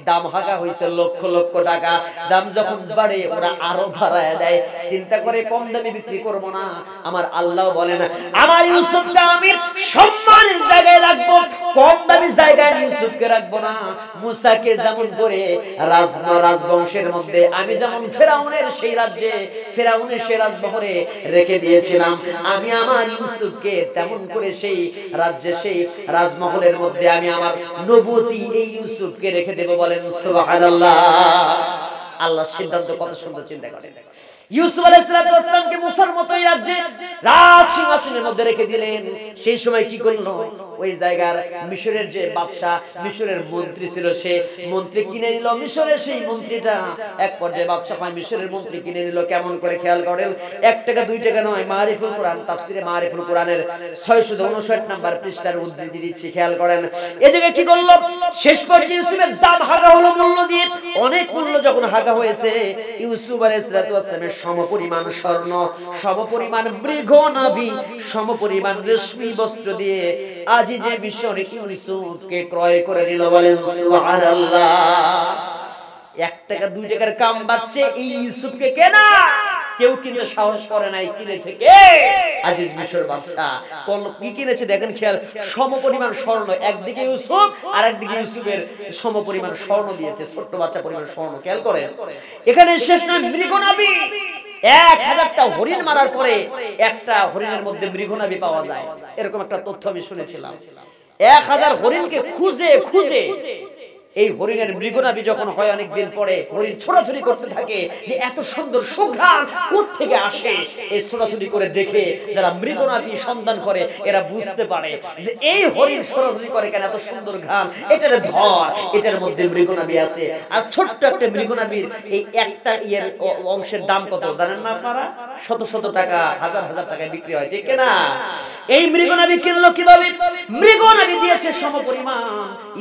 দাম হাঁকা হয়েছে লক্ষ লক্ষ টাকা। দাম যখন বাড়ে ওরা আরো বাড়ায় দেয়, চিন্তা করে কম দামে বিক্রি করব না। আমার আল্লাহ বলেন, আমার ইউসুফকে আমি সম্মানের জায়গায় রাখবো, কম দামি জায়গায় ইউসুফকে রাখবো না। মুসাকে যেমন করে রাজবংশের মধ্যে আমি যেমন ফেরাউনের সেই রাজ্যে, ফেরাউনের সেই রাজমহলে রেখে দিয়েছিলাম, আমি আমার ইউসুফকে তেমন করে সেই রাজ্যে, সেই রাজমহলের মধ্যে আমি আমার নবুয়তি এই ইউসুফকে রেখে দেব। বলেন সুবহানাল্লাহ। আল্লাহ সিদ্ধান্ত কত সুন্দর, চিন্তা করেন। ইউসুফ আলাইহিস সালামকে মুসার মতোই রাজ্যে রাজ সিংহাসনের মধ্যে রেখে দিলেন। সেই সময় কি করলো, ওই জায়গার মিশরের যে বাদশা, মিশরের মন্ত্রী ছিল, সে মন্ত্রী কিনে নিল মিশরের। সেই মন্ত্রীটা এক পর্যায়ে বাদশা পায় মিশরের মন্ত্রী কিনে নিল। কেমন করে খেয়াল করেন, 1 টাকা 2 টাকা নয়, মারিফুল কোরআন তাফসিরে মারিফুল কোরআনের 659 নাম্বার পৃষ্ঠার উদ্ধৃতি দিচ্ছি, খেয়াল করেন। এই জায়গায় কি করলো, শেষ পর্যায়ে ইউসুফের দাম হাগা হলো মূল্য দিয়ে। অনেক মূল্য যখন হাগা হয়েছে, ইউসুফ আলাইহিস সালামের সমপরিমাণ স্বর্ণ, সমপরিমাণ মৃগনাভি, সমপরিমাণ রেশমি বস্ত্র দিয়ে আজিজে মিশর ইউসুফকে ক্রয় করে নিল। বলেন সুবহানাল্লাহ। 1 টাকা 2 টাকার কাম বাচ্চে এই ইউসুফকে কেনা, কেউ কিনে সাহস করে নাই। কিনেছে কে? আজিজ মিশর বাদশা। কোন কি কিনেছে দেখেন, খেয়াল, সমপরিমাণ স্বর্ণ। একদিকে ইউসুফ আর একদিকে ইউসুফের সমপরিমাণ স্বর্ণ দিয়েছে, ছোট্ট বাচ্চা পরিমাণ স্বর্ণ। খেয়াল করেন, এখানে শেষ নয়, মৃগনাভি 1000টা হরিণ মারার পরে একটা হরিণের মধ্যে মৃগনাভি পাওয়া যায়, এরকম একটা তথ্য আমি শুনেছিলাম। 1000 হরিণকে খুঁজে খুঁজে এই হরিণের মৃগনাভি যখন হয়, অনেকদিন পরে হরিণ ছোটাছুটি করতে থাকে যে এত সুন্দর সুঘ্রাণ কোত্থেকে আসে। এই ছোটাছুটি করে দেখে যারা মৃগনাভি সন্ধান করে, এরা বুঝতে পারে যে এই হরিণ ছোটাছুটি করে কেন, এত সুন্দর ঘ্রাণ, এটার ধর, এটার মধ্যে মৃগনাভি আছে। আর ছোট্ট একটা মৃগনাভির এই একটা অংশের দাম কত জানেন না আপনারা? শত শত টাকা, হাজার হাজার টাকায় বিক্রি হয়, ঠিক না? এই মৃগনাভি কিনলো কিভাবে? মৃগনাভি দিয়েছে সমপরিমাণ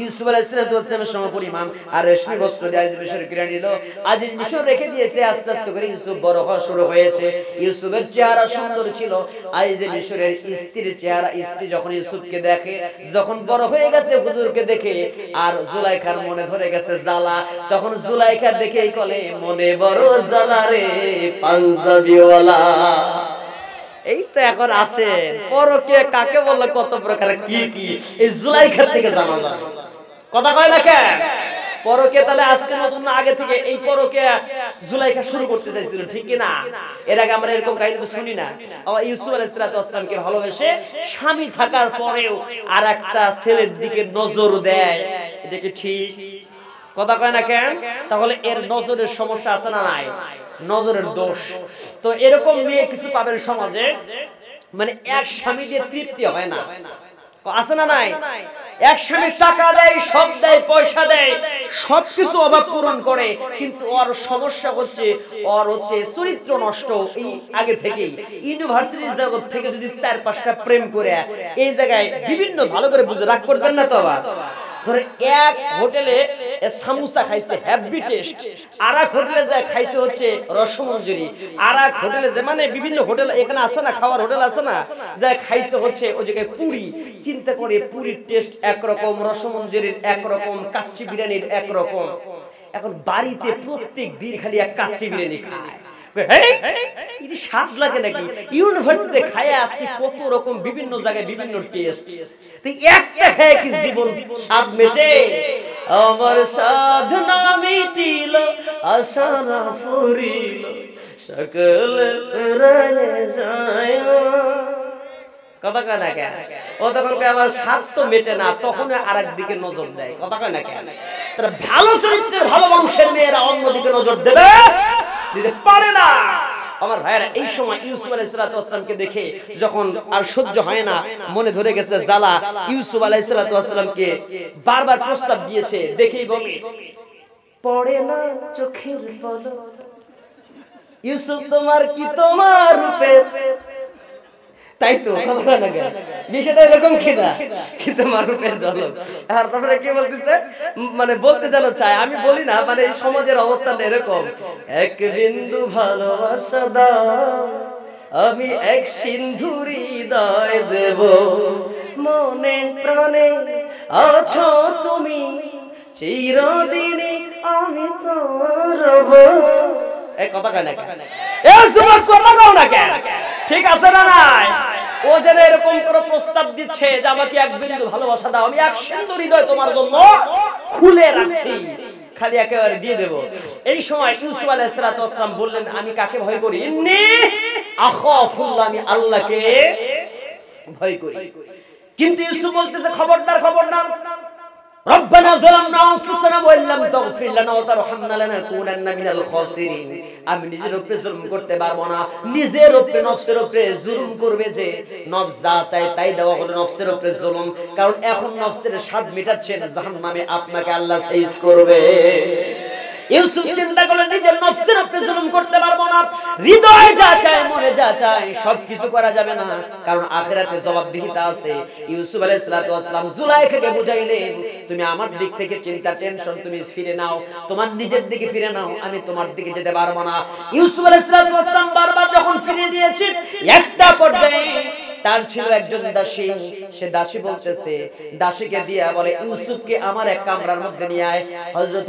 ইউসুফ আলাইহিস সালামের সমপরিমাণ, আর রেশমি বস্ত্র দিয়ে আজিজ মিশর কিনে নিল। আজিজ মিশর রেখে দিয়েছে। আস্তে আস্তে করে ইউসুফ বড় হওয়া শুরু হয়েছে। ইউসুফের চেহারা সুন্দর ছিল। আজিজ মিশরের স্ত্রীর চেহারা, স্ত্রী যখন ইউসুফকে দেখে, যখন বড় হয়ে গেছে হুজুরকে দেখে, আর জুলাইখার মনে ধরে গেছে জ্বালা, তখন জুলাইখা দেখেই বলে, মনে বড় জ্বালা রে পাঞ্জাবিওয়ালা। এই তো এখন আসে পরকে কাকে বলে, কত প্রকার কি কি এই জুলাইখার থেকে জানা যায়। কথা কয় না কেন? পরকে তাহলে আজকে নতুন না, আগে থেকে এই পরকে জুলাইখা শুরু করতে চাইছিল, ঠিক কি না? এর আগে আমরা এরকম কাহিনী তো শুনি না। ইউসুফ আলাইহিস সালামকে ভালোবেসে স্বামী থাকার পরেও আর একটা ছেলের দিকে নজর দেয়, এটা কি ঠিক? কথা কয় না কেন? তাহলে এর নজরের সমস্যা আছে না নাই? নজরের দোষ। তো এরকম মেয়ে কিছু পাবেন সমাজে, মানে এক স্বামী দিয়ে তৃপ্তি হয় না, আছে না নাই? এক স্বামী টাকা দেয়, সব দেয়, পয়সা দেয়, সবকিছু অভাব পূরণ করে, কিন্তু ওর সমস্যা হচ্ছে, ওর হচ্ছে চরিত্র নষ্ট। এই আগে থেকেই ইউনিভার্সিটি জগৎ থেকে যদি 4-5টা প্রেম করে এই জায়গায় বিভিন্ন, ভালো করে বুঝে রাগ করবেন না তো। আবার ধরে এক হোটেলে সামোসা খাইছে হেভি টেস্ট, আর এক হোটেলে যায় খাইছে হচ্ছে রসমঞ্জরি, আর এক হোটেলে যে, মানে বিভিন্ন হোটেল এখানে আছে না, খাওয়ার হোটেল আছে না, যায় খাইছে হচ্ছে ওই জায়গায় পুরি। চিন্তা করে, পুরির টেস্ট একরকম, রসমঞ্জরির একরকম, কাচ্চি বিরিয়ানির একরকম। এখন বাড়িতে প্রত্যেক দিন খালি এক কাচ্চি বিরিয়ানি খায়, স্বাদ লাগে নাকি? ইউনিভার্সিটিতে খায়া আসছি কত রকম বিভিন্ন জায়গায় বিভিন্ন টেস্ট, একটা খায় কি জীবন স্বাদ মেটে? আমার সাধনা মিটিল, আশা না ফুরিল, সকল রয়ে যায়। কথা কয় না কেন? ও তখন আমার স্বাদ তো মেটে না, তখন আরেক দিকে নজর দেয়। কথা কয় না কেন? তারা ভালো চরিত্রের, ভালো বংশের মেয়েরা অন্যদিকে নজর দেবে, দিতে পারে না। আমার ভাইরা, এই সময় ইউসুফ আলাইহিস সালামকে দেখে যখন আর সহ্য হয় না, মনে ধরে গেছে জ্বালা, ইউসুফ আলাইহিস সালামকে বারবার প্রস্তাব দিয়েছে। দেখেই বলে, পড়ে না চোখের পলক, ইউসুফ তোমার কি তোমার রূপে, তাই তো বিষয়টা এরকম কিনা, কিন্তু মানুষের ঝলক। আর তারপরে কি বলতেছে, মানে বলতে যেন চায়, আমি বলি না, মানে এই সমাজের অবস্থাটা এরকম। এক বিন্দু ভালোবাসা দাও, আমি এক সিন্ধুর হৃদয় দেব, মনে প্রাণে আছো তুমি, চিরদিনে আমি তো রব। এই কথা কয় না কেন? কথা কও না কেন? ঠিক আছে না নাই? ও যেন এরকম করে প্রস্তাব দিচ্ছে যে আমাকে এক বিন্দু ভালোবাসা দাও, আমি এক সিন্ধুর হৃদয় তোমার জন্য খুলে রাখছি, খালি একেবারে দিয়ে দেব। এই সময় ইউসুফ আলাইহিস সালাম বললেন, আমি কাকে ভয় করি? ইন্নী আখাফুল্লাহ, আমি আল্লাহকে ভয় করি। কিন্তু ইউসুফ বলতেছে, খবরদার খবরদার, রব্বানা যালামনা আনফুসানা ওয়া ইল্লাম তাগফির লানা ওয়া তারহামনা লানাকুনান্না মিনাল খাসিরিন। আমি নিজের উপরে জুলুম করতে পারবো না, নিজের উপরে নফসের উপরে জুলুম করবে যে নফস যা চায় তাই দেওয়া হলো নফসের উপরে জুলুম। কারণ এখন নফসের স্বাদ মেটাচ্ছেন, জাহান্নামে আপনাকে আল্লাহ সাইজ করবে। ইউসুফ চিন্তা করলেন নিজের নফসের উপরে জুলুম করতে পারবো না, হৃদয় যা চায় মনে যা চায় সবকিছু করা যাবে না, কারণ আখিরাতে জবাবদিহিতা আছে। ইউসুফ আলাইহিস সালাতু ওয়াস সালাম জুলাইখাকে বুঝাইলেন, তুমি আমার দিক থেকে চিন্তা টেনশন তুমি ফিরে নাও, তোমার নিজের দিকে ফিরে নাও, আমি তোমার দিকে যেতে পারবো না। ইউসুফ আলাইহিস সালাতু ওয়াস সালাম বারবার যখন ফিরে দিয়েছি, একটা পর্যায়ে তার ছিল একজন দাসী, সে দাসী বলতেছে, দাসীকে দিয়া বলে ইউসুফকে আমার এক কামরার মধ্যে নিয়ে আয়। হযরত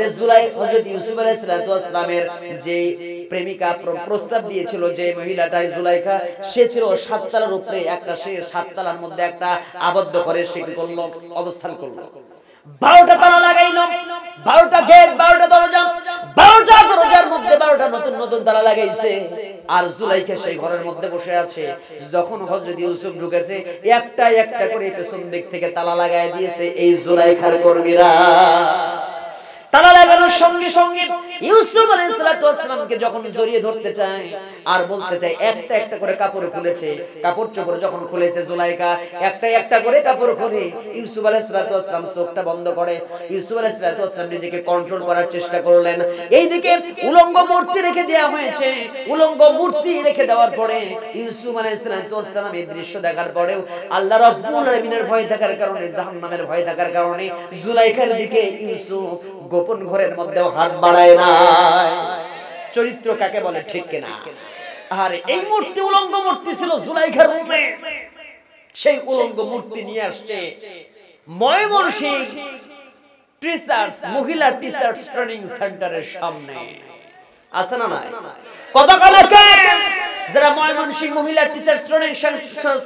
ইউসুফ আলাইহিস সালাতু ওয়াস সালামের যে প্রেমিকা প্রস্তাব দিয়েছিল, যে মহিলাটা জুলাইখা, সে ছিল 7 তলার উপরে, একটা সে 7 তলার মধ্যে একটা আবদ্ধ করে সে কি করলো, অবস্থান করলো। 12টা তালা লাগাইলো, 12টা গেট, 12টা দরজা, 12টা দরজার মধ্যে 12টা নতুন নতুন তালা লাগাইছে। আর জুলাইখা সেই ঘরের মধ্যে বসে আছে। যখন হযরত ইউসুফ ঢুকেছে, একটা একটা করে পেছন দিক থেকে তালা লাগায় দিয়েছে এই জুলাইখার কর্মীরা। তালা লাগানোর সঙ্গে সঙ্গে ইউসুফ আলাইহিস সালাতু ওয়াস সালামকে যখন জড়িয়ে ধরতে চায় আর বলতে চায়, একটা একটা করে কাপড় খুলেছে, কাপড় চোপড় যখন খুলেছে জুলাইখা, একটা একটা করে কাপড় খুলে ইউসুফ আলাইহিস সালাতু ওয়াস সালাম চোখটা বন্ধ করে। ইউসুফ আলাইহিস সালাতু ওয়াস সালাম নিজেকে কন্ট্রোল করার চেষ্টা করলেন। এইদিকে উলঙ্গ মূর্তি রেখে দেওয়া হয়েছে, উলঙ্গ মূর্তি রেখে দেওয়ার পরে ইউসুফ আলাইহিস সালাতু ওয়াস সালাম এই দৃশ্য দেখার পরেও আল্লাহ রাব্বুল আলামিনের ভয় থাকার কারণে, জাহান্নামের ভয় থাকার কারণে জুলাইখার দিকে ইউসুফ গোপন ঘরের মধ্যেও হাত বাড়ায় না। চরিত্র কাকে বলে, ঠিক কিনা? আর এই মূর্তি উলঙ্গ মূর্তি ছিল জুলাইখার রূপে। সেই উলঙ্গ মূর্তি নিয়ে আসছে ময়মনসিংহ টিচার্স, মহিলা টিচার্স ট্রেনিং সেন্টারের সামনে। আছে না নাই? কতকাল আগে যারা ময়মনসিংহ মহিলা টিচার্স ট্রেনিং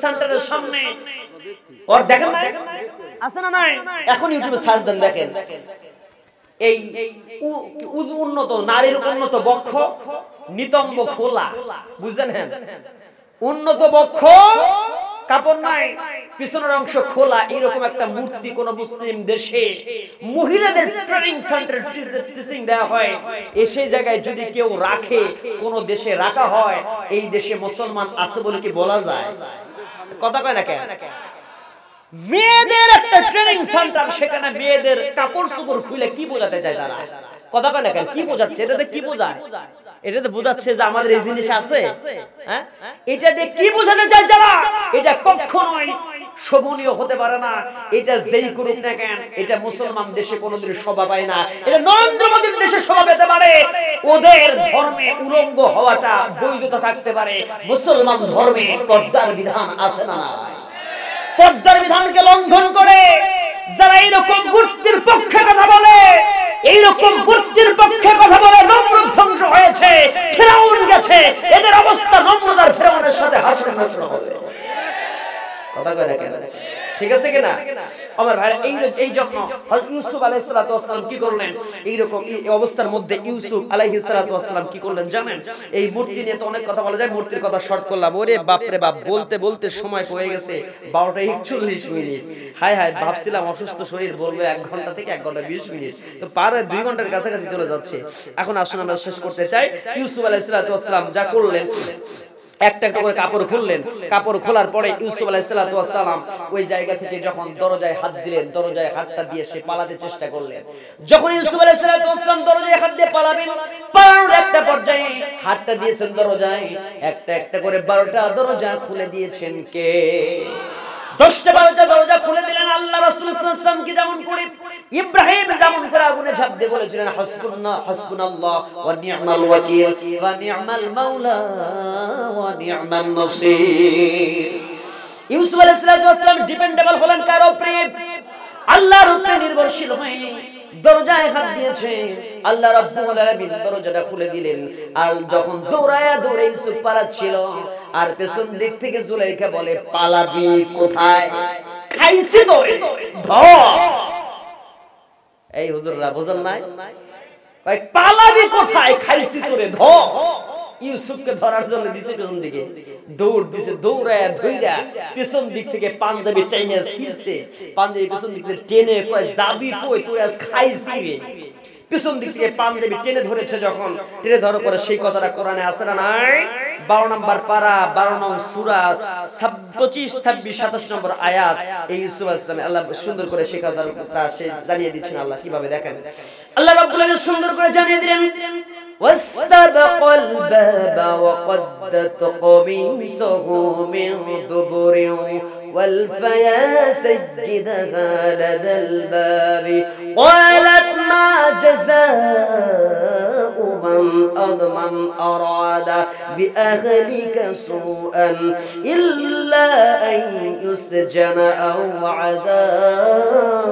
সেন্টারের সামনে, ওর দেখেন না? আছে না নাই? এখন ইউটিউবে সার্চ দেন, দেখেন এই উন্নত নারীর উন্নত বক্ষ, নিতম্ব খোলা, বুঝলেন? উন্নত বক্ষ, কাপড় নাই, পিছনের অংশ খোলা, এরকম একটা মূর্তি কোন মুসলিম দেশে মহিলাদের ট্রেনিং সেন্টারে টিচিং দেওয়া হয়, সেই জায়গায় যদি কেউ রাখে, কোন দেশে রাখা হয়, এই দেশে মুসলমান আছে বলে কি বলা যায়? কথা কয় না কেন? মেয়েদের একটা ট্রেনিং সেন্টার, সেখানে মেয়েদের কাপড় চোপড় খুলে কি বোঝাতে চায় তারা? কথা কয় না কেন? কি বোঝাচ্ছে? এটাতে কি বোঝায়? এটাতে বোঝাচ্ছে যে আমাদের এই জিনিস আছে। হ্যাঁ, এটা দিয়ে কি বোঝাতে চায় যারা? এটা কখনোই শোভনীয় হতে পারে না। এটা যেই করুক না কেন, এটা মুসলমান দেশে কোনোদিন শোভা পায় না। এটা নরেন্দ্র মোদীর দেশে শোভা পেতে পারে, ওদের ধর্মে উলঙ্গ হওয়াটা বৈধতা থাকতে পারে, মুসলমান ধর্মে পর্দার বিধান আছে না? পর্দার বিধানকে লঙ্ঘন করে যারা এইরকম মূর্তির পক্ষে কথা বলে, এইরকম মূর্তির পক্ষে কথা বলে নমরুদ ধ্বংস হয়েছে, ফিরাউন গেছে, এদের অবস্থা নমরুদ আর ফিরাউনের সাথে হাসর নাসর হবে। কথা কয় না কেন? ঠিক আছে কিনা আমার ভাই? এই জন্য ইউসুফ আলাইহিস সালাতু ওয়াস সালাম কি করলেন? এইরকম এই অবস্থার মধ্যে ইউসুফ আলাইহিস সালাতু ওয়াস সালাম কি করলেন জানেন? এই মূর্তি নিয়ে তো অনেক কথা বলা যায়, মূর্তির কথা শর্ট করলাম। ওরে বাপ রে বাপ, বলতে বলতে সময় হয়ে গেছে 12:41। হাই হাই, ভাবছিলাম অসুস্থ শরীর বলবে 1 ঘন্টা থেকে 1 ঘন্টা 20 মিনিট, তো পারে 2 ঘন্টার কাছাকাছি চলে যাচ্ছে। এখন আসুন আমরা শেষ করতে চাই। ইউসুফ আলাইহিস সালাতু ওয়াস সালাম যা করলেন, একটা একটা করে কাপড় খুললেন। কাপড় খোলার পরে ইউসুফ আলাইহিস সালাতু ওয়াস সালাম ওই জায়গা থেকে যখন দরজায় হাত দিলেন, দরজায় হাতটা দিয়ে সে পালাতে চেষ্টা করলেন। যখন ইউসুফ আলাইহিস সালাতু ওয়াস সালাম দরজায় হাত দিয়ে পালাবেন, পালানোর একটা পর্যায়ে হাতটা দিয়েছেন দরজায়, একটা একটা করে 12টা দরজা খুলে দিয়েছেন কে? 10টা 12টা দরজা খুলে দিলেন আল্লাহ রাসূল সাল্লাল্লাহু আলাইহি ওয়াসাল্লাম। কি যেমন করে ইব্রাহিম যেমন করে আগুনে ঝাঁপ দিয়ে বলেছিলেন হাসবুনাল্লাহ ওয়া নি'মাল ওয়াকিল ওয়া নি'মাল মাওলা ওয়া নি'মান নাসীর। ইউসুফ আলাইহিস সালাম ডিপেন্ডেবল হলেন কার উপরে? আল্লাহর উপরে নির্ভরশীল হয়ে দরজায় হাত দিয়েছে। আল্লাহ রাব্বুল আলামিন দরজাটা খুলে দিলেন। আর যখন দৌড়ায়া দৌড়ে ইউসুফ পালাচ্ছিল, আর পেছন দিক থেকে জুলাইখা বলে, পালাবি কোথায়? খাইছি তো এই হুজুররা বোঝেন নাই? কয় পালাবি কোথায়? খাইছি তোরে ধ। ইউসুফকে ধরার জন্য দিছে পেছন দিকে দৌড় দিছে, দৌড়ায় ধইরা পেছন দিক থেকে পাঞ্জাবি টেনে ছিঁড়ছে, পাঞ্জাবি পেছন দিক থেকে টেনে কয় যাবি কই তুই আজ খাইছি রে। পেছন দিক থেকে পাঞ্জাবি টেনে ধরেছে, যখন টেনে ধরার পরে সেই কথাটা কোরআনে আছে না নাই? 12 নম্বর পারা 12 নং সূরা 25, 26, 27 নম্বর আয়াত। এই ইউসুফ আলাইহিস সালাম আল্লাহ সুন্দর করে সেই কথাটা সে জানিয়ে দিচ্ছেন। আল্লাহ কিভাবে দেখেন, আল্লাহ রাব্বুল আলামিন সুন্দর করে জানিয়ে দিলেন واستبق الباب وقدت قميصه من دبر والفيا سجدها لدى الباب قالت ما جزاء من أراد بأهلك سوءا إلا أن يسجن أو عذاب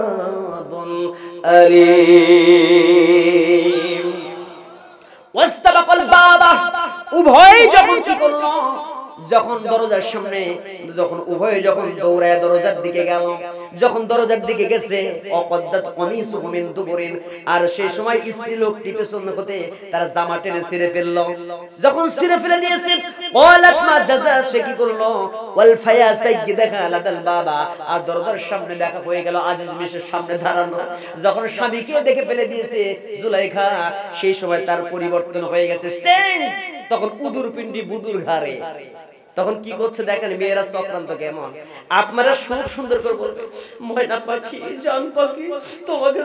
أليم ওয়াস্তাবাকাল বাবা, উভয় যখন কি করলো, যখন দরজার সামনে, যখন উভয় যখন দৌড়ায় দরজার দিকে গেল, যখন দরজার দিকে গেছে অকদ্দাত কমিসুহু মিন দুবুরিন, আর সেই সময় স্ত্রী লোকটি পেছন হতে তার জামা টেনে ছিঁড়ে ফেললো। যখন ছিঁড়ে ফেলে দিয়েছে ক্বালাত মা জাযা, সে কি করলো ওয়াল ফায়া সাইয়্যিদাহা লাদাল বাবা, আর দরজার সামনে দেখা হয়ে গেল আজিজ মিশের সামনে দাঁড়ানো। যখন স্বামীকে দেখে ফেলে দিয়েছে জুলাইখা, সেই সময় তার পরিবর্তন হয়ে গেছে, চেঞ্জ। তখন উদুর পিণ্ডি বুদুর ঘাড়ে। তখন কি করছে দেখেন মেয়েরা চক্রান্ত কেমন। আপনারা খুব সুন্দর করে বলবে ময়না পাখি জান পাখি তোমাকে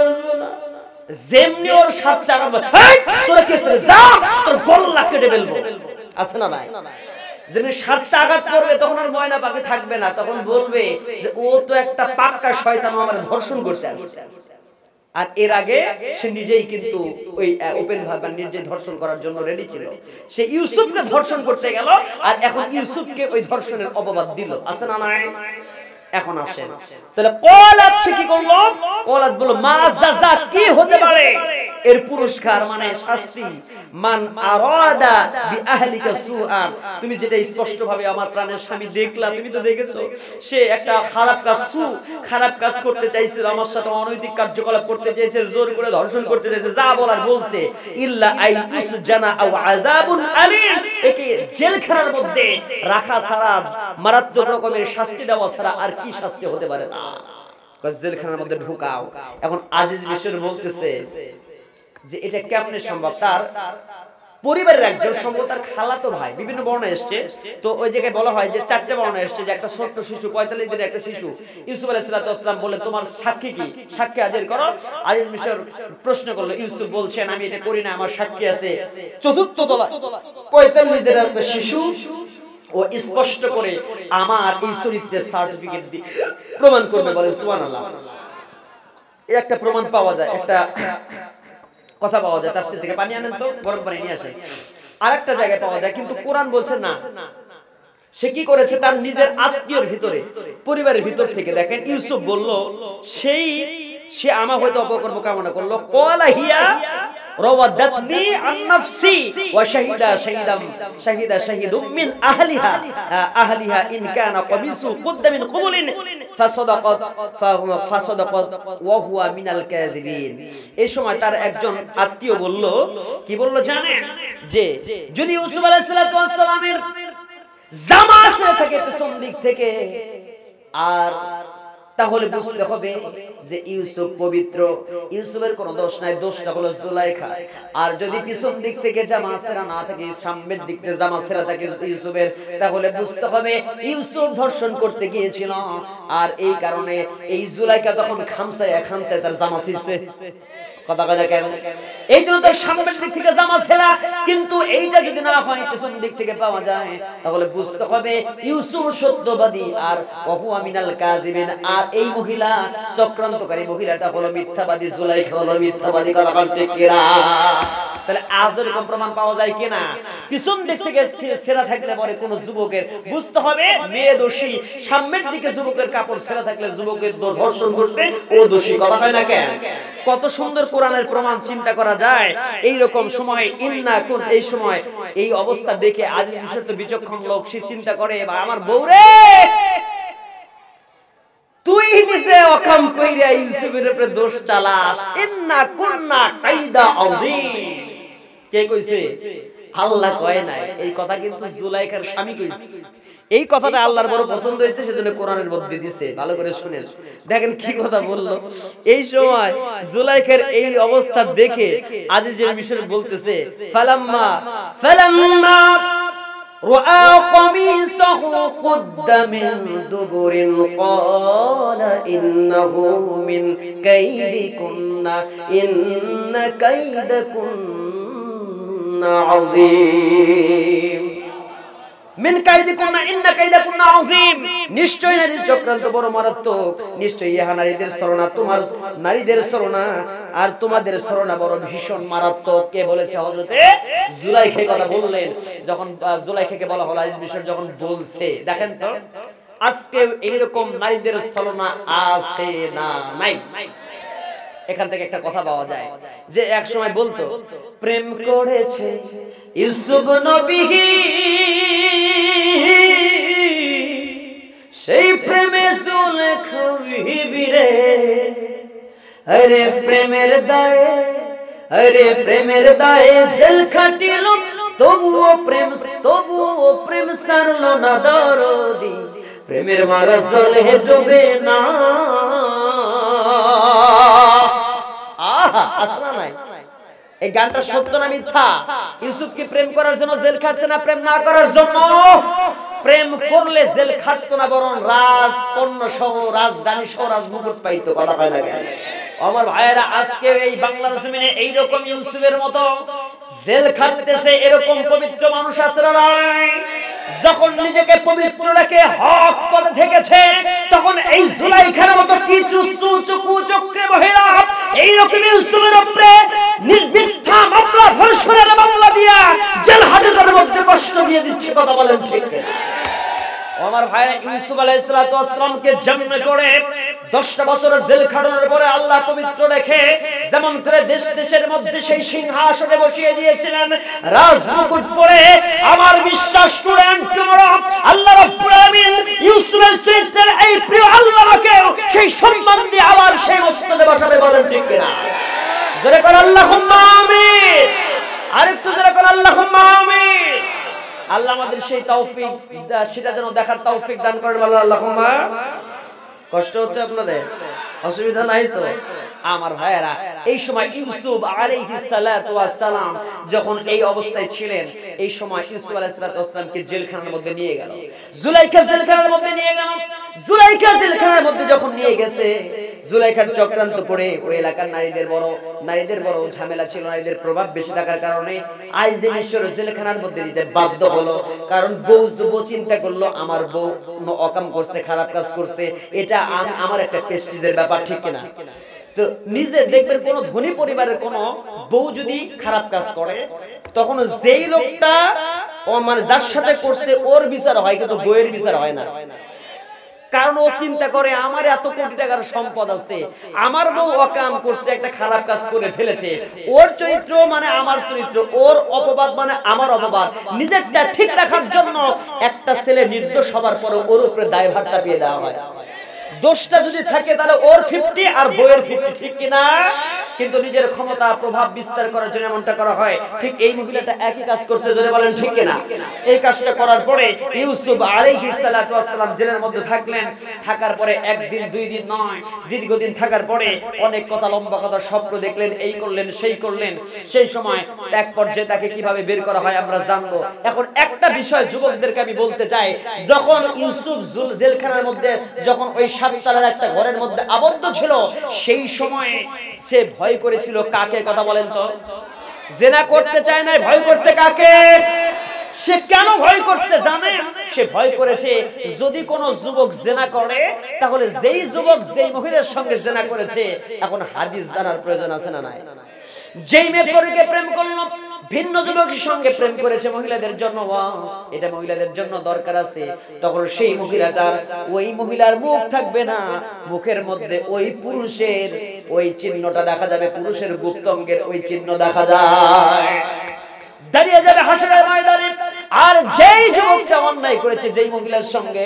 আসবো না, যেমনি ওর সাথে আগাবো তোরা কেসে যা তোর গলা কেটে ফেলবো, আছে না নাই? যেমনি সাতটা আঘাত করবে তখন আর ময়না পাখি থাকবে না, তখন বলবে যে ও তো একটা পাক্কা শয়তান, আমার ধর্ষণ করতে আসছে। আর এর আগে সে নিজেই কিন্তু ওই ওপেন ভাবে নিজে ধর্ষণ করার জন্য রেডি ছিল। সে ইউসুফকে ধর্ষণ করতে গেল, আর এখন ইউসুফকে ওই ধর্ষণের অপবাদ দিল, আছে না নাই? এখন আসেন তাহলে ক্বালাত, সে কি করলো? ক্বালাত বলল মা জাযা, কি হতে পারে এর পুরস্কার মানে শাস্তি? মান আরাদা বিআহলিকা সুআন, তুমি যেটা স্পষ্ট ভাবে আমার প্রাণের স্বামী দেখলা, তুমি তো দেখেছো সে একটা খারাপ কাজ করতে চাইছিল, আমার সাথে অনৈতিক কার্যকলাপ করতে চেয়েছে, জোর করে ধর্ষণ করতে চেয়েছে, যা বলার বলছে। ইল্লা আইউসজানা আও আযাবুন আলীম, একে জেলখানার মধ্যে রাখা ছাড়া, মারাত্মক রকমের শাস্তি দেওয়া ছাড়া আর কি শাস্তি হতে পারে না, জেলখানার মধ্যে ঢুকাও। এখন আজিজ মিশর বলতেছে যে এটা কেমনে সম্ভব? তার পরিবারের একজন সম্ভব তার খালাতো ভাই, বিভিন্ন বর্ণনা এসেছে, তো ওই জায়গায় বলা হয় যে 4টে বর্ণনা এসেছে যে একটা ছোট্ট শিশু 45 দিনের একটা শিশু ইউসুফ আলাইহিস সালাম বলে তোমার সাক্ষী কি, সাক্ষী হাজির করো। আজিজ মিশর প্রশ্ন করলো, ইউসুফ বলছেন আমি এটা করি না, আমার সাক্ষী আছে। চতুর্থ তলা 45 দিনের একটা শিশু, ও স্পষ্ট করে আমার এই চরিত্রের সার্টিফিকেট দিয়ে প্রমাণ করবে, বলে সুবহানাল্লাহ। এই একটা প্রমাণ পাওয়া যায়, একটা কথা পাওয়া যায়, তাফসীর থেকে পানি আনেন তো, গরম পানি নিয়ে আসেন। আরেকটা জায়গায় পাওয়া যায়, কিন্তু কোরআন বলছে না। সে কি করেছে? তার নিজের আত্মীয়র ভিতরে, পরিবারের ভিতর থেকে দেখেন ইউসুফ বলল সে আমার হয়তো অপকর্ম কামনা করলো। ক্বালা হিয়া রাওয়াদাতনি আন নাফসি ওয়া শাহিদা শাহিদুম মিন আহলিহা ইন কানা কমিসু কুদ্দা মিন কুবুলিন ফাসাদাকাত ওয়া হুয়া মিনাল কাযিবিন। এই সময় তার একজন আত্মীয় বলল, কি বলল জানেন? যে যদি ইউসুফ আলাইহিস সালামের জামা ছেড়ে থাকে পেছন দিক থেকে, আর তাহলে বুঝতে হবে যে ইউসুফ পবিত্র, ইউসুফের কোনো দোষ নাই, দোষটা হলো জুলাইখা। আর যদি পিছন দিক থেকে জামা ছেঁড়া না থাকে, সামনের দিক থেকে জামা ছেঁড়া থাকে ইউসুফের, তাহলে বুঝতে হবে ইউসুফ ধর্ষণ করতে গিয়েছিল, আর এই কারণে এই জুলাইখা তখন খামসায় তার জামা ছিঁড়ছে। কথা কয় না কেন? এই জন্য তার সামনের দিক থেকে জামা ছেঁড়া। কিন্তু এইটা যদি না হয়, পেছন দিক থেকে পাওয়া যায়, তাহলে বুঝতে হবে ইউসুফ সত্যবাদী আর ওহুয়া মিনাল কাযিবিন। আর এই মহিলা চক্রান্তকারী, মহিলাটা হলো মিথ্যাবাদী, জুলাইখা হলো মিথ্যাবাদী। কথা বলতে কিরা? তাহলে আজের কোন প্রমাণ পাওয়া যায় কিনা? পিছন দিক থেকে ছেঁড়া থাকলে পরে কোন যুবকের বুঝতে হবে মেয়ে দোষী, সামনের দিকে যুবকের কাপড় ছেঁড়া থাকলে যুবকের ধর্ষণ করছে ও দোষী। কথা হয় না কেন? কত সুন্দর কোরআনের প্রমাণ চিন্তা করা যায়। এই রকম সময় এই সময় এই অবস্থা দেখে আজিজ মিশর তো বিচক্ষণ লোক, সে চিন্তা করে আমার বউরে তুই নিজে অকাম কইরা ইউসুফের উপরে দোষ চালাস, ইন্না কুন্না কাইদা আযীম। কে কইছে? আল্লাহ কয় নাই, এই কথা কিন্তু জুলাইখার স্বামী কইছে। এই কথাটা আল্লাহর বড় পছন্দ হয়েছে, সেজন্য কোরআনের মধ্যে দিয়েছে। ভালো করে শুনেন, দেখেন কি কথা বললো। এই সময় জুলাইখার এই অবস্থা দেখে আজিজের মিশর বলতেছে, ফালাম্মা رأى قميصه قد من دبر قال إنه من كيدكن إن كيدكن عظيم মিন কাইদিকুন্না ইন্না কাইদাকুন্না আযীম। নিশ্চয়ই নারীর চক্রান্ত বড় মারাত্মক, নিশ্চয়ই ইহা নারীদের ছলনা, তোমার নারীদের ছলনা আর তোমাদের ছলনা বড় ভীষণ মারাত্মক। কে বলেছে? হযরতে জুলাইখা কথা বললেন। যখন জুলাইখাকে বলা হলো, আইজ বিষয় যখন বলছে, দেখেন তো আজকে এইরকম নারীদের ছলনা আছে না নাই? এখান থেকে একটা কথা পাওয়া যায় যে এক সময় বলতো, প্রেম করেছে ইউসুফ নবী, সেই প্রেমে জুলেখা বিবি রে, আরে প্রেমের দায়ে, আরে প্রেমের দায়ে জেল খাটিল, তবুও প্রেম সারলো না দরদি, প্রেমের মারা জলে ডুবে না। আসনা নাই, এই গানটা সত্য না মিথ্যা? ইউসুফকে প্রেম করার জন্য জেল খাটছে না প্রেম না করার জন্য? প্রেম করলে জেল খাটতো না, বরং রাজকন্যা সহ রাজধানী সহ রাজমুকুট পাইতো। কথা কয় না কেন? আমার ভাইয়েরা, আজকে এই বাংলার জমিনে এইরকম ইউসুফের মতো জেল খাটতেছে এরকম পবিত্র মানুষ আছে না নাই? যখন নিজেকে পবিত্র রেখে হক পথে থেকেছে, তখন এই জুলাইখার মতো কিছু কুচক্রে মহিলা এইরকম ইউসুফের উপরে মিথ্যা মামলা, ধর্ষণের মামলা দিয়া জেল হাজতের মধ্যে কষ্ট দিয়ে দিচ্ছে। কথা বলেন ঠিক না? আমার ভাই, ইউসুফ আলাইহিস সালাতু ওয়াস সালামকে জন্ম করে 10টা বছরের জেল খাটানোর পরে আল্লাহ পবিত্র রেখে যেমন করে দেশের মধ্যে সেই সিংহাসনে বসিয়ে দিয়েছিলেন রাজমুকুট পরে, আমার বিশ্বাস স্টুডেন্ট তোমরা, আল্লাহ রাব্বুল আলামিন ইউসুফের চরিত্রের এই প্রিয় আল্লাহকে সেই সম্মান দিয়ে আবার সেই মসজিদে বসাবে। বলেন ঠিক কিনা? জোরে করে আল্লাহুম্মা আমিন। আরেকটু জোরে করে আল্লাহুম্মা আমিন। আল্লাহ আমাদের সেই তৌফিক, সেটা যেন দেখার তৌফিক দান করেন। আল্লাহুম্মা। কষ্ট হচ্ছে আপনাদের? অসুবিধা নাই তো? আমার ভাইয়েরা, এই সময় ইউসুফ আলাইহিস সালাতু ওয়াস সালাম যখন এই অবস্থায় ছিলেন, এই সময় ইউসুফ আলাইহিস সালাতু ওয়াস সালামকে জেলখানার মধ্যে নিয়ে গেল, জুলাইখা জেলখানার মধ্যে নিয়ে গেল। জুলাইখা জেলখানার মধ্যে যখন নিয়ে গেছে, জুলাইখার চক্রান্ত করে ওই এলাকার নারীদের বড় ঝামেলা ছিল, নারীদের প্রভাব বেশি থাকার কারণে আইজ মিশর জেলখানার মধ্যে দিতে বাধ্য হলো। কারণ বউ চিন্তা করলো, আমার বউ অকাম করছে, খারাপ কাজ করছে, এটা আমার একটা প্রেস্টিজের ব্যাপার, ঠিক কিনা? তো নিজে দেখবেন কোন ধনী পরিবারের কোন বউ যদি খারাপ কাজ করে, তখন যেই লোকটা মানে যার সাথে করছে ওর বিচার হয়, কিন্তু বউয়ের বিচার হয় না। কারণ ও চিন্তা করে, আমার এত কোটি টাকার সম্পদ আছে, আমার বউ অকাম করছে, একটা খারাপ কাজ করে ফেলেছে, ওর চরিত্র মানে আমার চরিত্র, ওর অপবাদ মানে আমার অপবাদ। নিজেরটা ঠিক রাখার জন্য একটা ছেলে নির্দোষ হবার পরে ওর উপরে দায়ভার চাপিয়ে দেওয়া হয়। দোষটা যদি থাকে তাহলে ওর 50 আর বউয়ের 50, ঠিক কিনা? কিন্তু নিজের ক্ষমতা প্রভাব বিস্তার করার জন্য এমনটা করা হয়। ঠিক এই মহিলাটা একই কাজ করতে, জোরে বলেন ঠিক কিনা? এই কাজটা করার পরে ইউসুফ আলাইহিস সালাতু ওয়াস সালাম জেলের মধ্যে থাকলেন। থাকার পরে একদিন দুই দিন নয়, দীর্ঘদিন থাকার পরে অনেক কথা, লম্বা কথা, স্বপ্ন দেখলেন, এই করলেন সেই করলেন। সেই সময় এক পর্যায়ে তাকে কিভাবে বের করা হয় আমরা জানবো। এখন একটা বিষয় যুবকদেরকে আমি বলতে চাই, যখন ইউসুফ জেলখানার মধ্যে, যখন ওই 7 তলার একটা ঘরের মধ্যে আবদ্ধ ছিল, সেই সময় সে ভয় করেছিল কাকে? কথা বলেন তো? জেনা করতে চায় না, ভয় করছে কাকে? সে কেন ভয় করছে জানেন? সে ভয় করেছে যদি কোনো যুবক জেনা করে, তাহলে যেই যুবক যেই মহিলার সঙ্গে জেনা করেছে, এখন হাদিস জানার প্রয়োজন আছে না নাই? যেই মেয়েকে প্রেম করলো, ভিন্ন যুবকের সঙ্গে প্রেম করেছে, মহিলাদের জন্য ওয়াজ, এটা মহিলাদের জন্য দরকার আছে, তখন সেই মহিলাটার, ওই মহিলার মুখ থাকবে না, মুখের মধ্যে ওই পুরুষের ওই চিহ্নটা দেখা যাবে, পুরুষের গুপ্তাঙ্গের ওই চিহ্ন দেখা যায়, দাঁড়িয়ে যাবে হাসরের ময়দানে। আর যেই যুবকটা অন্যায় করেছে যেই মহিলার সঙ্গে,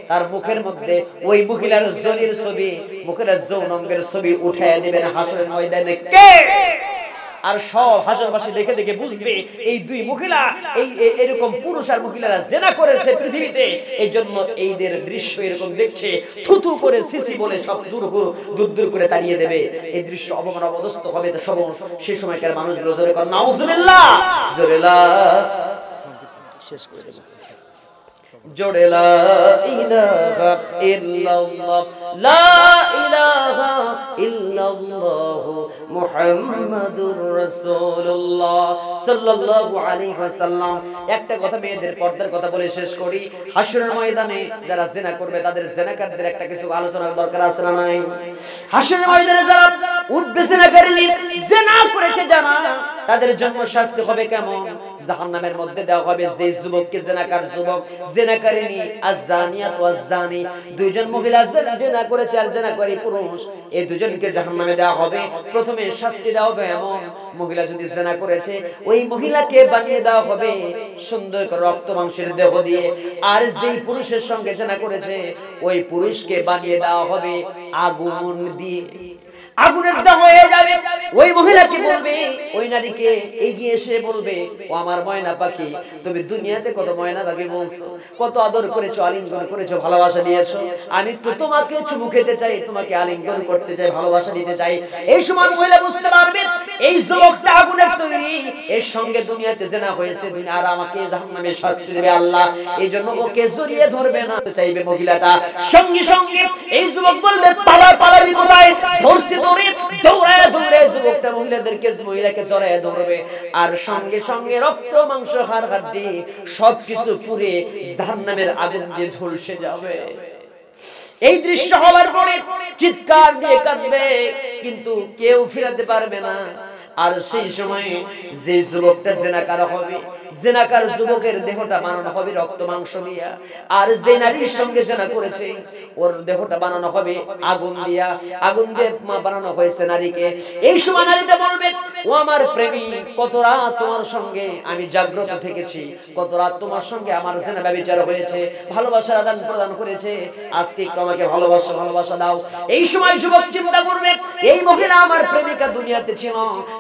তার মুখের মধ্যে ওই মহিলার জনির ছবি, মুখের যৌনাঙ্গের ছবি উঠায় দিবেন হাসরের ময়দানে। কে? আর সব হাসরবাসী দেখে দেখে বুঝবে এই দুই মহিলা এরকম পুরুষ আর মহিলারা জেনা করেছে পৃথিবীতে, এই জন্য এইদের দৃশ্য এরকম দেখছে, থুথু করে সিসি বলে সব দূর দূর করে তাড়িয়ে দেবে। এই দৃশ্য অবমান অবদস্ত হবে। সব সেই সময়কার মানুষগুলো জোরে কর নাউজুবিল্লাহ, জোরে লা শেষ করে দেব, জোরে লা ইলাহা ইল্লাল্লাহ, লা ইলাহা ইল্লাল্লাহ মুহাম্মাদুর রাসূলুল্লাহ সাল্লাল্লাহু আলাইহি ওয়াসাল্লাম। একটা কথা মেয়েদের পর্দার কথা বলে শেষ করি। হাশরের ময়দানে যারা জিনা করবে তাদের জিনাকারদের একটা কিছু আলোচনার দরকার আছে না নাই? হাশরের ময়দানে যারা উঠবে জিনাকারী, জিনা করেছে জানা, তাদের জন্য শাস্তি হবে কেমন? জাহান্নামের মধ্যে দেওয়া হবে যে যুবককে জিনাকার যুবক, জিনাকারিনী আয-জানিয়াত ওয়াজ-জানি, দুইজন মহিলা জিনা করেছে আর জিনাকারী পুরুষ, এই দুজনকে জাহান্নামে দেওয়া হবে। প্রথমে শাস্তি দেওয়া হবে এমন, মহিলা যদি জিনা করেছে ওই মহিলাকে বানিয়ে দেওয়া হবে সুন্দর করে রক্ত মাংসের দেহ দিয়ে, আর যেই পুরুষের সঙ্গে জিনা করেছে ওই পুরুষকে বানিয়ে দেওয়া হবে আগুন দিয়ে। আগুনের দাহ হয়ে যাবে। ওই মহিলাকে বলবে, ওই নারীকে এগিয়ে এসে বলবে, ও আমার ময়না পাখি, তুমি দুনিয়াতে কত ময়না পাখি বলছো, কত আদর করেছো, আলিঙ্গন করেছো, ভালোবাসা দিয়েছো, আমি একটু তোমাকে চুমু খেতে চাই, তোমাকে আলিঙ্গন করতে চাই, ভালোবাসা দিতে চাই। এই সময় মহিলা বুঝতে পারবে এই যুবকটা আগুনের তৈরি, এর সঙ্গে দুনিয়াতে জেনা হয়েছে, আর আমাকে জাহান্নামে শাস্তি দেবে আল্লাহ, এই জন্য ওকে জড়িয়ে ধরবে না চাইবে মহিলাটা। সঙ্গে সঙ্গে এই যুবক বলবে, পালাবি কোথায়? ধরছি দৌড়ায় দৌড়ায় যুবকটা মহিলাকে জড়ায় ধরবে, আর সঙ্গে সঙ্গে রক্ত মাংস হাড় হাড্ডি সবকিছু পুড়ে জাহান্নামের আগুন দিয়ে ঝলসে যাবে। এই দৃশ্য হওয়ার পরে চিৎকার দিয়ে কাঁদবে, কিন্তু কেউ ফিরাতে পারবে না। আর সেই সময় যে যুবকটা জিনাকার হবে, জিনাকার যুবকের দেহটা বানানো হবে রক্ত মাংস দিয়ে, আর যে নারীর সঙ্গে জিনা করেছে ওর দেহটা বানানো হবে আগুন দিয়ে। আগুন দিয়ে বানানো হয়েছে নারীকে। এই সময় নারীটা বলবে, ও আমার প্রেমী, কত রাত তোমার সঙ্গে আমি জাগ্রত থেকেছি, কত রাত তোমার সঙ্গে আমার জিনা ব্যভিচার হয়েছে, ভালোবাসার আদান প্রদান করেছে, আজকে একটু আমাকে ভালোবাসা দাও। এই সময় যুবক চিন্তা করবে, এই মহিলা আমার প্রেমিকা দুনিয়াতে ছিল,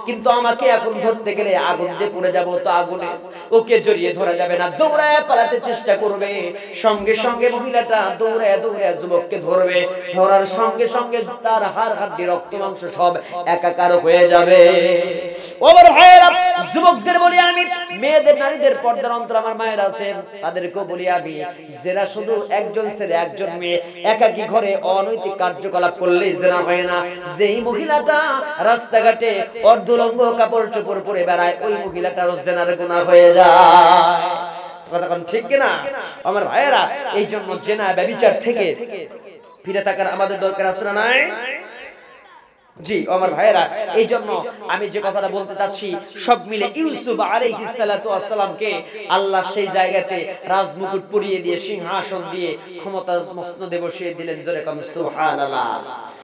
কিন্তু আমাকে এখন ধরতে গেলে আগুন দিয়ে পুড়ে যাবো, তো আগুনে ওকে জড়িয়ে ধরা যাবে না, দৌড়ায় পালাতে চেষ্টা করবে। সঙ্গে সঙ্গে মহিলাটা দৌড়ায় যুবককে ধরবে, ধরার সঙ্গে সঙ্গে তার হাড় হাড্ডি রক্ত মাংস সব একাকার হয়ে যাবে। ওর ভাইয়েরা, যুবকদের বলি আমি, মেয়েদের নারীদের পর্দার অন্তর আমার মায়ের আছেন, তাদেরকেও বলি আমি, যারা শুধু একজন ছেলে একজন মেয়ে একাকী ঘরে অনৈতিক কার্যকলাপ করলেই জেনা হয় না। যেই মহিলাটা রাস্তাঘাটে অর্ধলঙ্গ কাপড় চোপড় পরে বেড়ায়, ওই মহিলাটারও জেনার গুনাহ হয়ে যায়। কথা কোন ঠিক কিনা আমার ভাইয়েরা? এই জন্য জেনা ব্যভিচার থেকে ফিরে থাকার আমাদের দরকার আছে না নাই? জি আমার ভাইয়েরা, এই জন্য আমি যে কথাটা বলতে চাচ্ছি, সব মিলে ইউসুফ আলাইহিস সালাতু ওয়াস সালামকে আল্লাহ সেই জায়গাতে রাজমুকুট পরিয়ে দিয়ে সিংহাসন দিয়ে ক্ষমতা মসনদে বসিয়ে দিলেন। জোরে কম সুবহানাল্লাহ।